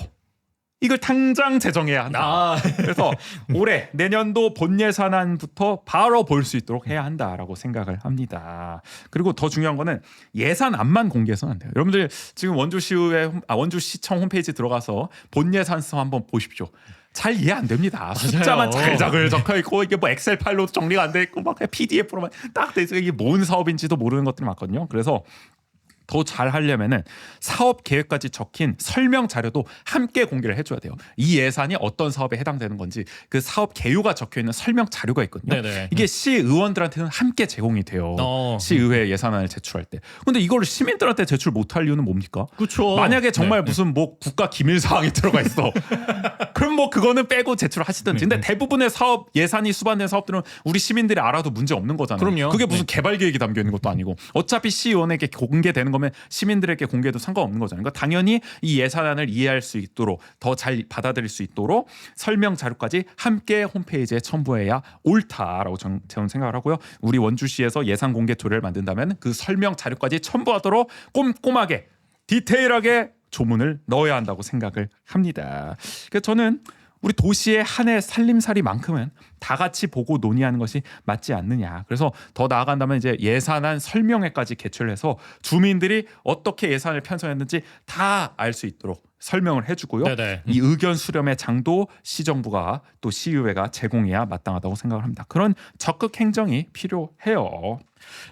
S2: 이걸 당장 제정해야 한다. 그래서 올해 내년도 본 예산안부터 바로 볼 수 있도록 해야 한다라고 생각을 합니다. 그리고 더 중요한 거는 예산안만 공개해서는 안 돼요. 여러분들 지금 원주시청 홈페이지 들어가서 본 예산서 한번 보십시오. 잘 이해 안 됩니다. 숫자만 자글자글 적혀 있고 이게 뭐 엑셀 파일로도 정리가 안 돼 있고 막 PDF로만 딱 돼 있어. 이게 뭔 사업인지도 모르는 것들이 많거든요. 그래서 더 잘 하려면은 사업 계획까지 적힌 설명 자료도 함께 공개를 해줘야 돼요. 이 예산이 어떤 사업에 해당되는 건지 그 사업 개요가 적혀 있는 설명 자료가 있거든요.
S1: 네네.
S2: 이게 시의원들한테는 함께 제공이 돼요. 시의회 예산안을 제출할 때. 근데 이걸 시민들한테 제출 못할 이유는 뭡니까?
S1: 그렇죠.
S2: 만약에 정말 무슨 뭐 국가 기밀 사항이 들어가 있어. 그럼 뭐 그거는 빼고 제출하시든지. 근데 대부분의 사업 예산이 수반된 사업들은 우리 시민들이 알아도 문제 없는 거잖아요.
S1: 그럼요.
S2: 그게 무슨 개발 계획이 담겨 있는 것도 아니고 어차피 시의원에게 공개되는 거면 시민들에게 공개도 상관없는 거잖아요. 그러니까 당연히 이 예산안을 이해할 수 있도록 더 잘 받아들일 수 있도록 설명 자료까지 함께 홈페이지에 첨부해야 옳다라고 저는 생각을 하고요. 우리 원주시에서 예산 공개 조례를 만든다면 그 설명 자료까지 첨부하도록 꼼꼼하게 디테일하게 조문을 넣어야 한다고 생각을 합니다. 그래서 저는 우리 도시의 한 해 살림살이만큼은 다 같이 보고 논의하는 것이 맞지 않느냐. 그래서 더 나아간다면 이제 예산안 설명회까지 개최를 해서 주민들이 어떻게 예산을 편성했는지 다 알 수 있도록 설명을 해주고요.
S1: 네네.
S2: 이 의견 수렴의 장도 시정부가 또 시의회가 제공해야 마땅하다고 생각을 합니다. 그런 적극 행정이 필요해요.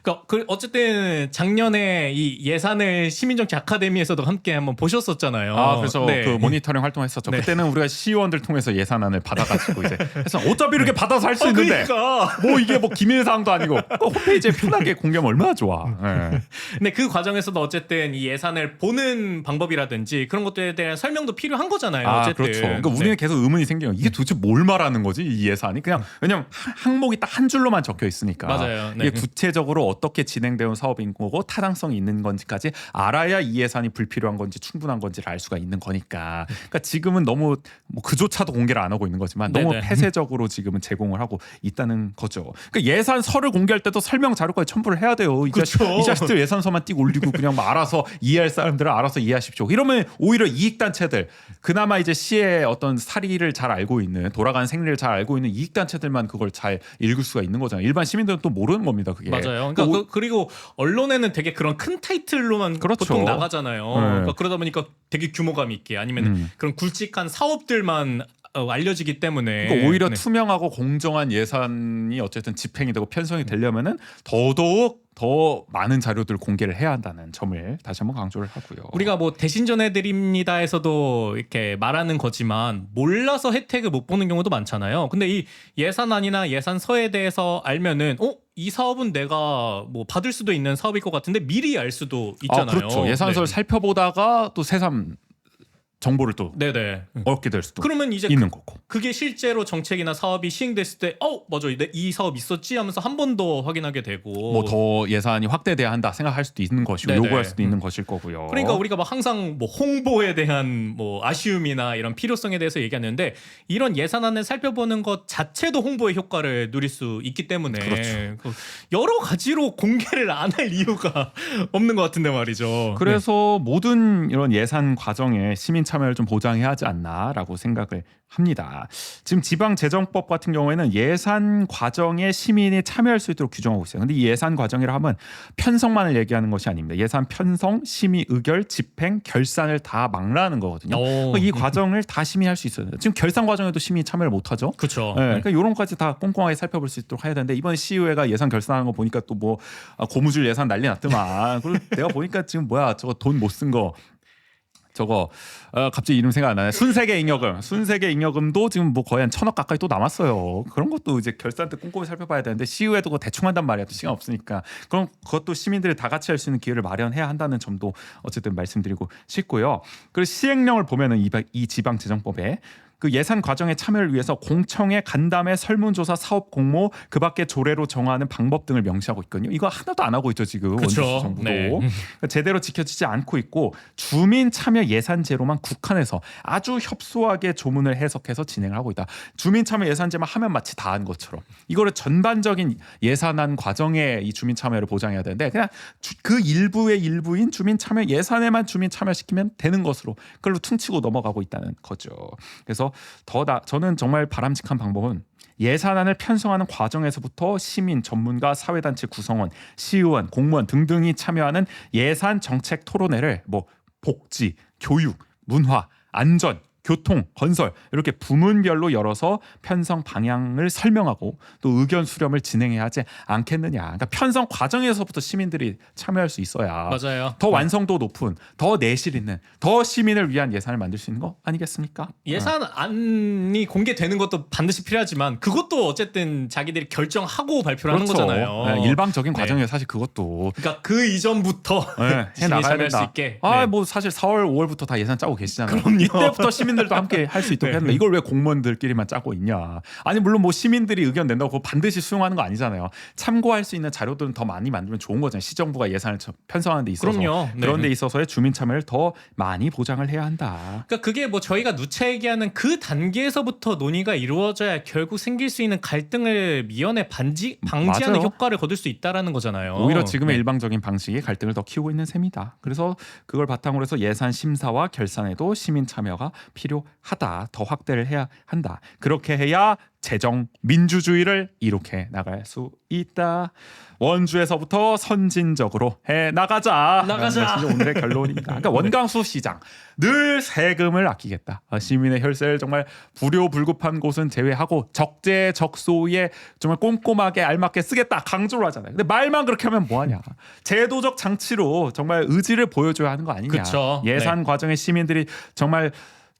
S1: 그러니까 어쨌든 작년에 이 예산을 시민정치 아카데미에서도 함께 한번 보셨었잖아요.
S2: 그래서
S1: 네.
S2: 그 모니터링 활동했었죠.
S1: 네.
S2: 그때는 우리가 시의원들 통해서 예산안을 받아가지고 이제 해서 어차피 이렇게 받아서 할 수 있는데
S1: 그러니까.
S2: 뭐 이게 뭐 기밀 사항도 아니고 홈페이지에 편하게 공개하면 얼마나 좋아. 네.
S1: 근데 그 과정에서도 어쨌든 이 예산을 보는 방법이라든지 그런 것들에 대한 설명도 필요한 거잖아요. 어쨌든.
S2: 그렇죠. 그러니까 우리는 계속 의문이 생겨요. 이게 도대체 뭘 말하는 거지 이 예산이? 그냥 왜냐면 항목이 딱 한 줄로만 적혀 있으니까.
S1: 맞아요. 네.
S2: 이게 구체적으로 어떻게 진행되는 사업인 거고 타당성이 있는 건지까지 알아야 이 예산이 불필요한 건지 충분한 건지를 알 수가 있는 거니까. 그러니까 지금은 너무 뭐 그조차도 공개를 안 하고 있는 거지만 너무
S1: 네네.
S2: 폐쇄적으로 지금은 제공을 하고 있다는 거죠. 그러니까 예산서를 공개할 때도 설명 자료까지 첨부를 해야 돼요. 이 자식들 예산서만 띄고 올리고 그냥 뭐 알아서 이해할 사람들은 알아서 이해하십시오. 이러면 오히려 이익단체들 그나마 이제 시의 어떤 사리를 잘 알고 있는 돌아가는 생리를 잘 알고 있는 이익단체들만 그걸 잘 읽을 수가 있는 거잖아요. 일반 시민들은 또 모르는 겁니다. 그게.
S1: 맞아요. 그러니까 그리고 언론에는 되게 그런 큰 타이틀로만
S2: 그렇죠.
S1: 보통 나가잖아요. 그러니까 그러다 보니까 되게 규모감 있게 아니면 그런 굵직한 사업들만 알려지기 때문에
S2: 그러니까 오히려 투명하고 공정한 예산이 어쨌든 집행이 되고 편성이 되려면은 더더욱 더 많은 자료들 공개를 해야 한다는 점을 다시 한번 강조를 하고요.
S1: 우리가 뭐 대신 전해드립니다에서도 이렇게 말하는 거지만 몰라서 혜택을 못 보는 경우도 많잖아요. 근데 이 예산안이나 예산서에 대해서 알면은 이 사업은 내가 뭐 받을 수도 있는 사업일 것 같은데 미리 알 수도 있잖아요.
S2: 그렇죠. 예산서를 살펴보다가 또 새삼 정보를 또
S1: 네네.
S2: 얻게 될 수도
S1: 그러면 이제
S2: 있는 거고.
S1: 그게 실제로 정책이나 사업이 시행됐을 때 맞아 이 사업 있었지 하면서 한 번 더 확인하게 되고
S2: 뭐 더 예산이 확대돼야 한다 생각할 수도 있는 것이고
S1: 네네.
S2: 요구할 수도 있는 것일 거고요.
S1: 그러니까 우리가 막 항상 뭐 홍보에 대한 뭐 아쉬움이나 이런 필요성에 대해서 얘기하는데 이런 예산안을 살펴보는 것 자체도 홍보의 효과를 누릴 수 있기 때문에
S2: 그렇죠.
S1: 여러 가지로 공개를 안 할 이유가 없는 것 같은데 말이죠.
S2: 그래서 모든 이런 예산 과정에 시민 참여를 좀 보장해야 하지 않나라고 생각을 합니다. 지금 지방재정법 같은 경우에는 예산 과정에 시민이 참여할 수 있도록 규정하고 있어요. 근데 이 예산 과정이라 하면 편성만을 얘기하는 것이 아닙니다. 예산 편성, 심의 의결, 집행, 결산을 다 망라하는 거거든요. 이 과정을 다 시민이 할 수 있어요. 지금 결산 과정에도 시민이 참여를 못하죠.
S1: 그렇죠.
S2: 네, 그러니까 이런 것까지 다 꼼꼼하게 살펴볼 수 있도록 해야 되는데 이번 시의회가 예산 결산하는 거 보니까 또 뭐 고무줄 예산 난리 났더만. 그리고 내가 보니까 지금 뭐야 저거 돈 못 쓴 거 저거 갑자기 이름 생각 안 나네. 순세계 잉여금도 지금 뭐 거의 한 1,000억 가까이 또 남았어요. 그런 것도 이제 결산 때 꼼꼼히 살펴봐야 되는데 시의회도 그거 대충 한단 말이야. 또 시간 없으니까. 그럼 그것도 시민들이 다 같이 할 수 있는 기회를 마련해야 한다는 점도 어쨌든 말씀드리고 싶고요. 그리고 시행령을 보면은 이 지방재정법에 그 예산 과정에 참여를 위해서 공청회, 간담회, 설문조사, 사업 공모, 그밖에 조례로 정하는 방법 등을 명시하고 있거든요. 이거 하나도 안 하고 있죠 지금 원주시 정부도.
S1: 네.
S2: 그러니까 제대로 지켜지지 않고 있고 주민 참여 예산제로만 국한해서 아주 협소하게 조문을 해석해서 진행을 하고 있다. 주민 참여 예산제만 하면 마치 다 한 것처럼 이거를 전반적인 예산안 과정에 이 주민 참여를 보장해야 되는데 그냥 그 일부의 일부인 주민 참여 예산에만 주민 참여시키면 되는 것으로 그걸로 퉁치고 넘어가고 있다는 거죠. 그래서 저는 정말 바람직한 방법은 예산안을 편성하는 과정에서부터 시민, 전문가, 사회단체 구성원, 시의원, 공무원 등등이 참여하는 예산 정책 토론회를 뭐 복지, 교육, 문화, 안전, 교통, 건설 이렇게 부문별로 열어서 편성 방향을 설명하고 또 의견 수렴을 진행해야 하지 않겠느냐. 그러니까 편성 과정에서부터 시민들이 참여할 수 있어야
S1: 맞아요.
S2: 더 완성도 높은, 더 내실 있는, 더 시민을 위한 예산을 만들 수 있는 거 아니겠습니까?
S1: 예산안이 공개되는 것도 반드시 필요하지만 그것도 어쨌든 자기들이 결정하고 발표를 하는 거잖아요.
S2: 네, 일방적인
S1: 네.
S2: 과정이에요. 사실 그것도
S1: 그러니까 그 이전부터
S2: 해
S1: 시민이
S2: 나가야
S1: 참여할
S2: 된다.
S1: 수 있게. 네.
S2: 뭐 사실 4월, 5월부터 다 예산 짜고 계시잖아요.
S1: 그럼요.
S2: 이때부터 시민들도 함께 할 수 있도록
S1: 네.
S2: 해야 된다. 이걸 왜 공무원들끼리만 짜고 있냐? 아니 물론 뭐 시민들이 의견 낸다고 그거 반드시 수용하는 거 아니잖아요. 참고할 수 있는 자료들은 더 많이 만들면 좋은 거잖아요. 시정부가 예산을 편성하는 데 있어서
S1: 그럼요. 네.
S2: 그런 데 있어서의 주민 참여를 더 많이 보장을 해야 한다.
S1: 그러니까 그게 뭐 저희가 누차 얘기하는 그 단계에서부터 논의가 이루어져야 결국 생길 수 있는 갈등을 미연에 방지하는
S2: 맞아요.
S1: 효과를 거둘 수 있다라는 거잖아요.
S2: 오히려 지금의
S1: 네.
S2: 일방적인 방식이 갈등을 더 키우고 있는 셈이다. 그래서 그걸 바탕으로 해서 예산 심사와 결산에도 시민 참여가 필요하다. 더 확대를 해야 한다. 그렇게 해야 재정 민주주의를 이룩해 나갈 수 있다. 원주에서부터 선진적으로 해 나가자.
S1: 나가자.
S2: 것이 오늘의 결론입니다. 그러니까 원광수 시장 늘 세금을 아끼겠다. 시민의 혈세를 정말 불효불급한 곳은 제외하고 적재적소에 정말 꼼꼼하게 알맞게 쓰겠다 강조를 하잖아요. 근데 말만 그렇게 하면 뭐하냐. 제도적 장치로 정말 의지를 보여줘야 하는 거 아니냐.
S1: 그쵸.
S2: 예산 과정에 시민들이 정말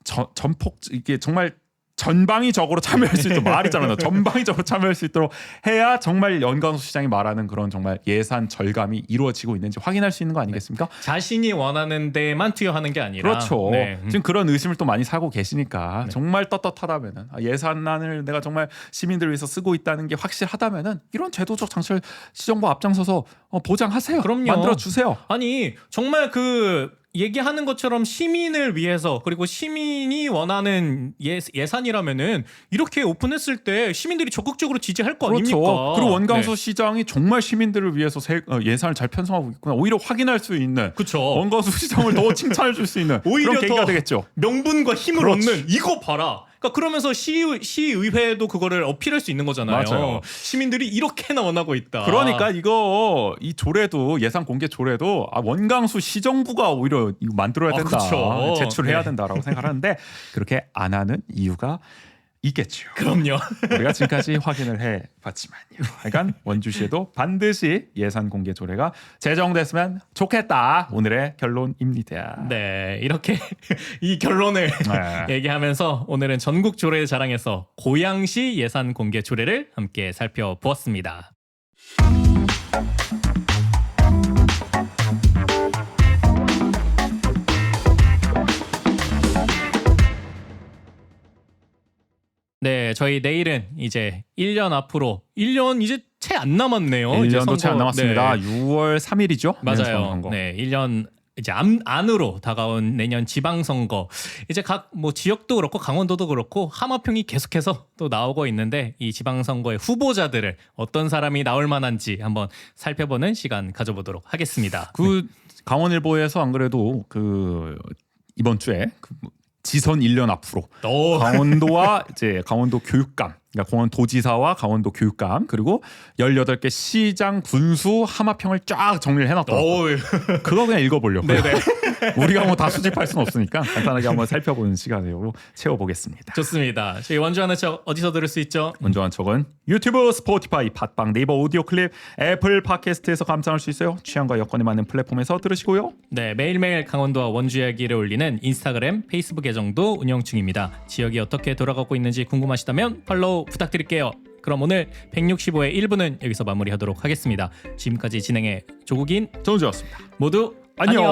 S2: 전폭 이게 정말 전방위적으로 참여할 수 있도록 말이잖아요. 전방위적으로 참여할 수 있도록 해야 정말 연광수 시장이 말하는 그런 정말 예산 절감이 이루어지고 있는지 확인할 수 있는 거 아니겠습니까?
S1: 자신이 원하는 데만 투여하는 게 아니라
S2: 그렇죠.
S1: 네.
S2: 지금 그런 의심을 또 많이 사고 계시니까 정말 떳떳하다면은 예산안을 내가 정말 시민들을 위해서 쓰고 있다는 게 확실하다면은 이런 제도적 장치를 시정부 앞장서서 보장하세요.
S1: 그럼요.
S2: 만들어 주세요.
S1: 아니 정말 그 얘기하는 것처럼 시민을 위해서 그리고 시민이 원하는 예산이라면은 이렇게 오픈했을 때 시민들이 적극적으로 지지할 거
S2: 그렇죠.
S1: 아닙니까?
S2: 그리고 원광수
S1: 네.
S2: 시장이 정말 시민들을 위해서 예산을 잘 편성하고 있구나. 오히려 확인할 수 있는
S1: 그쵸.
S2: 원광수 시장을 더 칭찬해 줄 수 있는
S1: 오히려
S2: 그런 계기가
S1: 더
S2: 되겠죠.
S1: 명분과 힘을
S2: 그렇지.
S1: 얻는 이거 봐라. 그러니까 그러면서 시의회도 그거를 어필할 수 있는 거잖아요.
S2: 맞아요.
S1: 시민들이 이렇게나 원하고 있다.
S2: 그러니까 이 조례도 예산 공개 조례도 원광수 시정부가 오히려 이거 만들어야 된다.
S1: 그쵸.
S2: 제출해야
S1: 네.
S2: 된다라고 생각하는데 그렇게 안 하는 이유가 있겠죠.
S1: 그럼요.
S2: 우리가 지금까지 확인을 해봤지만요. 그러니까 원주시에도 반드시 예산 공개 조례가 제정됐으면 좋겠다. 오늘의 결론입니다.
S1: 네, 이렇게 이 결론을
S2: 네.
S1: 얘기하면서 오늘은 전국 조례 자랑에서 고양시 예산 공개 조례를 함께 살펴보았습니다. 네, 저희 내일은 이제 1년 앞으로 1년 이제 채 안 남았네요.
S2: 1년도 채 안 남았습니다.
S1: 네.
S2: 6월 3일이죠.
S1: 맞아요. 네, 1년 이제 안으로 다가온 내년 지방선거 이제 각 뭐 지역도 그렇고 강원도도 그렇고 하마평이 계속해서 또 나오고 있는데 이 지방선거의 후보자들을 어떤 사람이 나올 만한지 한번 살펴보는 시간 가져보도록 하겠습니다.
S2: 그 강원일보에서 안 그래도 그 이번 주에 지선 1년 앞으로 강원도와 이제 강원도 교육감, 그러니까 강원도지사와 강원도 교육감 그리고 18개 시장 군수 하마평을 쫙 정리를 해놨더라고요. 그거 그냥 읽어보려고. 우리가 뭐 다 수집할 수는 없으니까 간단하게 한번 살펴보는 시간으로 채워보겠습니다.
S1: 좋습니다. 저희 원주하는 척 어디서 들을 수 있죠?
S2: 원주한 척은 유튜브, 스포티파이, 팟빵, 네이버 오디오 클립, 애플 팟캐스트에서 감상할 수 있어요. 취향과 여건에 맞는 플랫폼에서 들으시고요.
S1: 네, 매일매일 강원도와 원주 이야기를 올리는 인스타그램, 페이스북 계정도 운영 중입니다. 지역이 어떻게 돌아가고 있는지 궁금하시다면 팔로우 부탁드릴게요. 그럼 오늘 165의 1부는 여기서 마무리하도록 하겠습니다. 지금까지 진행해 조국인,
S2: 정우주였습니다.
S1: 모두
S2: 안녕.